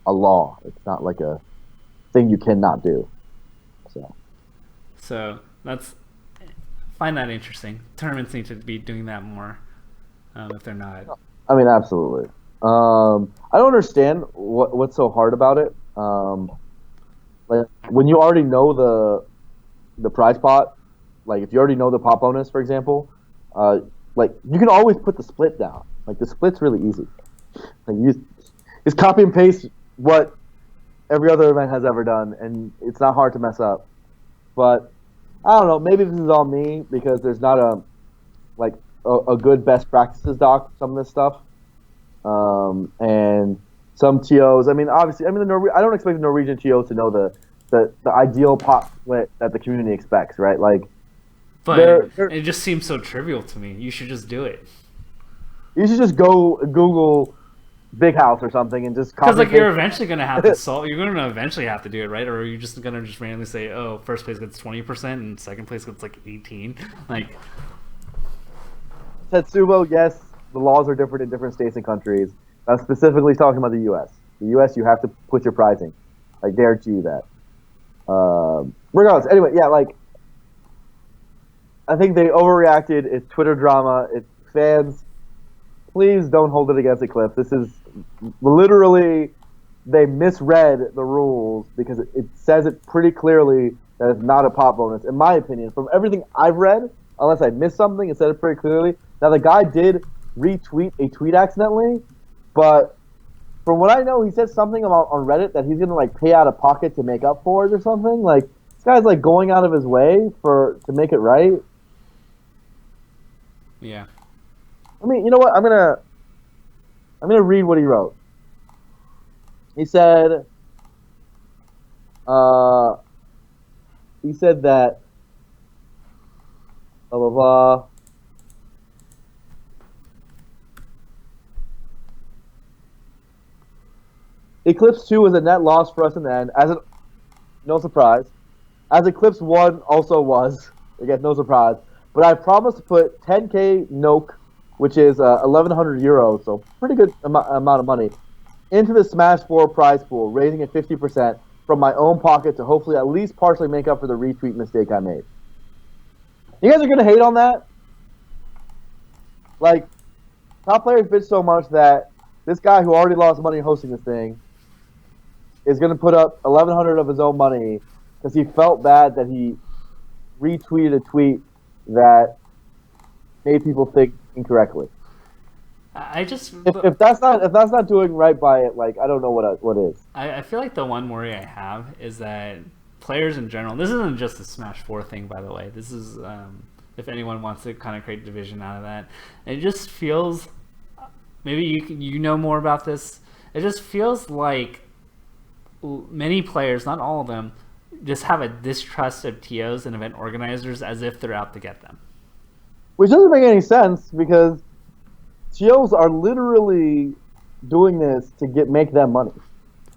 a law. It's not like a thing you cannot do. So find that interesting. Tournaments need to be doing that more. If they're not, I mean, absolutely. I don't understand what's so hard about it. Like when you already know the prize pot, like if you already know the pot bonus, for example, like you can always put the split down. Like the split's really easy. Like you just copy and paste what every other event has ever done, and it's not hard to mess up. But I don't know. Maybe this is all me because there's not a good best practices doc. Some of this stuff, and some TOs. I mean, obviously, I don't expect the Norwegian TOs to know the ideal pot split that the community expects, right? Like, but it just seems so trivial to me. You should just do it. You should just go Google Big House or something and just because like you're eventually gonna have to solve. You're gonna eventually have to do it, right? Or are you just gonna randomly say, "Oh, first place gets 20% and second place gets like 18"? Like, Tetsubo, yes, the laws are different in different states and countries. I'm specifically talking about the U.S. The U.S. you have to put your pricing. I guarantee you that. Regardless, anyway, yeah, like I think they overreacted. It's Twitter drama. It's fans. Please don't hold it against Eclipse. This is literally, they misread the rules because it says it pretty clearly that it's not a pot bonus. In my opinion, from everything I've read, unless I missed something, it said it pretty clearly. Now, the guy did retweet a tweet accidentally, but from what I know, he said something about on Reddit that he's going to like pay out of pocket to make up for it or something. Like, this guy's like going out of his way to make it right. Yeah. I mean, you know what? I'm gonna read what he wrote. He said, that blah blah blah. Eclipse 2 was a net loss for us in the end. No surprise. As Eclipse 1 also was. Again, no surprise. But I promised to put 10k NOK, which is 1,100 euros, so pretty good amount of money, into the Smash 4 prize pool, raising it 50% from my own pocket to hopefully at least partially make up for the retweet mistake I made. You guys are going to hate on that? Like, top players bitch so much that this guy who already lost money hosting this thing is going to put up 1,100 of his own money because he felt bad that he retweeted a tweet that made people think incorrectly. If that's not doing right by it, like I don't know what is. I feel like the one worry I have is that players in general. This isn't just a Smash 4 thing, by the way. This is if anyone wants to kind of create division out of that. It just feels, maybe you know more about this. It just feels like many players, not all of them, just have a distrust of TOs and event organizers as if they're out to get them. Which doesn't make any sense because TOs are literally doing this to make them money.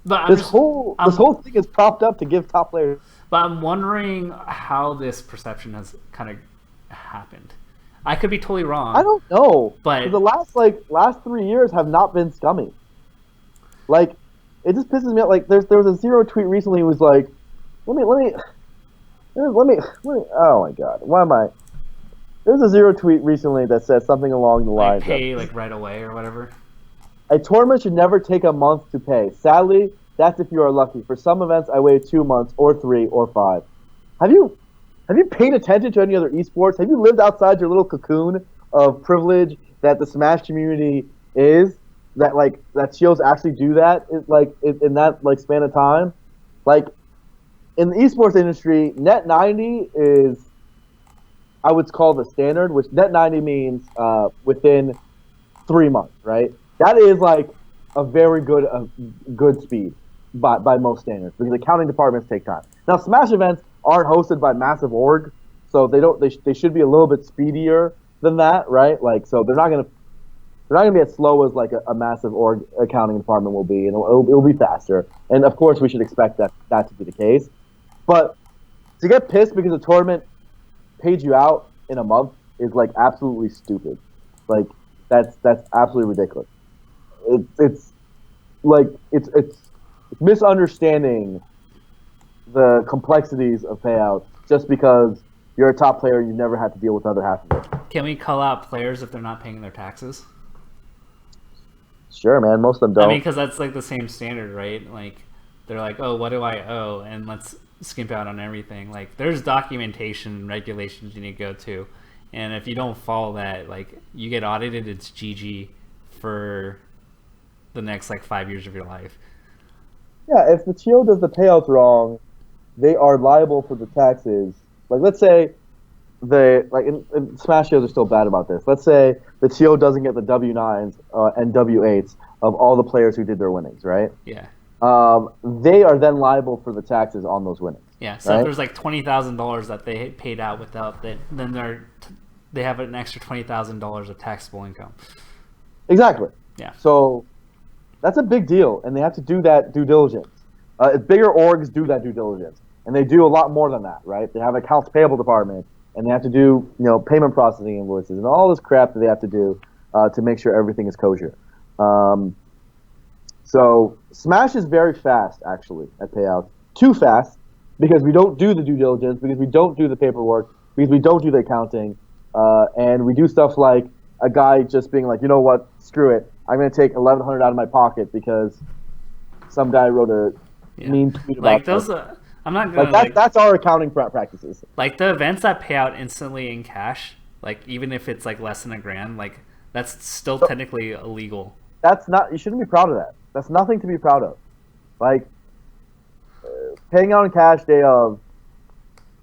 But this whole thing is propped up to give top players. But I'm wondering how this perception has kind of happened. I could be totally wrong. I don't know. But the last 3 years have not been scummy. Like, it just pisses me off. Like, there was a Zero tweet recently who was like, let me. Oh my god, why am I? There's a Zero tweet recently that said something along the lines pay like right away or whatever. A tournament should never take a month to pay. Sadly, that's if you are lucky. For some events, I waited 2 months, or 3, or 5. Have you paid attention to any other esports? Have you lived outside your little cocoon of privilege that the Smash community is? That shows actually do that in that span of time. Like in the esports industry, net 90 is, I would call the standard, which net 90 means within 3 months, right? That is like a very good speed by most standards, because accounting departments take time. Now, Smash events aren't hosted by massive org, so they should be a little bit speedier than that, right? Like, so they're not gonna be as slow as like a massive org accounting department will be, and it'll be faster. And of course, we should expect that to be the case. But to get pissed because a tournament paid you out in a month is like absolutely stupid. Like that's absolutely ridiculous. It's misunderstanding the complexities of payouts just because you're a top player and you've never had to deal with the other half of it. Can we call out players if they're not paying their taxes? Sure, man. Most of them don't. I mean, because that's like the same standard, right? Like, they're like, oh, what do I owe? And let's skimp out on everything. Like, there's documentation and regulations you need to go to. And if you don't follow that, like, you get audited, it's GG for the next, 5 years of your life. Yeah, if the TO does the payouts wrong, they are liable for the taxes. Like, let's say in Smash TOs are still bad about this. Let's say the TO doesn't get the W9s and W8s of all the players who did their winnings, right? Yeah. They are then liable for the taxes on those winnings. Yeah, so if there's $20,000 that they paid out without that, then they have an extra $20,000 of taxable income. Exactly. Yeah. So that's a big deal, and they have to do that due diligence. Bigger orgs do that due diligence, and they do a lot more than that, right? They have an accounts payable department, and they have to do payment processing invoices and all this crap that they have to do to make sure everything is kosher. So Smash is very fast, actually, at payouts. Too fast, because we don't do the due diligence, because we don't do the paperwork, because we don't do the accounting, and we do stuff like a guy just being like, you know what, screw it, I'm going to take $1,100 out of my pocket because some guy wrote a mean tweet about those. I'm not gonna that's our accounting practices. Like the events that pay out instantly in cash, even if it's less than $1,000, that's still technically illegal. That's not. You shouldn't be proud of that. That's nothing to be proud of. Paying out in cash day of,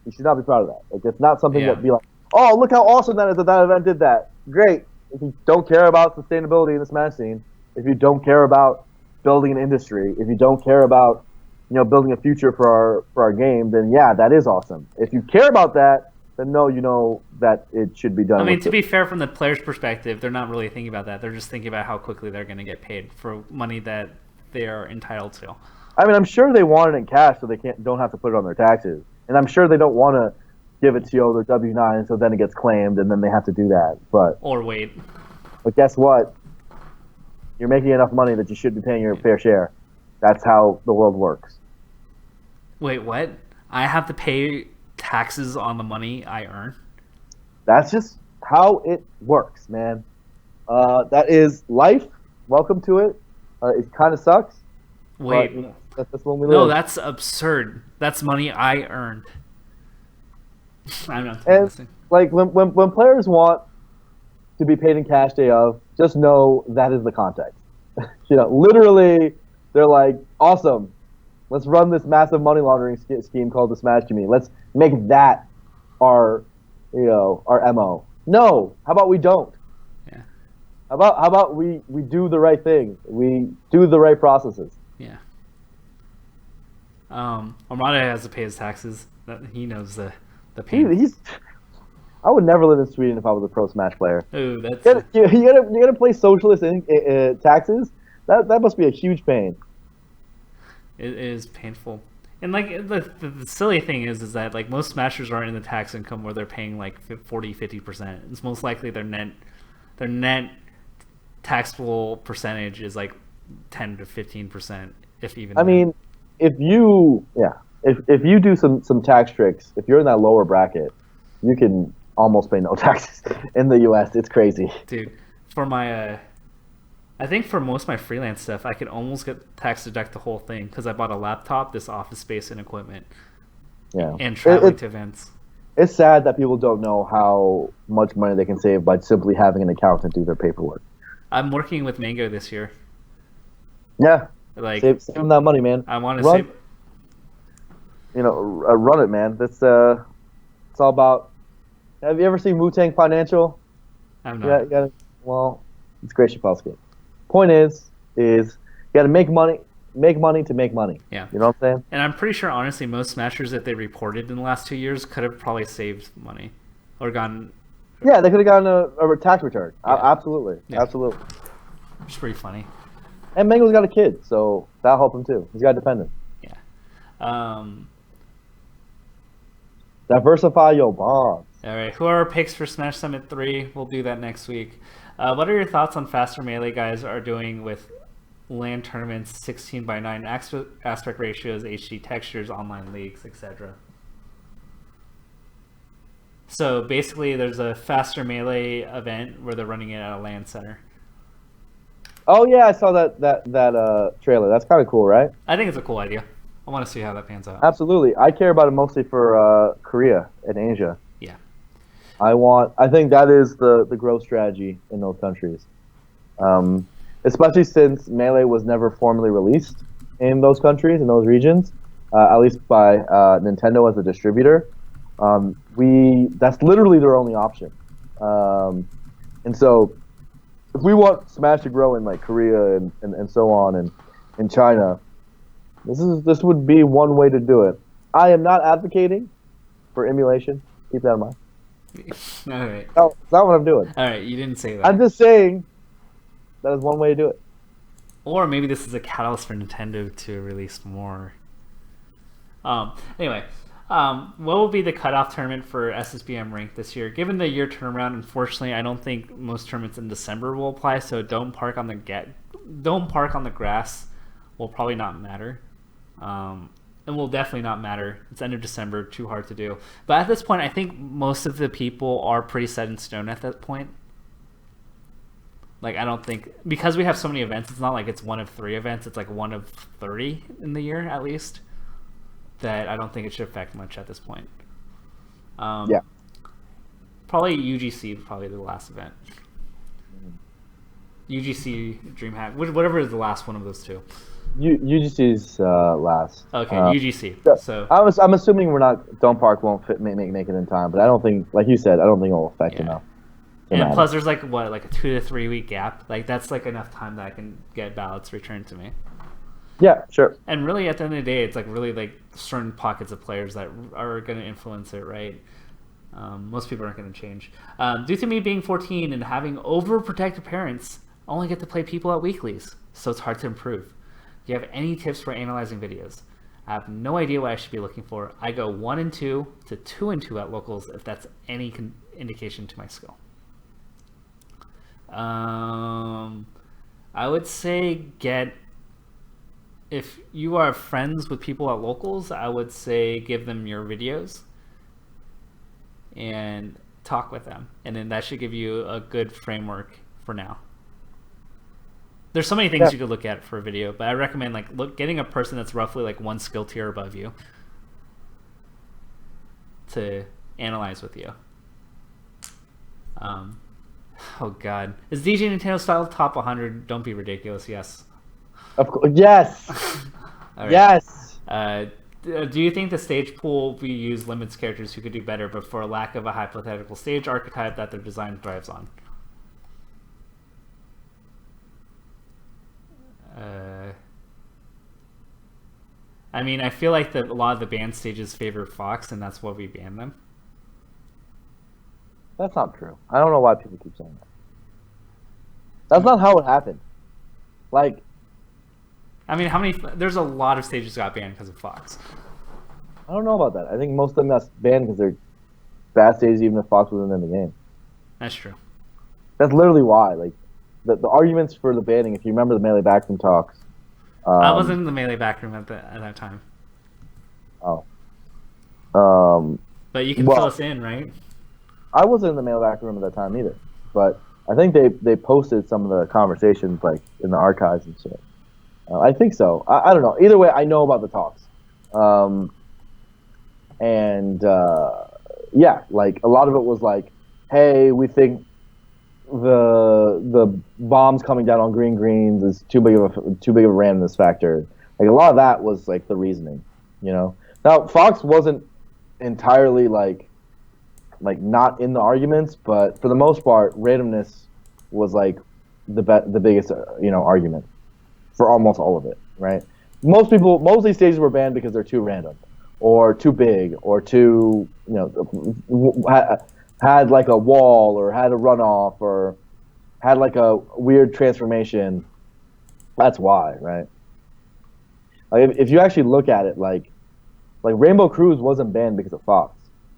you should not be proud of that. It's not something that be like, oh, look how awesome that is that event did that. Great. If you don't care about sustainability in the Smash scene, if you don't care about building an industry, if you don't care about building a future for our game, then yeah, that is awesome. If you care about that, then no, you know that it should be done. I mean, to be fair, from the player's perspective, they're not really thinking about that. They're just thinking about how quickly they're going to get paid for money that they are entitled to. I mean, I'm sure they want it in cash so they don't have to put it on their taxes, and I'm sure they don't want to give it to their W9 so then it gets claimed and then they have to do that. Or wait. But guess what? You're making enough money that you should be paying your fair share. That's how the world works. Wait, what? I have to pay taxes on the money I earn? That's just how it works, man. That is life. Welcome to it. It kind of sucks. Wait. But that's when we live. No, live. that's absurd. That's money I earned. I'm not listening. When players want to be paid in cash day of, just know that is the context. Literally, they're like, awesome. Let's run this massive money laundering scheme called the Smash Community. Let's make that our MO. No, how about we don't? Yeah. How about we do the right thing? We do the right processes. Yeah. Armada has to pay his taxes. He knows the pain. I would never live in Sweden if I was a pro Smash player. Ooh, that's you gotta play socialist taxes. That must be a huge pain. It is painful. And the silly thing is that most Smashers aren't in the tax income where they're paying 40-50%. It's most likely their net taxable percentage is 10 to 15%, if even. I mean, if you do some tax tricks, if you're in that lower bracket, you can almost pay no taxes in the US. It's crazy. Dude, for my I think for most of my freelance stuff, I could almost get tax deduct the whole thing because I bought a laptop, this office space, and equipment. Yeah. And traveling to events. It's sad that people don't know how much money they can save by simply having an accountant do their paperwork. I'm working with Mango this year. Yeah. Like save them that money, man. I want to save. Run it, man. That's it's all about. Have you ever seen Wu-Tang Financial? I'm not. Well, it's great Shapowski. Point is you got to make money to make money. Yeah. You know what I'm saying? And I'm pretty sure, honestly, most smashers that they reported in the last 2 years could have probably saved money or gotten. Yeah, they could have gotten a tax return. Yeah. Absolutely. Yeah. Absolutely. It's pretty funny. And Mango's got a kid, so that'll help him too. He's got a dependent. Yeah. Diversify your bonds. All right. Who are our picks for Smash Summit 3? We'll do that next week. What are your thoughts on Faster Melee guys are doing with LAN tournaments, 16:9 aspect ratios, HD textures, online leagues, etc.? So basically, there's a Faster Melee event where they're running it at a LAN center. Oh yeah, I saw that trailer. That's kind of cool, right? I think it's a cool idea. I want to see how that pans out. Absolutely. I care about it mostly for Korea and Asia. Yeah. I think that is the growth strategy in those countries. Especially since Melee was never formally released in those countries, in those regions, at least by Nintendo as a distributor. That's literally their only option. And so if we want Smash to grow in like Korea and so on and in China, this would be one way to do it. I am not advocating for emulation. Keep that in mind. All right. No, it's not what I'm doing. All right, you didn't say that. I'm just saying that is one way to do it. Or maybe this is a catalyst for Nintendo to release more. Anyway, what will be the cutoff tournament for SSBM Rank this year? Given the year turnaround, unfortunately, I don't think most tournaments in December will apply. So don't park on the grass. Will probably not matter. And will definitely not matter. It's end of December, too hard to do. But at this point, I think most of the people are pretty set in stone at that point. Like, I don't think, because we have so many events, it's not like it's one of 3 events, it's like one of 30 in the year at least, that I don't think it should affect much at this point. Yeah. Probably UGC, probably the last event. UGC, DreamHack, whatever is the last one of those two. UGC's last. Okay, UGC. So I'm assuming Don't Park won't make it in time, but I don't think, like you said, I don't think it will affect enough. And plus, there's like a 2 to 3 week gap. Like that's like enough time that I can get ballots returned to me. Yeah, sure. And really, at the end of the day, it's like really like certain pockets of players that are going to influence it, right? Most people aren't going to change. Due to me being 14 and having overprotective parents, I only get to play people at weeklies, so it's hard to improve. Do you have any tips for analyzing videos? I have no idea what I should be looking for. I go 1 and 2 to 2 and 2 at locals if that's any indication to my skill. I would say if you are friends with people at locals, I would say give them your videos and talk with them, and then that should give you a good framework for now. There's so many things you could look at for a video, but I recommend getting a person that's roughly like 1 skill tier above you to analyze with you. Oh God, is DJ Nintendo style top 100? Don't be ridiculous. Yes. Of course. Yes. All right. Yes. Do you think the stage pool we use limits characters who could do better, but for a lack of a hypothetical stage archetype that their design thrives on? I mean, I feel like a lot of the banned stages favor Fox, and that's why we ban them. That's not true. I don't know why people keep saying that. That's not how it happened. Like, I mean, there's a lot of stages got banned because of Fox. I don't know about that. I think most of them got banned because they're bad stages, even if Fox wasn't in the game. That's true. That's literally why. Like, the arguments for the banning, if you remember the Melee Backroom talks. I wasn't in the Melee Backroom at that time. Oh. But you can fill us in, right? I wasn't in the Melee Backroom at that time either. But I think they posted some of the conversations like in the archives and shit. I think so. I don't know. Either way, I know about the talks. Yeah, like a lot of it was like, hey, we think the bombs coming down on greens is too big of a randomness factor. Like a lot of that was like the reasoning, you know. Now Fox wasn't entirely like not in the arguments, but for the most part, randomness was like the biggest argument for almost all of it, right? Most of these stages were banned because they're too random, or too big, or too had like a wall, or had a runoff, or had like a weird transformation. That's why, right? Like if you actually look at it, like Rainbow Cruise wasn't banned because of Fox.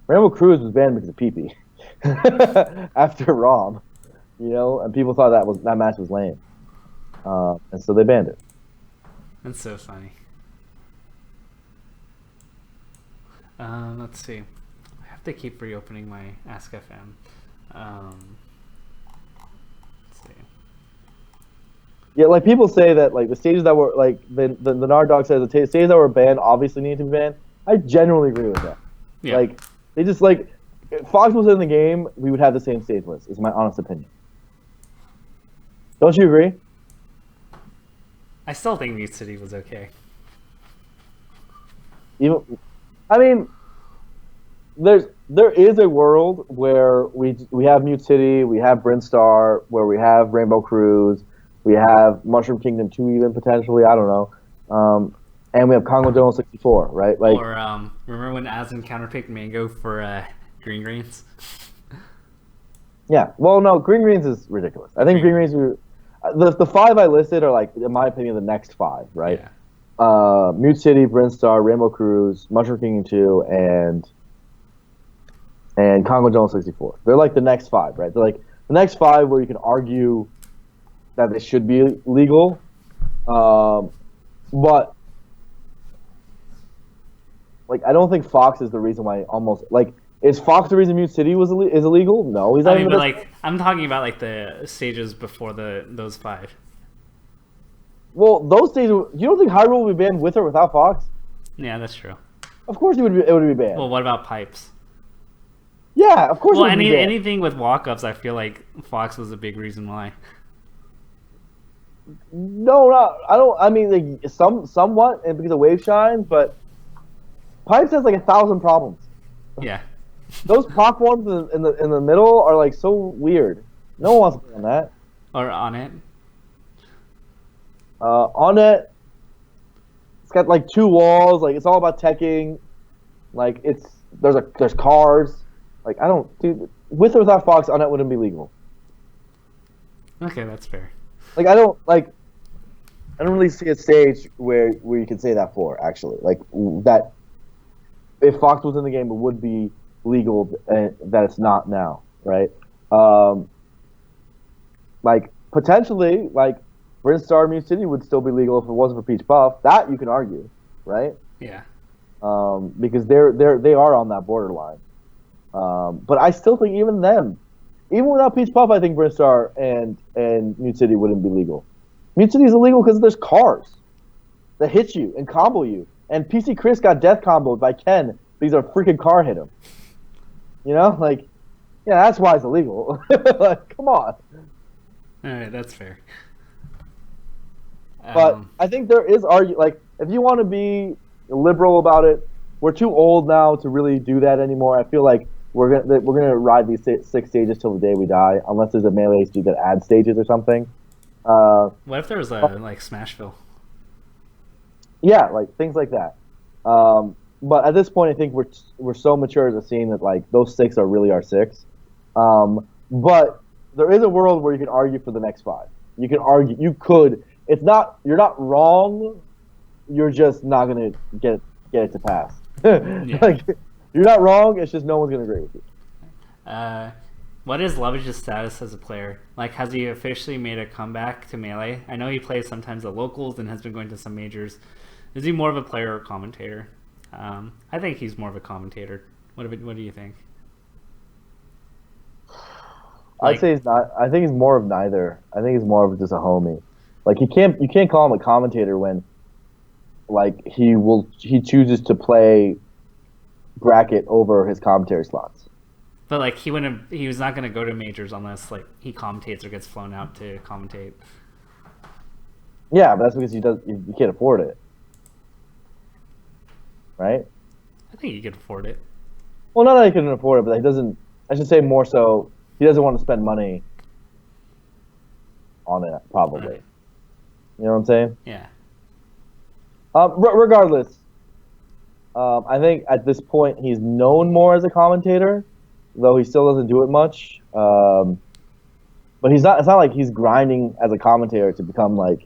Rainbow Cruise was banned because of PP after ROM, you know, and people thought that match was lame, and so they banned it. That's so funny. Let's see. I have to keep reopening my Ask FM. Let's see. Yeah, like people say that like the stages that were like the Nardog says the stages that were banned obviously need to be banned. I generally agree with that. Yeah. Like they just like if Fox was in the game, we would have the same stage list. Is my honest opinion. Don't you agree? I still think Mute City was okay. I mean, there is a world where we have Mute City, we have Brinstar, where we have Rainbow Cruise, we have Mushroom Kingdom 2 even potentially, I don't know, and we have Congo Jungle 64, right? Like, or remember when Asin counterpicked Mango for Greens? Yeah, well, no, Greens is ridiculous. I think Greens the 5 I listed are like, in my opinion, the next 5, right? Yeah. Mute City, Brinstar, Rainbow Cruise, Mushroom Kingdom 2, and Congo Jungle 64. They're like the next 5, right? They're like the next 5 where you can argue that they should be legal, but like I don't think Fox is the reason why. Almost like is Fox the reason Mute City is illegal? No, he's not. I mean, but like I'm talking about like the stages before those 5. Well, those stages. You don't think Hyrule would be banned with or without Fox? Yeah, that's true. Of course, it would be banned. Well, what about pipes? Yeah, of course. Well, anything with walk-ups, I feel like Fox was a big reason why. No, I don't. I mean, like, somewhat, and because of wave shines, but pipes has like 1,000 problems. Yeah. Those platforms in the middle are like so weird. No one wants to be on that. Or on it. On it, it's got like 2 walls. Like it's all about teching. Like there's cars. Like I don't, dude. With or without Fox, on it wouldn't be legal. Okay, that's fair. Like I don't really see a stage where you can say that for actually. Like that, if Fox was in the game, it would be legal, that it's not now, right? Like potentially, like Brinstar Mute City would still be legal if it wasn't for Peach Puff. That you can argue, right? Yeah. Because they are on that borderline. But I still think even without Peach Puff, I think Brinstar and Mute City wouldn't be legal. Mute City is illegal because there's cars that hit you and combo you. And PC Chris got death comboed by Ken because a freaking car hit him. You know, like, yeah, that's why it's illegal. Like, come on. All right, that's fair. But I think there is like, if you want to be liberal about it, we're too old now to really do that anymore. I feel like we're gonna ride these 6 stages till the day we die, unless there's a melee HD that adds stages or something. What if there was like Smashville? Yeah, like things like that. But at this point, I think we're so mature as a scene that like those 6 are really our 6. But there is a world where you can argue for the next 5. You can argue. You could. You're not wrong. You're just not gonna get it to pass. Yeah. Like you're not wrong. It's just no one's gonna agree with you. What is Lovage's status as a player? Like, has he officially made a comeback to Melee? I know he plays sometimes at locals and has been going to some majors. Is he more of a player or commentator? I think he's more of a commentator. What do you think? I'd say he's not. I think he's more of neither. I think he's more of just a homie. Like you can't call him a commentator when, like he chooses to play bracket over his commentary slots. But like he was not going to go to majors unless like he commentates or gets flown out to commentate. Yeah, but that's because he can't afford it, right? I think he could afford it. Well, not that he couldn't afford it, but he doesn't. I should say more so, he doesn't want to spend money on it, probably. Right. You know what I'm saying? Yeah. Regardless, I think at this point he's known more as a commentator, though he still doesn't do it much. But he's not. It's not like he's grinding as a commentator to become like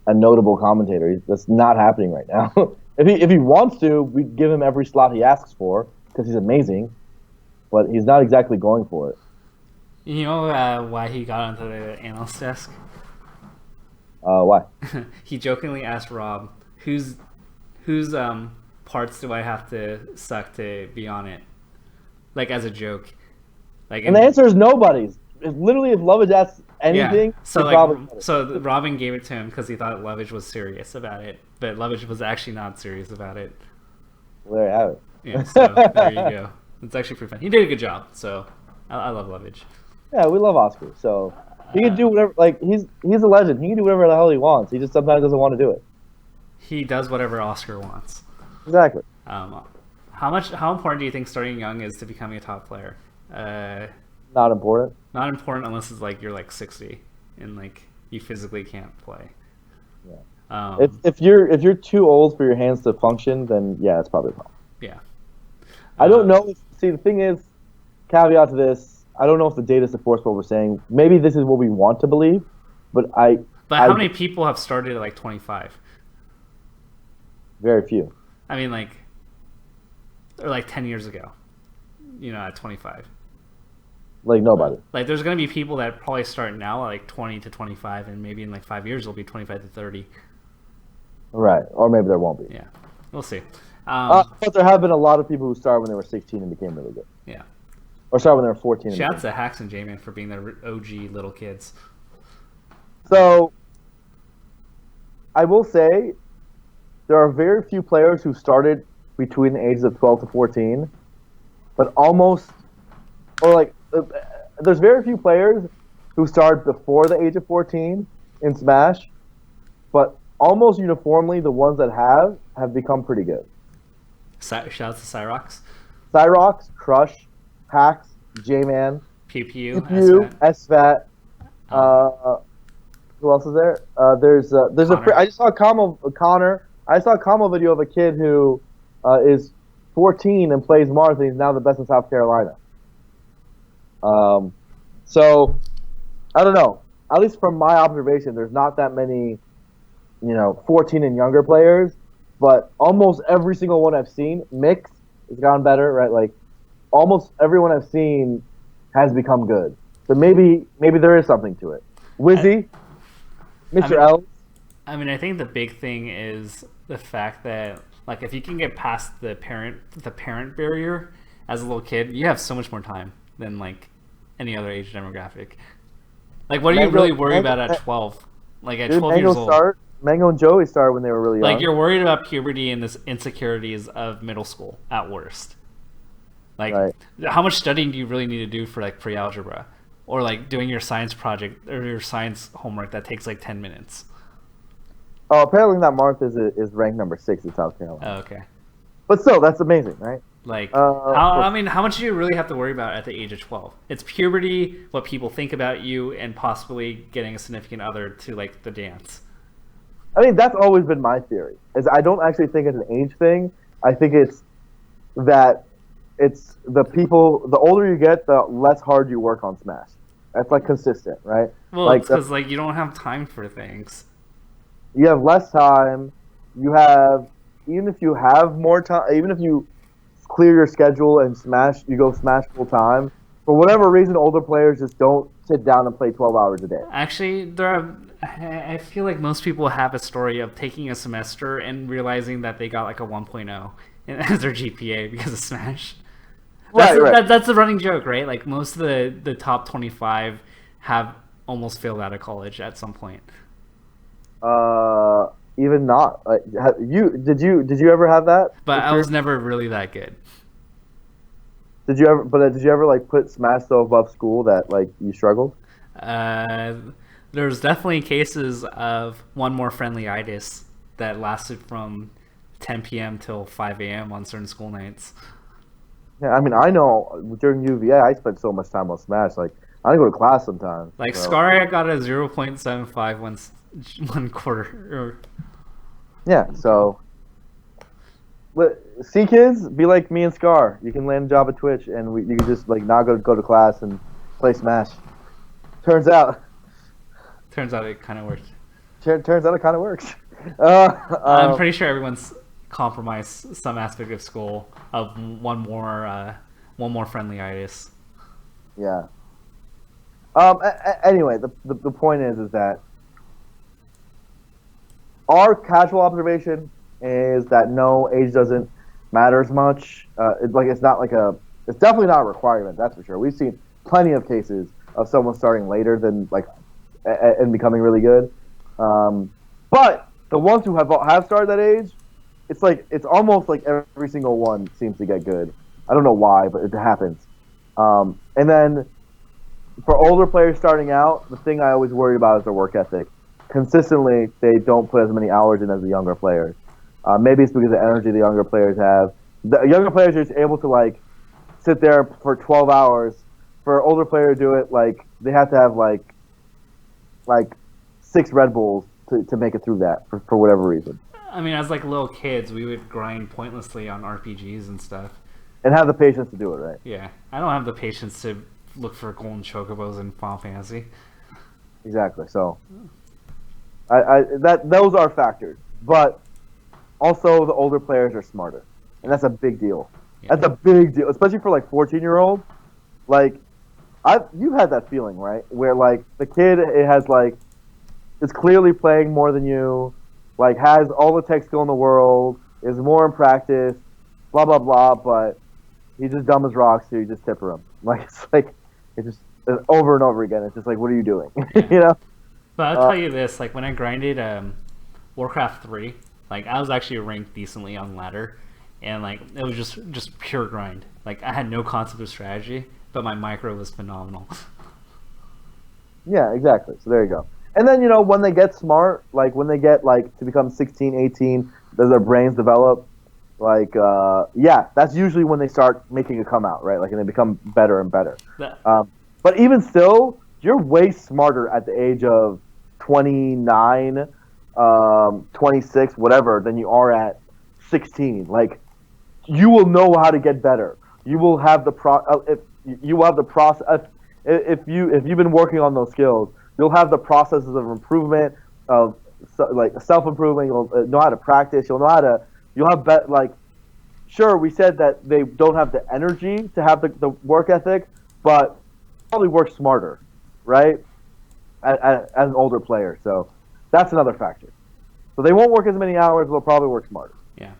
a notable commentator. That's not happening right now. If he wants to, we'd give him every slot he asks for because he's amazing. But he's not exactly going for it. You know why he got onto the analyst desk? Why? He jokingly asked Rob, "Whose parts do I have to suck to be on it?" Like as a joke. Like, and the answer is nobody's. It's literally if Lovage asks anything, yeah. So Robin gave it to him because he thought Lovage was serious about it, but Lovage was actually not serious about it. Well, there you have it. Yeah, so there you go. It's actually pretty fun. He did a good job, so I love Lovage. Yeah, we love Oscar. So he can do whatever. Like he's a legend. He can do whatever the hell he wants. He just sometimes doesn't want to do it. He does whatever Oscar wants. Exactly. How important do you think starting young is to becoming a top player? Not important. Not important unless it's like you're like 60 and like you physically can't play. Yeah. If you're too old for your hands to function, then yeah, it's probably a problem. Yeah. I don't know. See, the thing is, caveat to this, I don't know if the data supports what we're saying. Maybe this is what we want to believe, but how many people have started at like 25? Very few. I mean, like, or like 10 years ago, at 25. Like nobody. Like, there's going to be people that probably start now at like 20 to 25, and maybe in like 5 years it'll be 25 to 30. Right, or maybe there won't be. Yeah, we'll see. But there have been a lot of people who started when they were 16 and became really good. Yeah. Or started when they were 14. Shouts to Hacks and J-Man for being the OG little kids. So, I will say, there are very few players who started between the ages of 12 to 14, but there's very few players who started before the age of 14 in Smash, but almost uniformly the ones that have become pretty good. Shouts to Cyrox. Cyrox, Crush, Hacks, J-Man, PPU, SFAT. Who else is there? There's I just saw a Connor. I saw a combo video of a kid who is 14 and plays Mars, and he's now the best in South Carolina. So I don't know. At least from my observation, there's not that many, 14 and younger players. But almost every single one I've seen, Mix has gotten better, right? Like almost everyone I've seen has become good. So maybe there is something to it. Wizzy, Mr. L. I mean, I think the big thing is the fact that like if you can get past the parent barrier as a little kid, you have so much more time than like any other age demographic. Like, what are you really worried about at 12? Like at 12 years old. Mango and Joey started when they were really young. Like, you're worried about puberty and the insecurities of middle school at worst. Like, right. How much studying do you really need to do for like pre-algebra, or like doing your science project or your science homework that takes like 10 minutes? Oh, apparently that Martha is ranked number 6 in South Carolina. Oh, okay. But still, that's amazing, right? Like, how much do you really have to worry about at the age of 12? It's puberty, what people think about you, and possibly getting a significant other to like the dance. I mean, that's always been my theory. Is I don't actually think it's an age thing. I think it's that it's the older you get, the less hard you work on Smash. That's like consistent, right? Well, like, it's because like you don't have time for things. You have less time. Even if you have more time, even if you clear your schedule and you go Smash full time. For whatever reason, older players just don't sit down and play 12 hours a day. Actually, I feel like most people have a story of taking a semester and realizing that they got like a 1.0 as their GPA because of Smash. That's the running joke, right? Like most of the top 25 have almost failed out of college at some point. Even not. Did you ever have that? But I was never really that good. Did you ever like put Smash so above school that like you struggled? There's definitely cases of one more friendly-itis that lasted from 10 p.m. till 5 a.m. on certain school nights. Yeah, I mean, I know during UVA I spent so much time on Smash. Like, I didn't go to class sometimes. Like, so. Scar got a 0.75 one quarter. Yeah, so... See, kids, be like me and Scar. You can land a job at Twitch, and you can just, like, not go to class and play Smash. Turns out it kind of worked. Turns out it kind of works. I'm pretty sure everyone's compromised some aspect of school of one more friendly-itis. Yeah. Anyway, the point is that our casual observation is that no, age doesn't matter as much. It's definitely not a requirement. That's for sure. We've seen plenty of cases of someone starting later than and becoming really good. But the ones who have started that age, it's almost like every single one seems to get good. I don't know why, but it happens. And then for older players starting out, the thing I always worry about is their work ethic. Consistently, they don't put as many hours in as the younger players. Maybe it's because of the energy the younger players have. The younger players are just able to like sit there for 12 hours. For older players to do it, like they have to have like 6 Red Bulls to make it through that for whatever reason. I mean, as like little kids, we would grind pointlessly on RPGs and stuff. And have the patience to do it, right? Yeah, I don't have the patience to look for golden chocobos in Final Fantasy. Exactly. So, those are factors, but also the older players are smarter, and that's a big deal. Yeah. That's a big deal, especially for like 14-year-olds. Like, you've had that feeling, right? Where like the kid is clearly playing more than you, like has all the tech skill in the world, is more in practice, blah blah blah, but he's just dumb as rocks, so you just tipper him. It's just over and over again. It's just like, what are you doing? Yeah. You know? But I'll tell you this, like when I grinded Warcraft 3, like I was actually ranked decently on ladder, and like it was just pure grind. Like I had no concept of strategy, but my micro was phenomenal. Yeah, exactly. So there you go. And then, when they get smart, like when they get like to become 16, 18, does their brains develop? Like, that's usually when they start making a come out, right? Like, and they become better and better. But even still, you're way smarter at the age of 29, 26, whatever, than you are at 16. Like, you will know how to get better. You will have the process. If you've been working on those skills, you'll have the processes of improvement, of like self-improvement. You'll know how to practice. You'll have sure, we said that they don't have the energy to have the work ethic, but probably work smarter, right? As an older player. So that's another factor. So they won't work as many hours, but they'll probably work smarter. Yeah.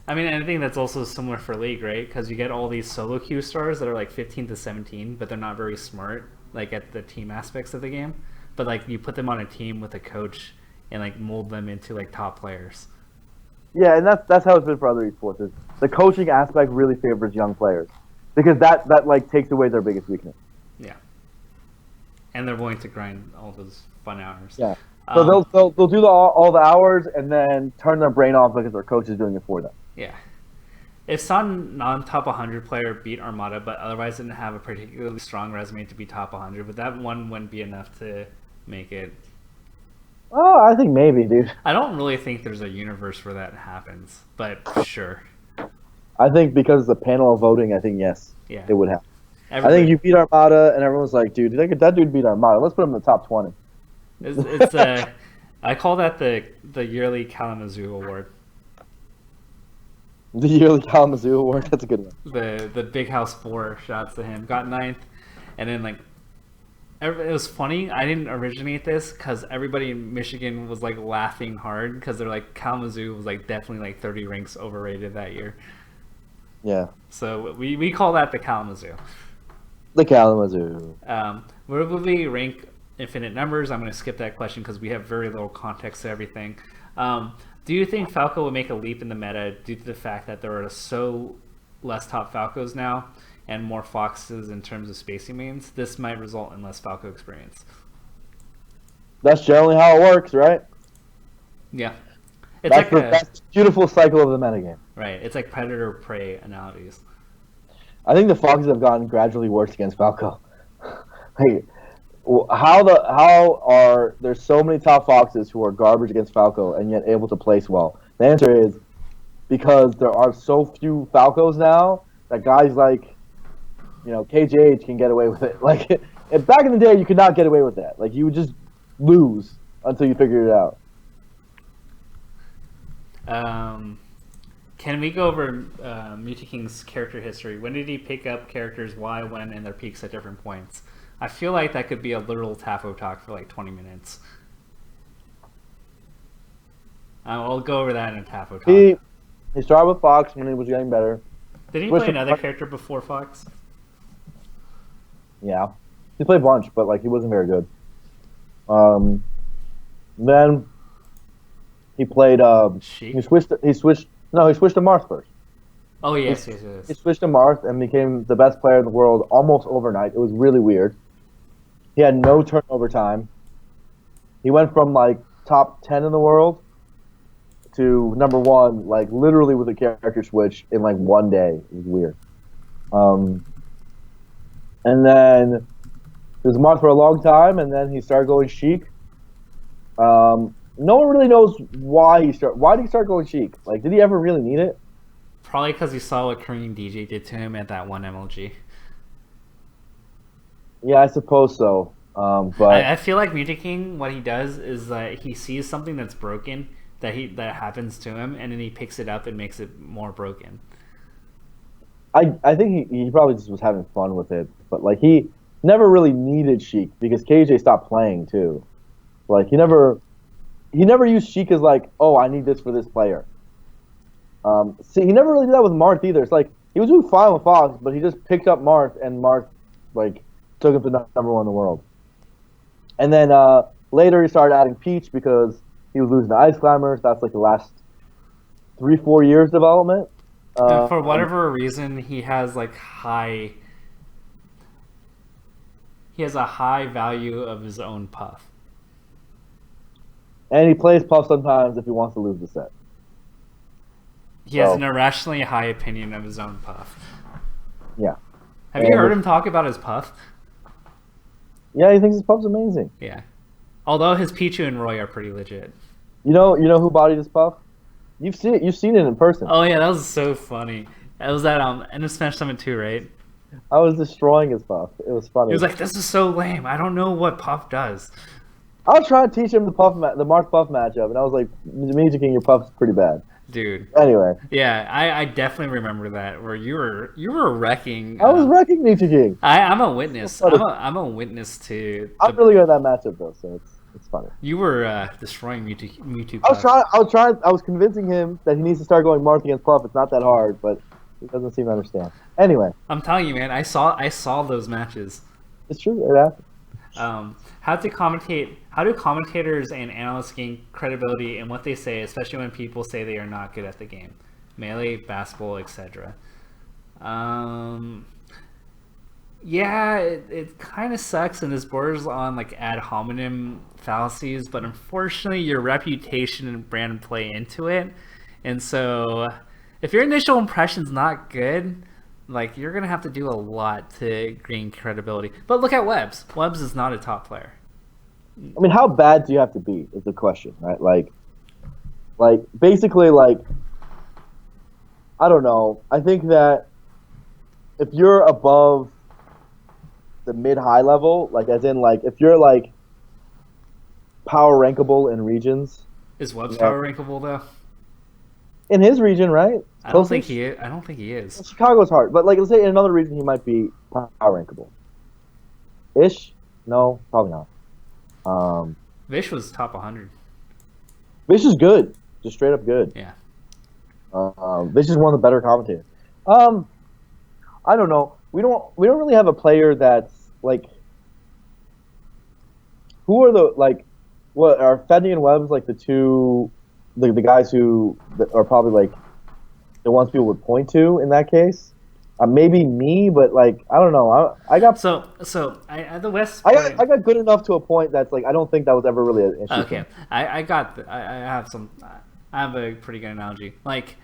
I mean, I think that's also similar for League, right? Because you get all these solo queue stars that are like 15 to 17, but they're not very smart, like at the team aspects of the game. But like you put them on a team with a coach and like mold them into like top players. Yeah, and that's how it's been for other esports. Is the coaching aspect really favors young players because that like takes away their biggest weakness. Yeah, and they're willing to grind all those fun hours. Yeah, so they'll do all the hours and then turn their brain off because their coach is doing it for them. Yeah, if some non-top 100 player beat Armada but otherwise didn't have a particularly strong resume to be top 100, but that one wouldn't be enough to make it. Oh, I think maybe, dude. I don't really think there's a universe where that happens, but sure. I think because of the panel of voting, I think yes, it would happen. I think you beat Armada, and everyone's like, dude, that dude beat Armada. Let's put him in the top 20. It's I call that the yearly Kalamazoo Award. The yearly Kalamazoo Award? That's a good one. The Big House 4, shouts to him, got 9th, and then like, it was funny. I didn't originate this because everybody in Michigan was like laughing hard because they're like Kalamazoo was like definitely like 30 ranks overrated that year. Yeah. So we call that the Kalamazoo. The Kalamazoo. Where will we rank infinite numbers? I'm going to skip that question because we have very little context to everything. Do you think Falco will make a leap in the meta due to the fact that there are so less top Falcos now and more Foxes in terms of spacing means? This might result in less Falco experience. That's generally how it works, right? Yeah. That's the beautiful cycle of the metagame. Right. It's like predator-prey analogies. I think the Foxes have gotten gradually worse against Falco. Like, how are there so many top Foxes who are garbage against Falco and yet able to place well? The answer is because there are so few Falcos now that guys like, KJH can get away with it. Like, back in the day, you could not get away with that. Like, you would just lose until you figured it out. Can we go over Mutaking's character history? When did he pick up characters, why, when, and their peaks at different points? I feel like that could be a literal Tafo talk for like 20 minutes. I'll go over that in a Tafo talk. He started with Fox when he was getting better. Did he play another character before Fox? Yeah. He played a bunch, but like he wasn't very good. Then he played Sheik? he switched to Marth first. Oh yes. He switched to Marth and became the best player in the world almost overnight. It was really weird. He had no turnover time. He went from like top 10 in the world to number 1, like literally with a character switch in like one day. It was weird. And then it was Marth for a long time, and then he started going Sheik. No one really knows why he started. Why did he start going Sheik? Like, did he ever really need it? Probably because he saw what Korean DJ did to him at that one MLG. Yeah, I suppose so. But I feel like Mutaking, what he does is that he sees something that's broken that happens to him, and then he picks it up and makes it more broken. I think he probably just was having fun with it, but like he never really needed Sheik because KJ stopped playing too. Like he never used Sheik as like, oh, I need this for this player. See, he never really did that with Marth either. It's like he was doing fine with Fox, but he just picked up Marth, and Marth like took him to number 1 in the world. And then later he started adding Peach because he was losing to Ice Climbers. That's like the last 3-4 years development. And for whatever reason, he has like he has a high value of his own Puff. And he plays Puff sometimes if he wants to lose the set. He has an irrationally high opinion of his own Puff. Yeah. Have you heard him talk about his Puff? Yeah, he thinks his Puff's amazing. Yeah. Although his Pichu and Roy are pretty legit. You know who bodied his Puff? You've seen it in person. Oh yeah, that was so funny. That was at End of Smash Summit 2, right? I was destroying his Puff. It was funny. He was like, "This is so lame. I don't know what Puff does." I was trying to teach him the Marth Puff matchup, and I was like, "Magic King, your Puff's pretty bad." Dude. Anyway. Yeah, I definitely remember that where you were wrecking. I was wrecking Magic King. I'm a witness. I'm a witness to. I'm really good at that matchup though, so it's funny. You were destroying Mewtwo. I was convincing him that he needs to start going Marth against Puff. It's not that hard, but he doesn't seem to understand. Anyway. I'm telling you, man. I saw those matches. It's true. It happened. How do commentators and analysts gain credibility in what they say, especially when people say they are not good at the game? Melee, basketball, etc. Yeah, it kind of sucks, and this borders on like ad hominem fallacies, but unfortunately your reputation and brand play into it. And so if your initial impression's not good, like you're gonna have to do a lot to gain credibility. But look at Webbs. Webbs is not a top player. I mean, how bad do you have to be is the question, right? Like basically, like, I don't know. I think that if you're above the mid-high level, like as in like if you're like power rankable in regions. Is Webbs power rankable though? In his region, right? I don't think he is. Well, Chicago's hard, but like let's say in another region he might be power rankable. Ish? No, probably not. Vish was top 100. Vish is good, just straight up good. Yeah. Vish is one of the better commentators. I don't know. We don't really have a player that's like. Who are the like? What are Fetty and Webb's like the two, the guys who are probably like the ones people would point to in that case? Maybe me, but like I don't know. I got I the West. I got good enough to a point that's like I don't think that was ever really an issue. Okay, I have a pretty good analogy. Like,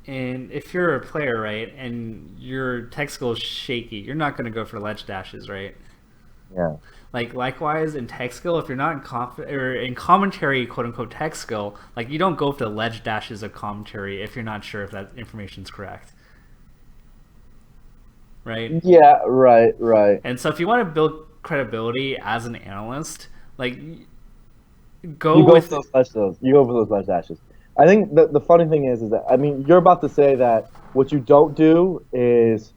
and if you're a player, right, and your tech skill is shaky, you're not going to go for ledge dashes, right? Yeah. Like likewise in tech skill, if you're not in commentary, quote unquote tech skill, like you don't go for the ledge dashes of commentary if you're not sure if that information's correct. Right? Yeah, right. And so if you want to build credibility as an analyst, like you go for those ledge dashes. I think the funny thing is that I mean you're about to say that what you don't do is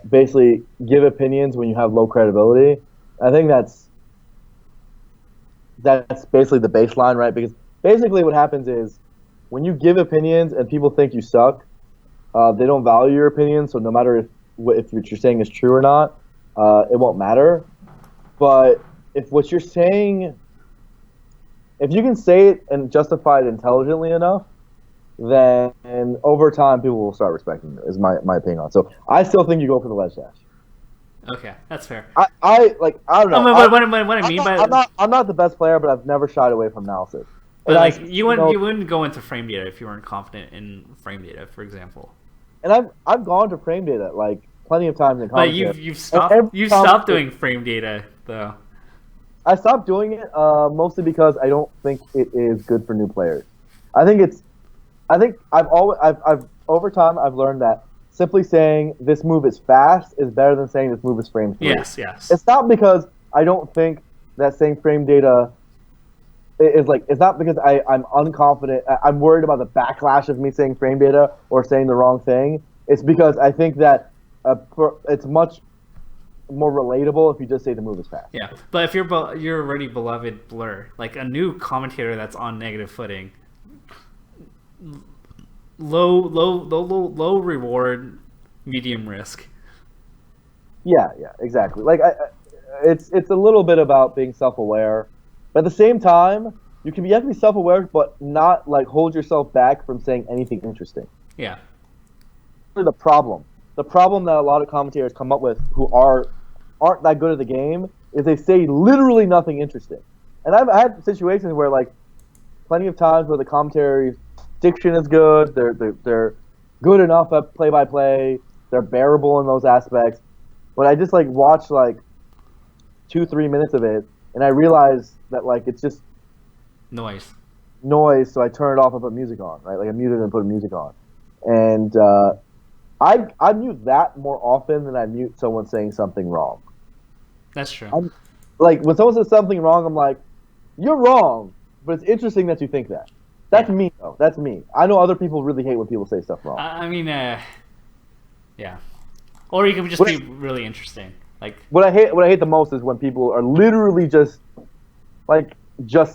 basically give opinions when you have low credibility. I think that's basically the baseline, right? Because basically what happens is when you give opinions and people think you suck, they don't value your opinion. So no matter if what you're saying is true or not, it won't matter. But if what you're saying, if you can say it and justify it intelligently enough, then over time people will start respecting you. Is my opinion on it. So I still think you go for the ledge dash. Okay, that's fair. I don't know. What I mean by I'm not the best player, but I've never shied away from analysis. But like you wouldn't go into frame data if you weren't confident in frame data, for example. And I've gone to frame data like plenty of times in commentary. But you've stopped doing frame data though. I stopped doing it mostly because I don't think it is good for new players. I think I've over time I've learned that simply saying this move is fast is better than saying this move is frame free. Yes. It's not because I don't think that saying frame data is like, it's not because I'm unconfident. I'm worried about the backlash of me saying frame data or saying the wrong thing. It's because I think that it's much more relatable if you just say the move is fast. Yeah, but if you're already beloved Blur, like a new commentator that's on negative footing, low reward, medium risk. Yeah, exactly. Like it's a little bit about being self-aware, but at the same time, you have to be self-aware, but not like hold yourself back from saying anything interesting. Yeah. The problem that a lot of commentators come up with who aren't that good at the game is they say literally nothing interesting. And I've had situations where like plenty of times where the commentary's diction is good, they're good enough at play-by-play, they're bearable in those aspects, but I just like watch like 2-3 minutes of it and I realize that like it's just noise, so I turn it off and put music on, right? Like I mute it and put music on. And I mute that more often than I mute someone saying something wrong. That's true. Like when someone says something wrong, I'm like, you're wrong, but it's interesting that you think that. That's me though. That's me. I know other people really hate when people say stuff wrong. I mean, yeah. Or you can just be really interesting. Like what I hate the most is when people are literally just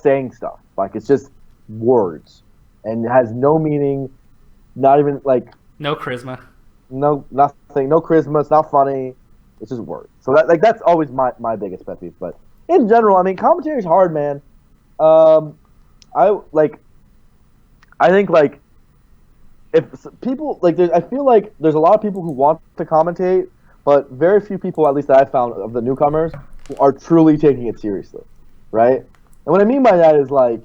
saying stuff. Like it's just words and it has no meaning, not even like no charisma. No, nothing. No charisma. It's not funny. It's just words. So that's always my biggest pet peeve. But in general, I mean, commentary is hard, man. I think like if people like, I feel like there's a lot of people who want to commentate, but very few people, at least that I found of the newcomers, who are truly taking it seriously, right? And what I mean by that is like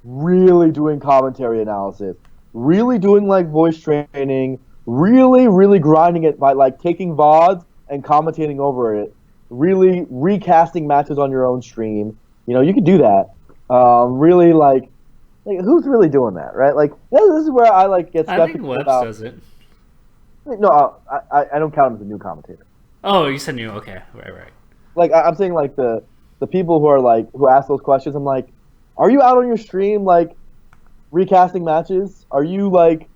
really doing commentary analysis, really doing like voice training, really grinding it by like taking VODs and commentating over it, really recasting matches on your own stream. You know, you could do that. Really like who's really doing that, right? Like this is where I like get skeptical. I think Webs does it. No, I don't count him as a new commentator. Oh, you said new. Okay, right. Like I'm saying, like the people who are like who ask those questions. I'm like, are you out on your stream like recasting matches? Are you like,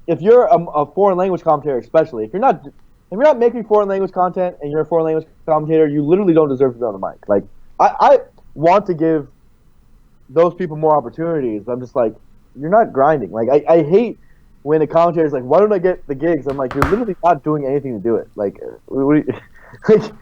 if you're a foreign language commentator, especially if you're not making foreign language content and you're a foreign language commentator, you literally don't deserve to be on the mic. Like I want to give those people more opportunities, but I'm just like, you're not grinding. Like I hate when the commentator's like, "Why don't I get the gigs?" I'm like, "You're literally not doing anything to do it. Like, like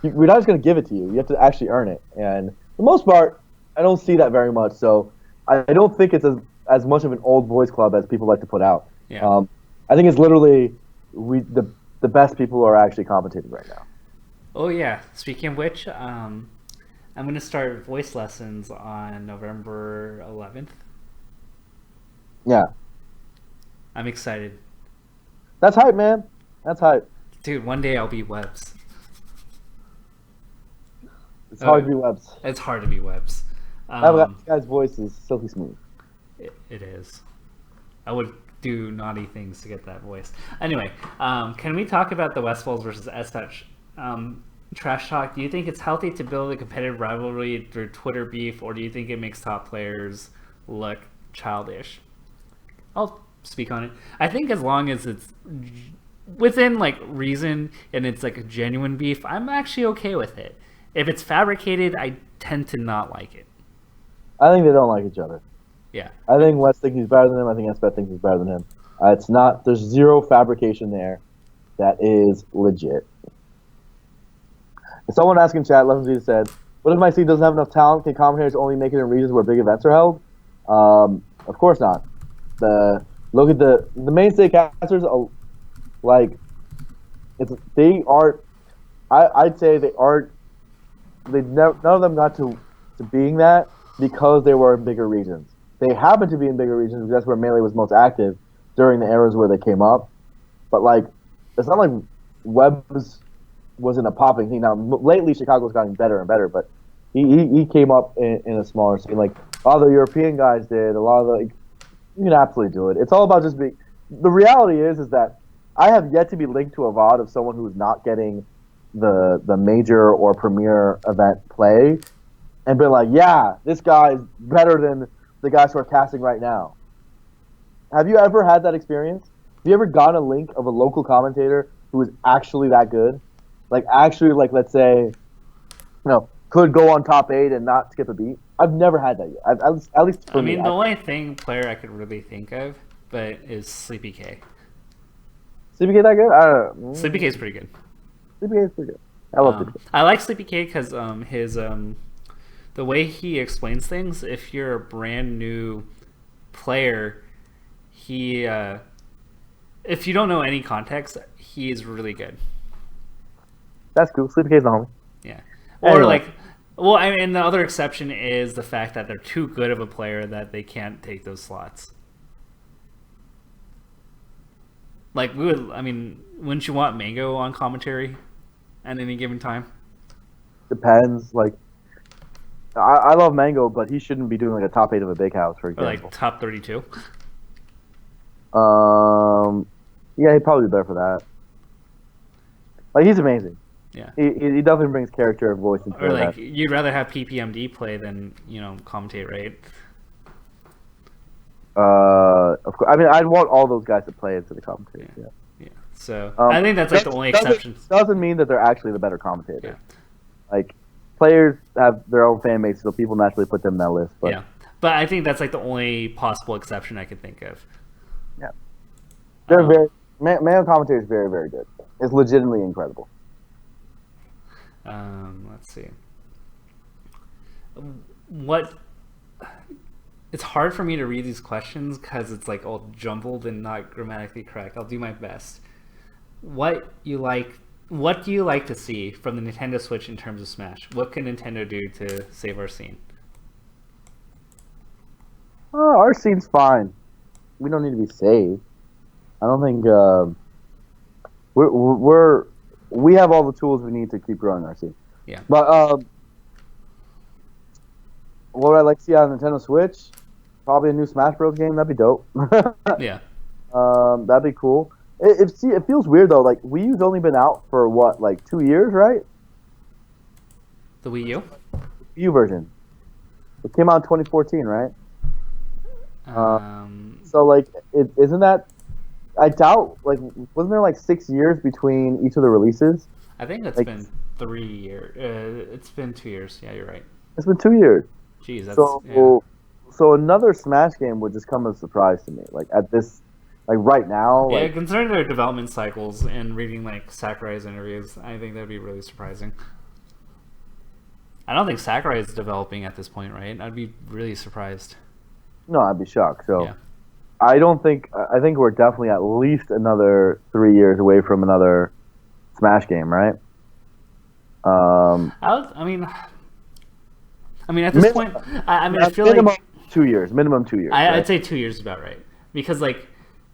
we're not just gonna give it to you. You have to actually earn it." And for the most part, I don't see that very much. So I don't think it's as much of an old boys club as people like to put out. Yeah. I think it's literally the best people are actually commentating right now. Oh yeah. Speaking of which, I'm gonna start voice lessons on November 11th. Yeah. I'm excited. That's hype, man. That's hype. Dude, one day I'll be Webs. It's hard to be Webs. It's hard to be Webs. That guy's voice is silky smooth. It is. I would do naughty things to get that voice. Anyway, can we talk about the Westballz versus SFAT trash talk? Do you think it's healthy to build a competitive rivalry through Twitter beef, or do you think it makes top players look childish? I'll speak on it. I think as long as it's within like reason and it's like a genuine beef, I'm actually okay with it. If it's fabricated, I tend to not like it. I think they don't like each other. Yeah. I think West thinks he's better than him. I think SFAT thinks he's better than him. It's not. There's zero fabrication there. That is legit. Someone asked in chat, Lovage said, "What if my seed doesn't have enough talent? Can commentators only make it in regions where big events are held?" Of course not. Look at the mainstay casters. Like, they aren't. I'd say they aren't. None of them got to being that because they were in bigger regions. They happen to be in bigger regions because that's where Melee was most active during the eras where they came up. But like, it's not like Webs wasn't a popping thing. Now lately, Chicago's gotten better and better, but he came up in a smaller scene. Like a lot of the European guys did. A lot of the, you can absolutely do it. It's all about just being. The reality is that I have yet to be linked to a VOD of someone who's not getting the major or premier event play, and been like, yeah, this guy's better than the guys who are casting right now. Have you ever had that experience? Have you ever gotten a link of a local commentator who is actually that good? Like, actually, like, let's say, could go on top 8 and not skip a beat? I've never had that yet. At least for me. The only player I could really think of, but is Sleepy K. Sleepy K that good? I don't know. Sleepy K is pretty good. Sleepy K is pretty good. I love Sleepy K. I like Sleepy K because his the way he explains things. If you're a brand new player, he if you don't know any context, he is really good. That's cool. Sleepy K's the homie. Yeah. Or anyway. And the other exception is the fact that they're too good of a player that they can't take those slots. Like, wouldn't you want Mango on commentary at any given time? Depends. Like, I love Mango, but he shouldn't be doing like a top 8 of a big house, for example. Or like top 32. Yeah, he'd probably be better for that. Like, he's amazing. Yeah. He definitely brings character and voice into it. Or like, you'd rather have PPMD play than commentate, right? Of course. I'd want all those guys to play into the commentary. Yeah. So I think that's like the only exception. Doesn't mean that they're actually the better commentator. Yeah. Like, players have their own fan base, so people naturally put them in that list. But, yeah. But I think that's like the only possible exception I could think of. Yeah. They're male commentator is very, very good. It's legitimately incredible. Let's see. It's hard for me to read these questions because it's like all jumbled and not grammatically correct. I'll do my best. What do you like to see from the Nintendo Switch in terms of Smash? What can Nintendo do to save our scene? Our scene's fine. We don't need to be saved. I don't think we have all the tools we need to keep growing our scene. Yeah. But what would I like to see on Nintendo Switch? Probably a new Smash Bros. Game. That'd be dope. Yeah. That'd be cool. It feels weird though. Like, Wii U's only been out for what, like 2 years, right? The Wii U? Wii U version. It came out in 2014, right? So like, isn't that? I doubt. Like, wasn't there like 6 years between each of the releases? I think it's been 3 years. It's been 2 years. Yeah, you're right. It's been 2 years. Jeez, that's so another Smash game would just come as a surprise to me. Like, at this Like right now. Yeah, Like, considering their development cycles and reading like Sakurai's interviews, I think that'd be really surprising. I don't think Sakurai is developing at this point, right? I'd be really surprised. no, I'd be shocked. So Yeah. I think we're definitely at least another 3 years away from another Smash game, right? I mean, at this point, I feel minimum like 2 years. Minimum 2 years. Right? I'd say 2 years is about right, because like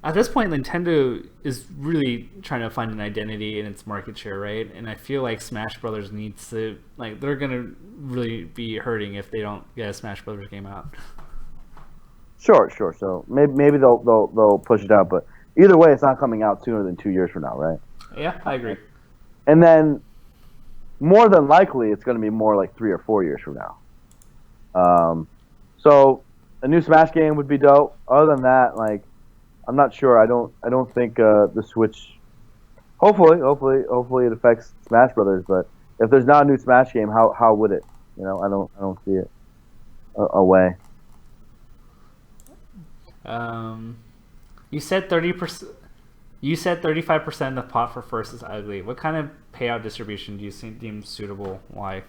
at this point, Nintendo is really trying to find an identity in its market share, right? And I feel like Smash Brothers needs to they're gonna really be hurting if they don't get a Smash Brothers game out. Sure. So maybe they'll push it out, but either way, it's not coming out sooner than 2 years from now, right? Yeah, I agree. And then more than likely, it's going to be more like 3 or 4 years from now. So a new Smash game would be dope. Other than that, like, I'm not sure. I don't think the Switch. Hopefully it affects Smash Brothers. But if there's not a new Smash game, how would it? You know, I don't see it a way. You said 30%. You said 35% of the pot for first is ugly. What kind of payout distribution do you deem suitable? Why?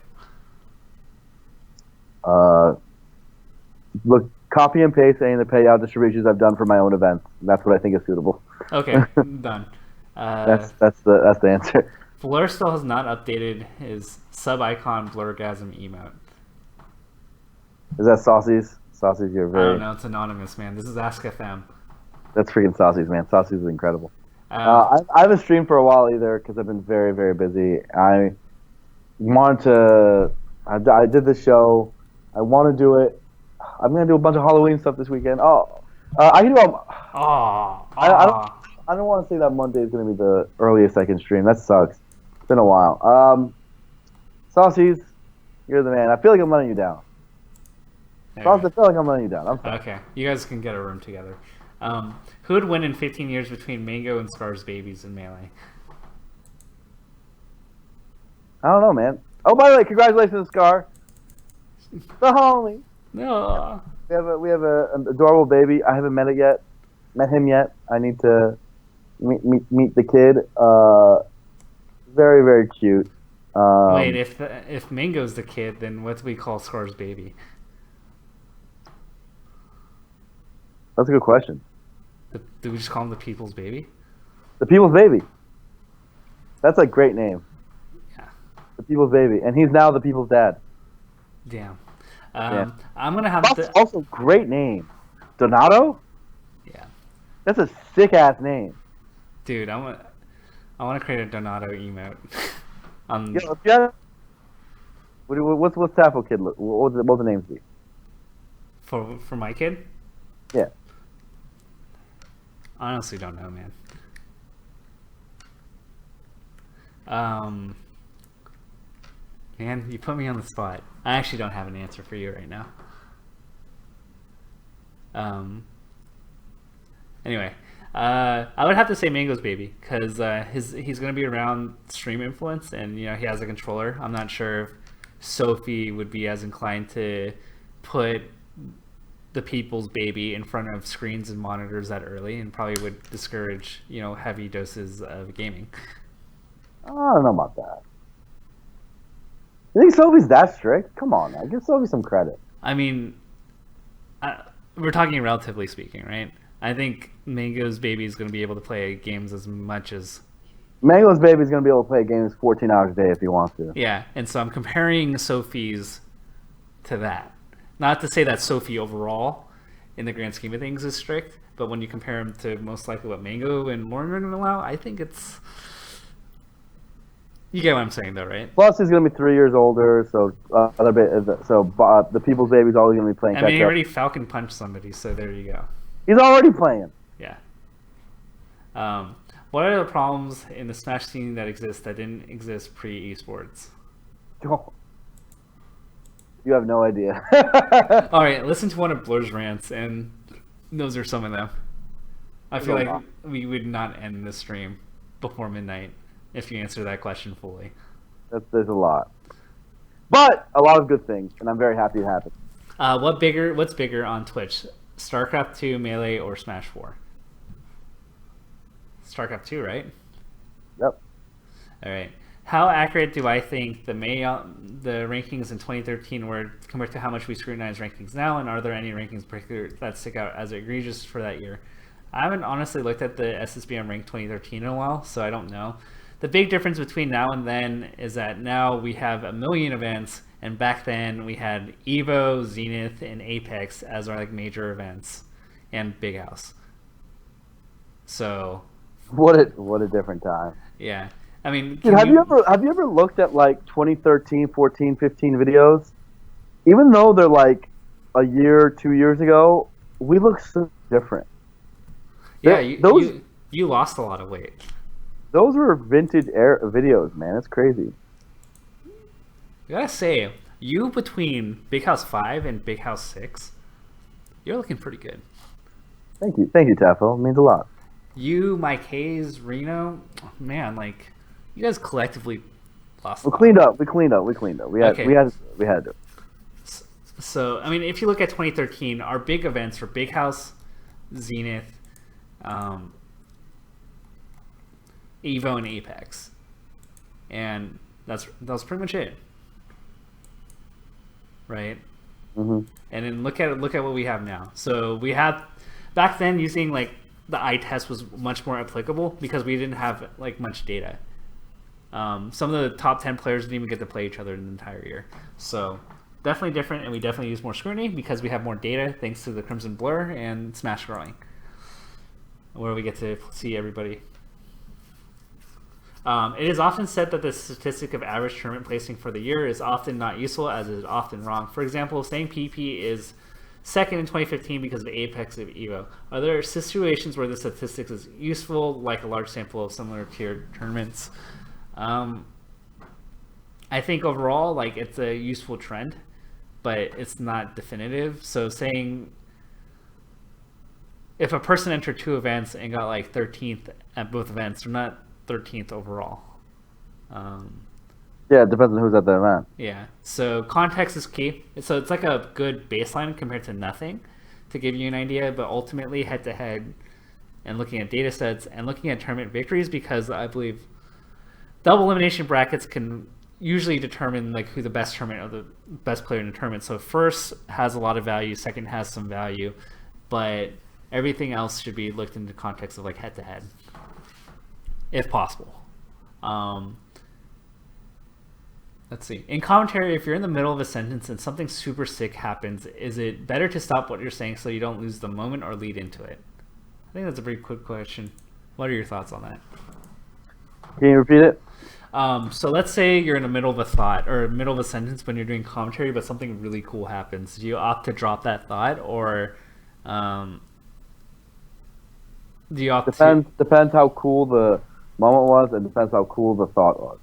Look, copy and paste any of the payout distributions I've done for my own events. That's what I think is suitable. Okay, done. That's the answer. Blur still has not updated his sub icon blurgasm emote. Is that Saucy's? Saucy's, you're very. I don't know. It's anonymous, man. This is Ask FM. That's freaking Saucy's, man. Saucy's is incredible. I haven't streamed for a while either because I've been very, very busy. I wanted to. I did this show. I want to do it. I'm gonna do a bunch of Halloween stuff this weekend. I can do. I don't want to say that Monday is gonna be the earliest I can stream. That sucks. It's been a while. Saucy's, you're the man. I feel like I'm letting you down. Saucy's, I feel like I'm letting you down. I'm sorry. Okay, you guys can get a room together. Who would win in 15 years between Mango and Scar's babies in Melee? I don't know, man. Oh, by the way, congratulations, Scar. The homie. No. We have an adorable baby. I haven't met him yet. I need to meet the kid. Very, very cute. Wait, if Mango's the kid, then what do we call Scar's baby? That's a good question. Do we just call him the People's Baby? The People's Baby. That's a great name. Yeah. The People's Baby, and he's now the People's Dad. Damn. Yeah. I'm gonna have That's also a great name. Donato? Yeah. That's a sick ass name. Dude, I want to create a Donato emote. Yeah. What's Taffo kid? What would the names be? For my kid? Yeah. Honestly, don't know, man. Man, you put me on the spot. I actually don't have an answer for you right now. Anyway, I would have to say Mango's baby because he's going to be around stream influence, and he has a controller. I'm not sure if Sophie would be as inclined to put the People's Baby in front of screens and monitors that early, and probably would discourage heavy doses of gaming. I don't know about that. You think Sophie's that strict? Come on, now. Give Sophie some credit. I mean, we're talking relatively speaking, right? I think Mango's baby is going to be able to play games as much as... Mango's baby is going to be able to play games 14 hours a day if he wants to. Yeah, and so I'm comparing Sophie's to that. Not to say that Sophie overall, in the grand scheme of things, is strict, but when you compare him to most likely what Mango and Lauren are going to allow, I think it's... You get what I'm saying, though, right? Plus, he's going to be 3 years older, so the People's Baby's always going to be playing catch-up. I mean, he already Falcon punched somebody, so there you go. He's already playing. Yeah. What are the problems in the Smash scene that exist that didn't exist pre-eSports? Oh. You have no idea. All right, listen to one of Blur's rants, and those are some of them. I feel like we would not end the stream before midnight if you answer that question fully. There's a lot. But a lot of good things, and I'm very happy it happened. What's bigger on Twitch? StarCraft 2, Melee, or Smash 4? Starcraft 2, right? Yep. All right. How accurate do I think the rankings in 2013 were compared to how much we scrutinize rankings now, and are there any rankings particular that stick out as egregious for that year? I haven't honestly looked at the SSBM Rank 2013 in a while, so I don't know. The big difference between now and then is that now we have 1 million events, and back then we had Evo, Zenith, and Apex as our like major events, and Big House. So, what a different time. Yeah, I mean, dude, have you ever looked at like 2013, 14, 15 videos? Even though they're like a year, 2 years ago, we look so different. Yeah, you lost a lot of weight. Those were vintage era videos, man. It's crazy. I gotta say, you between Big House 5 and Big House 6, you're looking pretty good. Thank you, Tafo. It means a lot. You, Mike Hayes, Reno, man, like you guys collectively lost. We cleaned up. We had to. So I mean, if you look at 2013, our big events were Big House, Zenith, Evo, and Apex, and that was pretty much it, right? Mm-hmm. And then look at what we have now. So we had back then using like the eye test was much more applicable because we didn't have like much data. Some of the top 10 players didn't even get to play each other in the entire year. So definitely different, and we definitely use more scrutiny because we have more data thanks to the Crimson Blur and Smash Growing, where we get to see everybody. It is often said that the statistic of average tournament placing for the year is often not useful, as it is often wrong. For example, saying PP is second in 2015 because of Apex of Evo. Are there situations where the statistics is useful, like a large sample of similar tiered tournaments? I think overall, like it's a useful trend, but it's not definitive. So saying if a person entered 2 events and got like 13th at both events, they're not 13th overall. Yeah, it depends on who's at the event. Yeah, so context is key. So it's like a good baseline compared to nothing to give you an idea, but ultimately head-to-head and looking at data sets and looking at tournament victories, because I believe double elimination brackets can usually determine like who the best tournament or the best player in the tournament. So first has a lot of value, second has some value, but everything else should be looked into context of like head-to-head, if possible. Let's see. In commentary, if you're in the middle of a sentence and something super sick happens, is it better to stop what you're saying so you don't lose the moment or lead into it? I think that's a pretty quick question. What are your thoughts on that? Can you repeat it? So let's say you're in the middle of a thought or middle of a sentence when you're doing commentary, but something really cool happens. Do you opt to drop that thought, or do you opt Depends how cool the moment was, and depends how cool the thought was.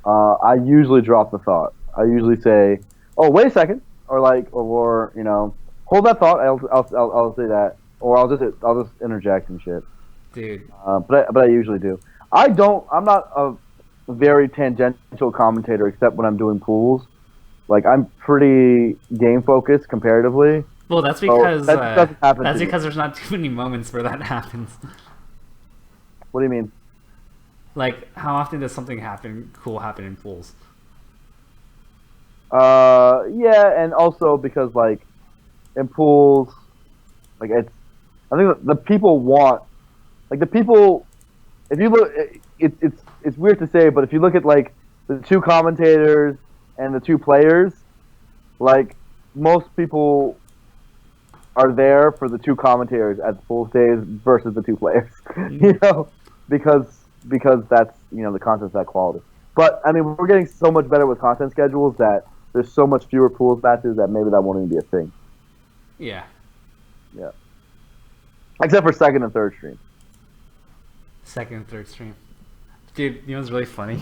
I usually drop the thought. I usually say, "Oh, wait a second," or you know, hold that thought. I'll say that, or I'll just interject and shit. Dude. But I usually do. I'm not a very tangential commentator except when I'm doing pools. Like I'm pretty game focused comparatively. Well, that's because that's because there's not too many moments where that happens. What do you mean? Like, how often does something cool happen in pools? Yeah, and also because like in pools, like I think the people want, like the people. If you look, it's weird to say, but if you look at like the 2 commentators and the 2 players, like most people are there for the 2 commentators at the pool stage versus the 2 players. You know, because that's, you know, the content's that quality. But I mean, we're getting so much better with content schedules that there's so much fewer pools matches that maybe that won't even be a thing. Yeah. Yeah. Except for second and third stream. Second and third stream. Dude, you know what's really funny?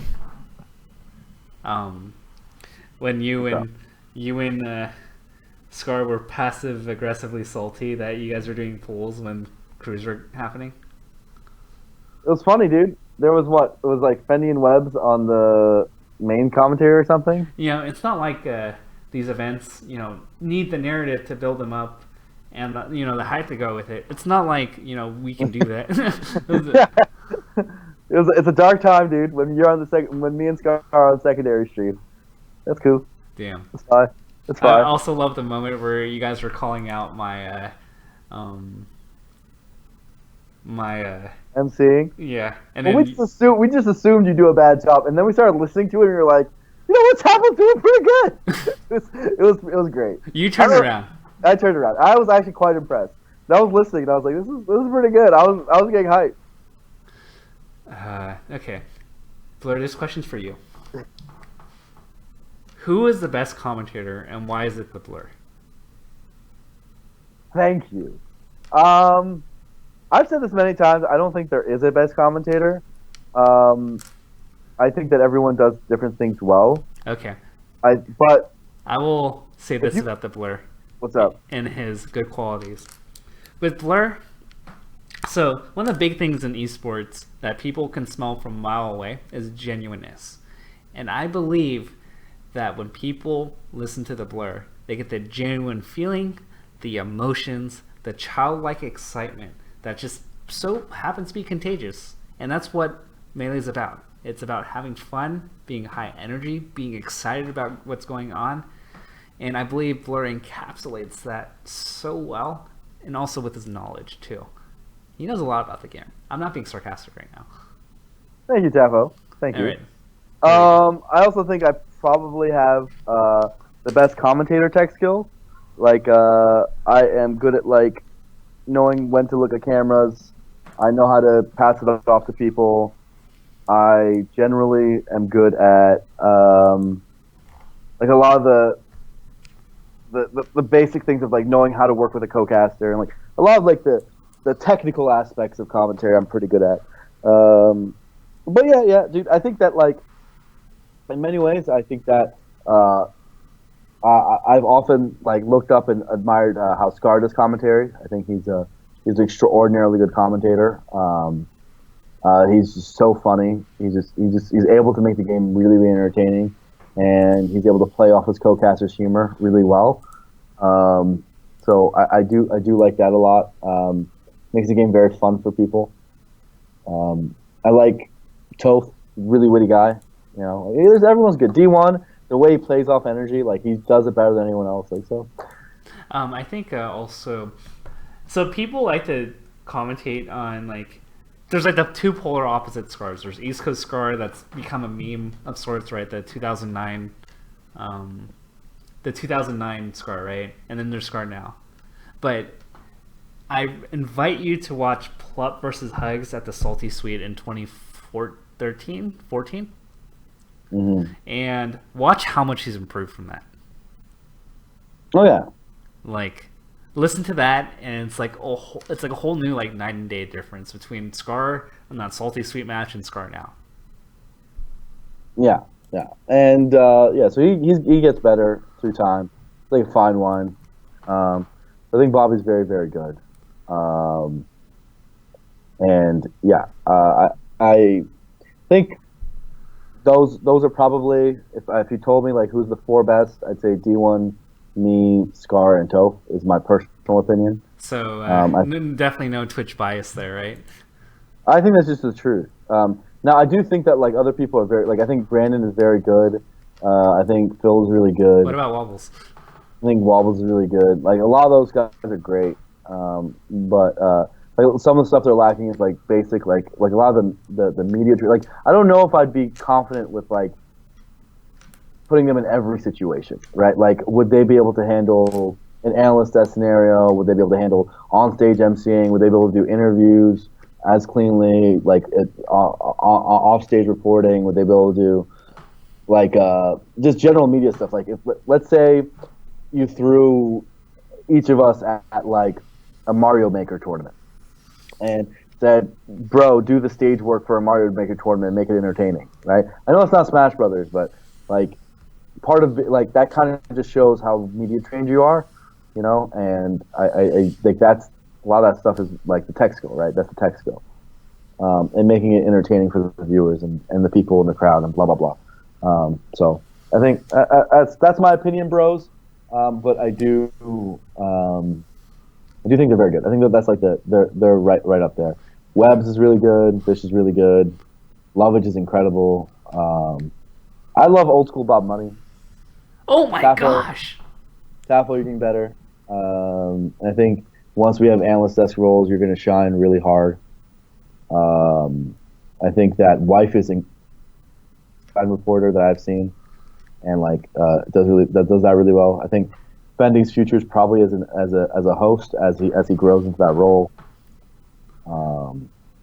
When you and Scar were passive aggressively salty that you guys were doing pools when crews were happening. It was funny, dude. There was it was like Fendi and Webbs on the main commentary or something. You know, it's not like these events, you know, need the narrative to build them up and, you know, the hype to go with it. It's not like, you know, we can do that. It's a dark time, dude. When you're on when me and Scar are on secondary stream. That's cool. Damn. It's fine. It's fine. I also love the moment where you guys were calling out my MCing. Yeah, and well, then we just assumed you do a bad job, and then we started listening to it, and we were like, you know what's happened? Doing pretty good. it was great. You turned around. I turned around. I was actually quite impressed. I was listening, and I was like, this is pretty good. I was getting hyped. Okay, Blur, this question's for you. Who is the best commentator, and why is it the Blur? Thank you. I've said this many times. I don't think there is a best commentator. I think that everyone does different things well. Okay. But I will say this about the Blur. What's up? And his good qualities. With Blur, so one of the big things in esports that people can smell from a mile away is genuineness. And I believe that when people listen to the Blur, they get the genuine feeling, the emotions, the childlike excitement that just so happens to be contagious. And that's what Melee's about. It's about having fun, being high energy, being excited about what's going on. And I believe Blur encapsulates that so well, and also with his knowledge too. He knows a lot about the game. I'm not being sarcastic right now. Thank you, Tafo. Thank you. All right. I also think I probably have the best commentator tech skills. Like, I am good at, like, knowing when to look at cameras. I know how to pass it off to people. I generally am good at, like, a lot of the basic things of, like, knowing how to work with a co-caster. And, like, a lot of, like, the technical aspects of commentary I'm pretty good at. But, yeah, dude, I think that, like, in many ways, I think that I've often like looked up and admired how Scar does commentary. I think he's an extraordinarily good commentator. He's just so funny. He's able to make the game really, really entertaining, and he's able to play off his co-caster's humor really well. So I do like that a lot. Makes the game very fun for people. I like Toph, really witty guy. You know, everyone's good. D1, the way he plays off energy, like he does it better than anyone else. Like so. I think also, so people like to commentate on like, there's like the two polar opposite Scars. There's East Coast Scar that's become a meme of sorts, right? The 2009 Scar, right? And then there's Scar now. But I invite you to watch Plup versus Hugs at the Salty Suite in 2014. Mm-hmm. And watch how much he's improved from that. Oh yeah. Like, listen to that, and it's like a whole new like night and day difference between Scar and that Salty Suite match and Scar now. Yeah, and so he gets better through time. It's like a fine wine. I think Bobby's very, very good. And yeah, I think those are probably, if you told me like who's the four best, I'd say D1, me, Scar, and Toph is my personal opinion. So definitely no Twitch bias there, right? I think that's just the truth. Now I do think that like other people are very, like I think Brandon is very good. I think Phil's really good. What about Wobbles? I think Wobbles is really good. Like a lot of those guys are great. But like some of the stuff they're lacking is like basic, like a lot of the media. Like I don't know if I'd be confident with like putting them in every situation, right? Like would they be able to handle an analyst desk scenario? Would they be able to handle on-stage emceeing? Would they be able to do interviews as cleanly, like off-stage reporting? Would they be able to do like just general media stuff? Like if let's say you threw each of us at like a Mario Maker tournament and said, bro, do the stage work for a Mario Maker tournament and make it entertaining, right? I know it's not Smash Brothers, but like part of it, like that kind of just shows how media trained you are, you know. And I think that's a lot of that stuff is like the tech skill, right? That's the tech skill, and making it entertaining for the viewers and the people in the crowd and blah blah blah. So I think that's my opinion, bros. But I do think they're very good. I think that's like they're right up there. Webbs is really good. Fish is really good. Lovage is incredible. I love old school Bob Money. Oh my gosh! Tafo, you're getting better. I think once we have analyst desk roles, you're going to shine really hard. I think that Wife is a reporter that I've seen, and like does that really well. I think Bending's future is probably as a host as he grows into that role.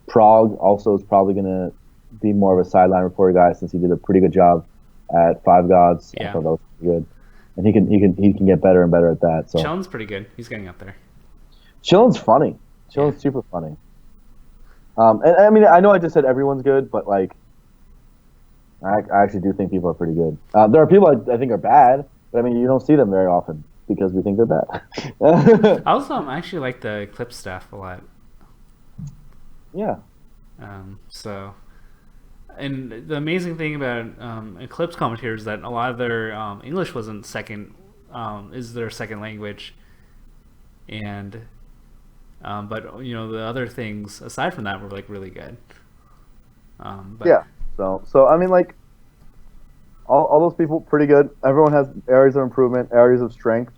Prague also is probably going to be more of a sideline reporter guy since he did a pretty good job at Five Gods. Yeah. I thought that was pretty good, and he can get better and better at that. So Chillin's pretty good. He's getting up there. Chillin's funny. Chillin's super funny. And I mean, I know I just said everyone's good, but like, I actually do think people are pretty good. There are people I think are bad, but I mean, you don't see them very often because we think they're bad. I also actually like the Eclipse staff a lot. Yeah. So, and the amazing thing about Eclipse commentators is that a lot of their English wasn't is their second language, and but you know, the other things aside from that were like really good. But, yeah. So I mean, like, all those people pretty good. Everyone has areas of improvement, areas of strength.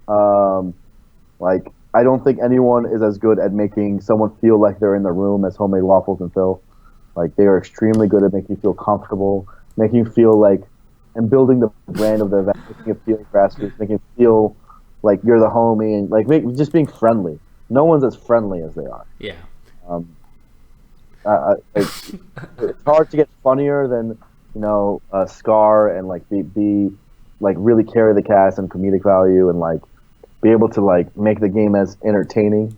Like, I don't think anyone is as good at making someone feel like they're in the room as Homemade Waffles and Phil. Like, they are extremely good at making you feel comfortable, making you feel like, and building the brand of the event, making it feel grassroots, making it feel like you're the homie, and like just being friendly. No one's as friendly as they are. Yeah. It's hard to get funnier than, you know, Scar and like be like really carry the cast and comedic value and like be able to like make the game as entertaining.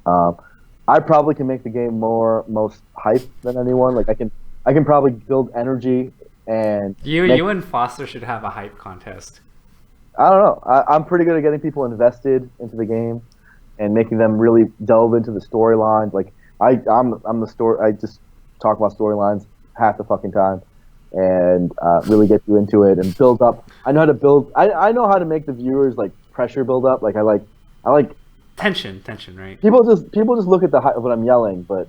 I probably can make the game most hype than anyone. Like I can probably build energy and you and Foster should have a hype contest. I don't know. I'm pretty good at getting people invested into the game and making them really delve into the storylines. Like I'm the story. I just talk about storylines half the fucking time and really get you into it and build up. I know how to build. I know how to make the viewers like pressure build up. Like I like tension, right? People just look at the when I'm yelling, but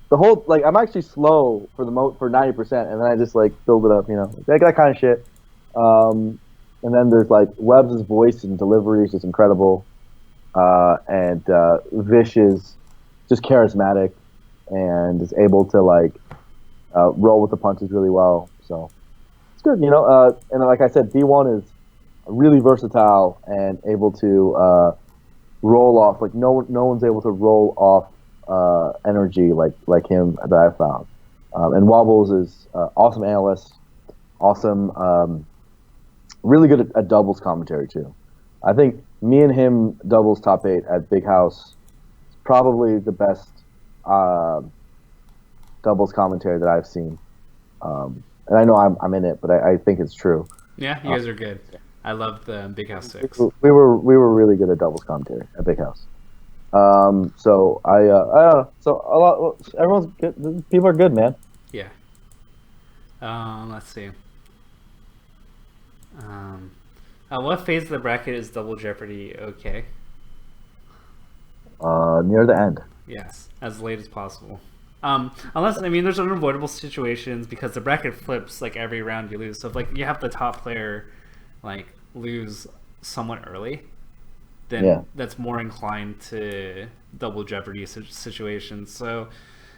the whole like I'm actually slow for 90%, and then I just like build it up, you know, that kind of shit. And then there's like Webb's voice and delivery is just incredible, and Vish is just charismatic and is able to like roll with the punches really well. So it's good, you know. And like I said, D1 is really versatile and able to roll off. Like no one's able to roll off energy like him that I found. And Wobbles is awesome analyst, awesome, really good at doubles commentary too. I think me and him doubles top 8 at Big House is probably the best doubles commentary that I've seen. And I know I'm in it, but I think it's true. Yeah, you guys are good. I love the Big House 6. We were really good at doubles commentary at Big House. So I don't know. So everyone's good. People are good, man. Yeah. Let's see. What phase of the bracket is Double Jeopardy okay? Near the end. Yes, as late as possible. Unless, I mean, there's unavoidable situations because the bracket flips like every round you lose. So if like you have the top player like lose somewhat early, then that's more inclined to Double Jeopardy situations. So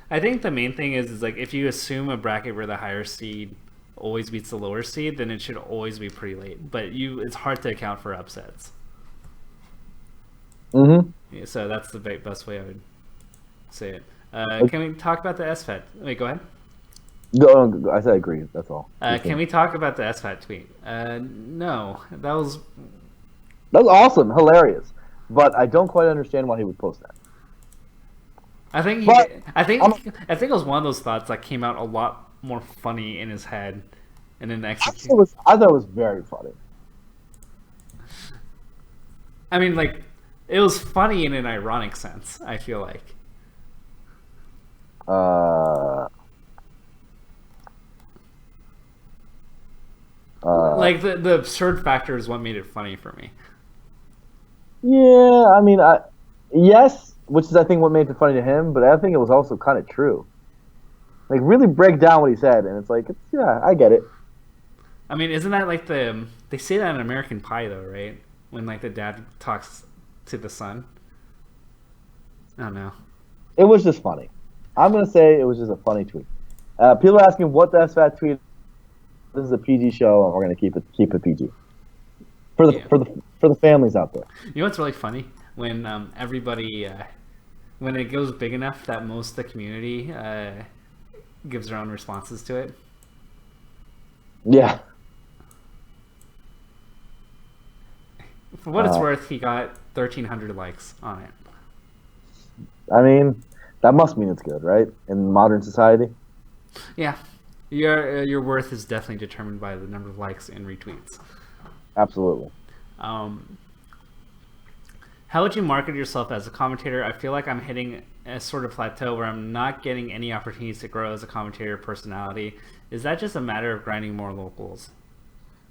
I think the main thing is like if you assume a bracket where the higher seed always beats the lower seed, then it should always be pretty late. But it's hard to account for upsets. Mm-hmm. Yeah, so that's the best way I would say it. Can we talk about the SFAT? Wait, go ahead. No, I said I agree. That's all. Can we talk about the SFAT tweet? No, that was awesome, hilarious. But I don't quite understand why he would post that. I think it was one of those thoughts that came out a lot more funny in his head, and then executed. I thought it was very funny. I mean, like, it was funny in an ironic sense. I feel like. Like the absurd factor is what made it funny for me. Yeah, I mean, yes, which is I think what made it funny to him, but I think it was also kind of true. Like, really break down what he said, and it's like, yeah, I get it. I mean, isn't that like they say that in American Pie though, right? When like the dad talks to the son. I don't know. It was just funny. I'm gonna say it was just a funny tweet. People are asking what the SFAT tweet. This is a PG show, and we're gonna keep it PG for the families out there. You know what's really funny when everybody when it goes big enough that most of the community gives their own responses to it. Yeah. For what it's worth, he got 1,300 likes on it. I mean, that must mean it's good, right? In modern society. Yeah, your worth is definitely determined by the number of likes and retweets. Absolutely. How would you market yourself as a commentator? I feel like I'm hitting a sort of plateau where I'm not getting any opportunities to grow as a commentator personality. Is that just a matter of grinding more locals?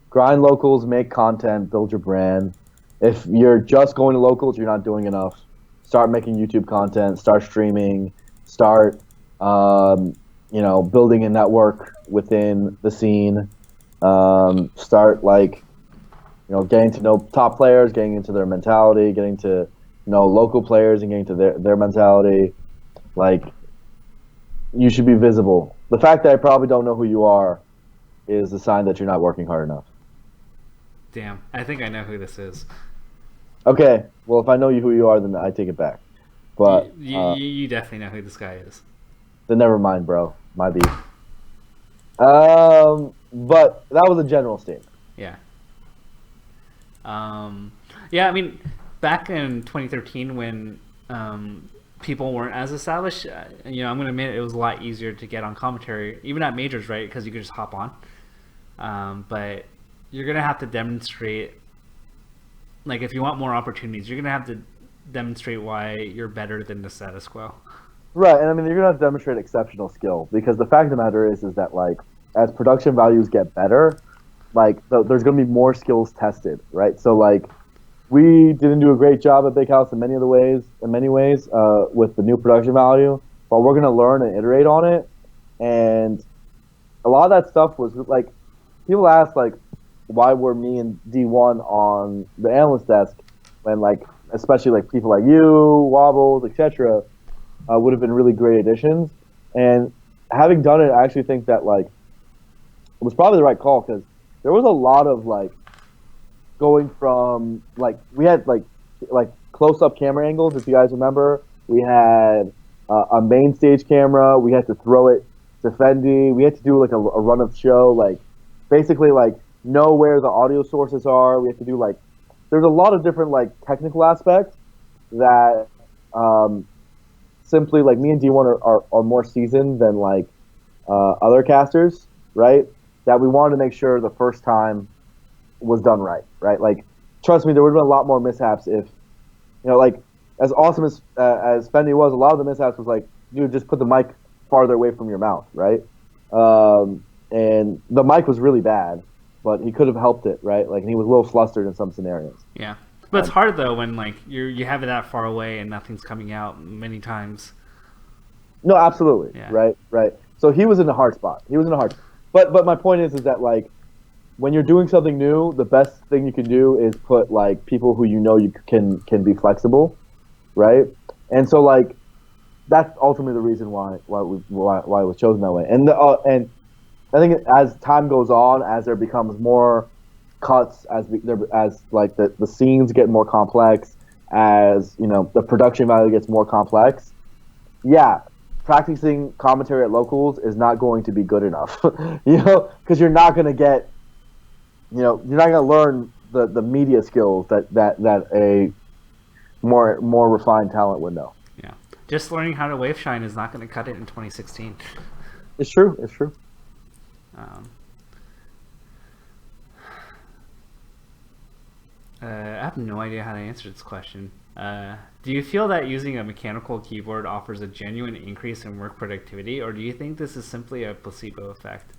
Grind locals, make content, build your brand. If you're just going to locals, you're not doing enough. Start making YouTube content, start streaming, start building a network within the scene. Start getting to know top players, getting into their mentality, getting to know local players and getting to their mentality. Like, you should be visible. The fact that I probably don't know who you are is a sign that you're not working hard enough. Damn, I think I know who this is. Okay, well, if I know who you are, then I take it back. But you definitely know who this guy is. Then never mind, bro. My beef. But that was a general statement. Yeah. Yeah, I mean, back in 2013 when people weren't as established, I'm going to admit it was a lot easier to get on commentary, even at majors, right? Because you could just hop on. But you're going to have to demonstrate, like, if you want more opportunities, you're going to have to demonstrate why you're better than the status quo. Right, and I mean, you're going to have to demonstrate exceptional skill, because the fact of the matter is that, like, as production values get better, like, there's going to be more skills tested, right? So, like, we didn't do a great job at Big House in many ways, with the new production value, but we're going to learn and iterate on it. And a lot of that stuff was, like, people ask, like, why were me and D1 on the analyst desk when, like, especially, like, people like you, Wobbles, etc., would have been really great additions. And having done it, I actually think that, like, it was probably the right call, because there was a lot of, like, going from, like, we had, like close-up camera angles, if you guys remember. We had a main stage camera. We had to throw it to Fendi. We had to do, like, a run of show, like, basically, like, know where the audio sources are. We have to do, like, there's a lot of different, like, technical aspects that simply, like, me and D1 are more seasoned than, like, other casters, right? That we wanted to make sure the first time was done right? Like, trust me, there would have been a lot more mishaps if, like, as awesome as Fendi was, a lot of the mishaps was like, dude, just put the mic farther away from your mouth, right? And the mic was really bad, but he could have helped it, right? Like, and he was a little flustered in some scenarios. Yeah, but it's hard though when, like, you have it that far away and nothing's coming out many times. No, absolutely, yeah. Right. So he was in a hard spot. But my point is that, like, when you're doing something new, the best thing you can do is put, like, people who you can be flexible, right? And so, like, that's ultimately the reason why it was chosen that way. And I think as time goes on, as there becomes more cuts, as the scenes get more complex, as the production value gets more complex, yeah, practicing commentary at locals is not going to be good enough, because you're not going to get, you're not going to learn the media skills that a more refined talent would know. Yeah, just learning how to wave shine is not going to cut it in 2016. It's true. I have no idea how to answer this question. Do you feel that using a mechanical keyboard offers a genuine increase in work productivity, or do you think this is simply a placebo effect?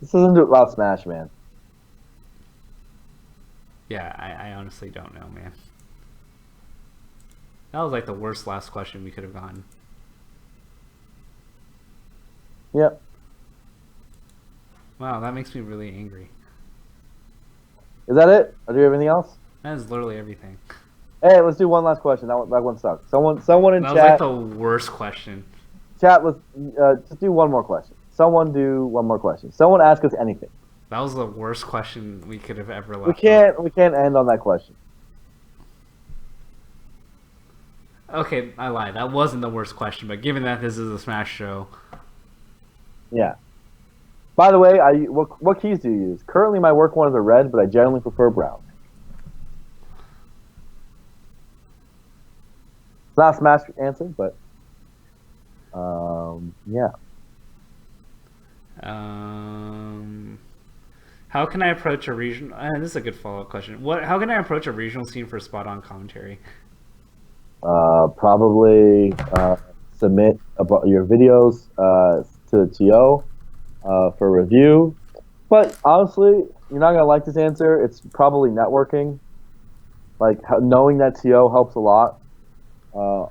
This isn't about Smash, man. Yeah, I honestly don't know, man. That was like the worst last question we could have gotten. Yep. Wow, that makes me really angry. Is that it? Or do you have anything else? That is literally everything. Hey, let's do one last question. That one sucked. Someone in That chat. was like the worst question. Chat, let's just do one more question. Someone do one more question. Someone ask us anything. That was the worst question we could have ever left. We can't end on that question. Okay, I lied. That wasn't the worst question, but given that this is a Smash show. Yeah. By the way, what keys do you use? Currently, my work one is a red, but I generally prefer brown. It's not a Smash answer, but yeah. How can I approach a regional? This is a good follow-up question. How can I approach a regional scene for spot-on commentary? Probably submit your videos to the TO for review. But honestly, you're not gonna like this answer. It's probably networking. Like knowing that TO helps a lot.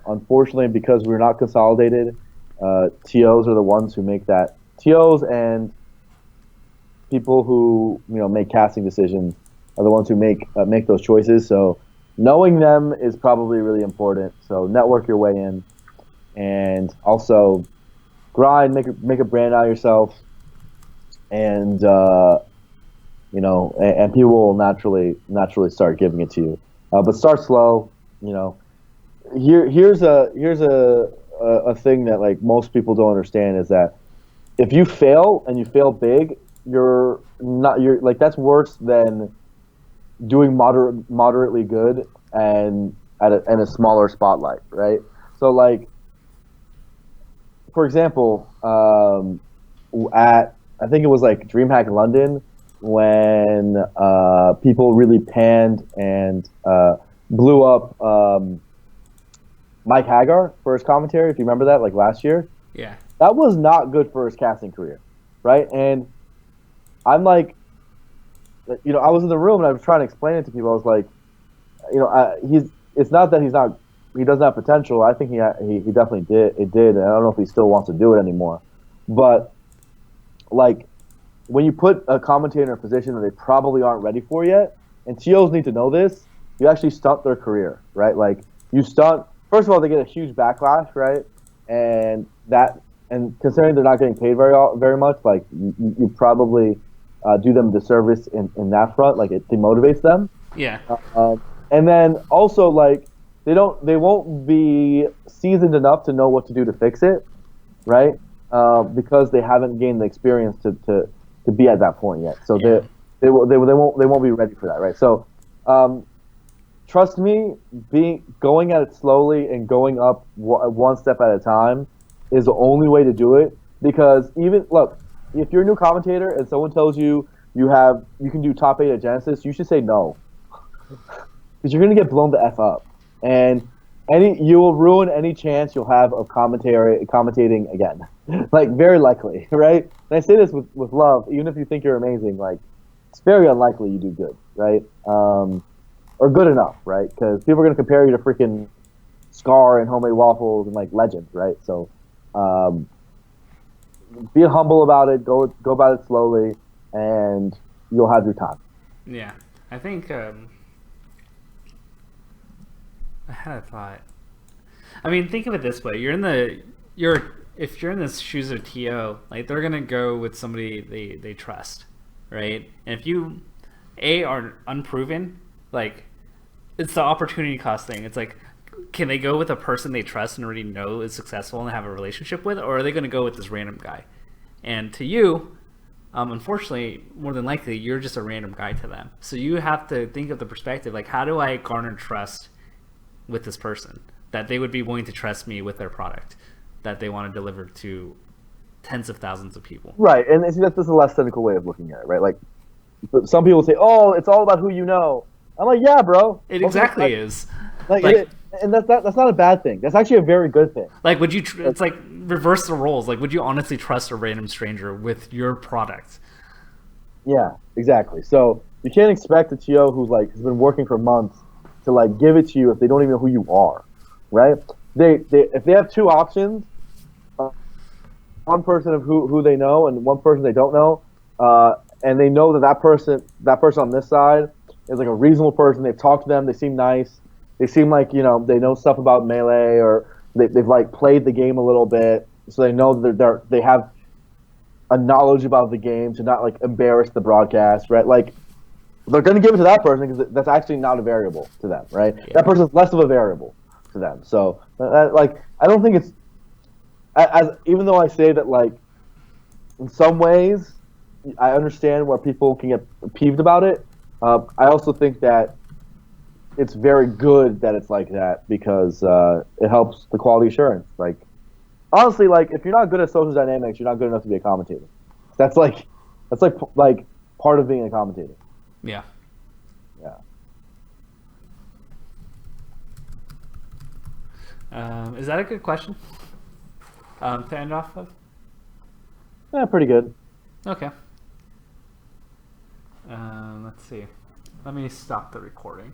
Unfortunately, because we're not consolidated, TOs are the ones who make that. TOs and people who make casting decisions are the ones who make those choices. So knowing them is probably really important. So network your way in, and also grind, make a brand out of yourself, and and people will naturally start giving it to you. But start slow. Here's a thing that like most people don't understand is that if you fail and you fail big, you're like that's worse than doing moderately good and at a smaller spotlight, right? So like, for example, at I think it was like DreamHack London when people really panned and blew up Mike Hagar for his commentary, if you remember that, like last year. Yeah. That was not good for his casting career, right? And I'm like, I was in the room and I was trying to explain it to people. I was like, it's not that he doesn't have potential. I think he definitely did. It did. And I don't know if he still wants to do it anymore. But like, when you put a commentator in a position that they probably aren't ready for yet, and TOs need to know this, you actually stunt their career, right? Like you stunt. First of all, they get a huge backlash, right? And considering they're not getting paid very much, like you probably do them a disservice in that front. Like it demotivates them. Yeah. And then also like they won't be seasoned enough to know what to do to fix it, right? Because they haven't gained the experience to be at that point yet. So yeah. they won't be ready for that, right? So. Trust me, going at it slowly and going up one step at a time is the only way to do it. Because look, if you're a new commentator and someone tells you you can do top 8 at Genesis, you should say no, because you're gonna get blown the F up, and you will ruin any chance you'll have of commentating again, like very likely, right? And I say this with love, even if you think you're amazing, like it's very unlikely you do good, right? Or good enough, right? Because people are going to compare you to freaking Scar and Homemade Waffles and like legends, right? So be humble about it, go about it slowly, and you'll have your time. Yeah, I think I had a thought. I mean, think of it this way: if you're in the shoes of TO, like they're gonna go with somebody they trust, right? And if you are unproven, like it's the opportunity cost thing. It's like, can they go with a person they trust and already know is successful and have a relationship with, or are they going to go with this random guy? And to you, unfortunately, more than likely, you're just a random guy to them. So you have to think of the perspective, like, how do I garner trust with this person that they would be willing to trust me with their product that they want to deliver to tens of thousands of people? Right, and that's just a less cynical way of looking at it, right? Like, some people say, "Oh, it's all about who you know." I'm like, "Yeah, bro." It exactly is. And that's not a bad thing. That's actually a very good thing. Like, would you? It's like reverse the roles. Like, would you honestly trust a random stranger with your product? Yeah, exactly. So you can't expect a TO who's like has been working for months to like give it to you if they don't even know who you are, right? If they have two options, one person of who they know and one person they don't know, and they know that person on this side is like a reasonable person. They've talked to them. They seem nice. They seem like they know stuff about Melee, or they've like played the game a little bit, so they know that they have a knowledge about the game to not like embarrass the broadcast, right? Like they're going to give it to that person because that's actually not a variable to them, right? Yeah. That person's less of a variable to them. So like I don't think it's even though I say that like in some ways I understand where people can get peeved about it. I also think that it's very good that it's like that because it helps the quality assurance. Like honestly, like if you're not good at social dynamics, you're not good enough to be a commentator. That's like part of being a commentator. Yeah. Yeah. Is that a good question to end off of? Yeah, pretty good. Okay. Let's see. Let me stop the recording.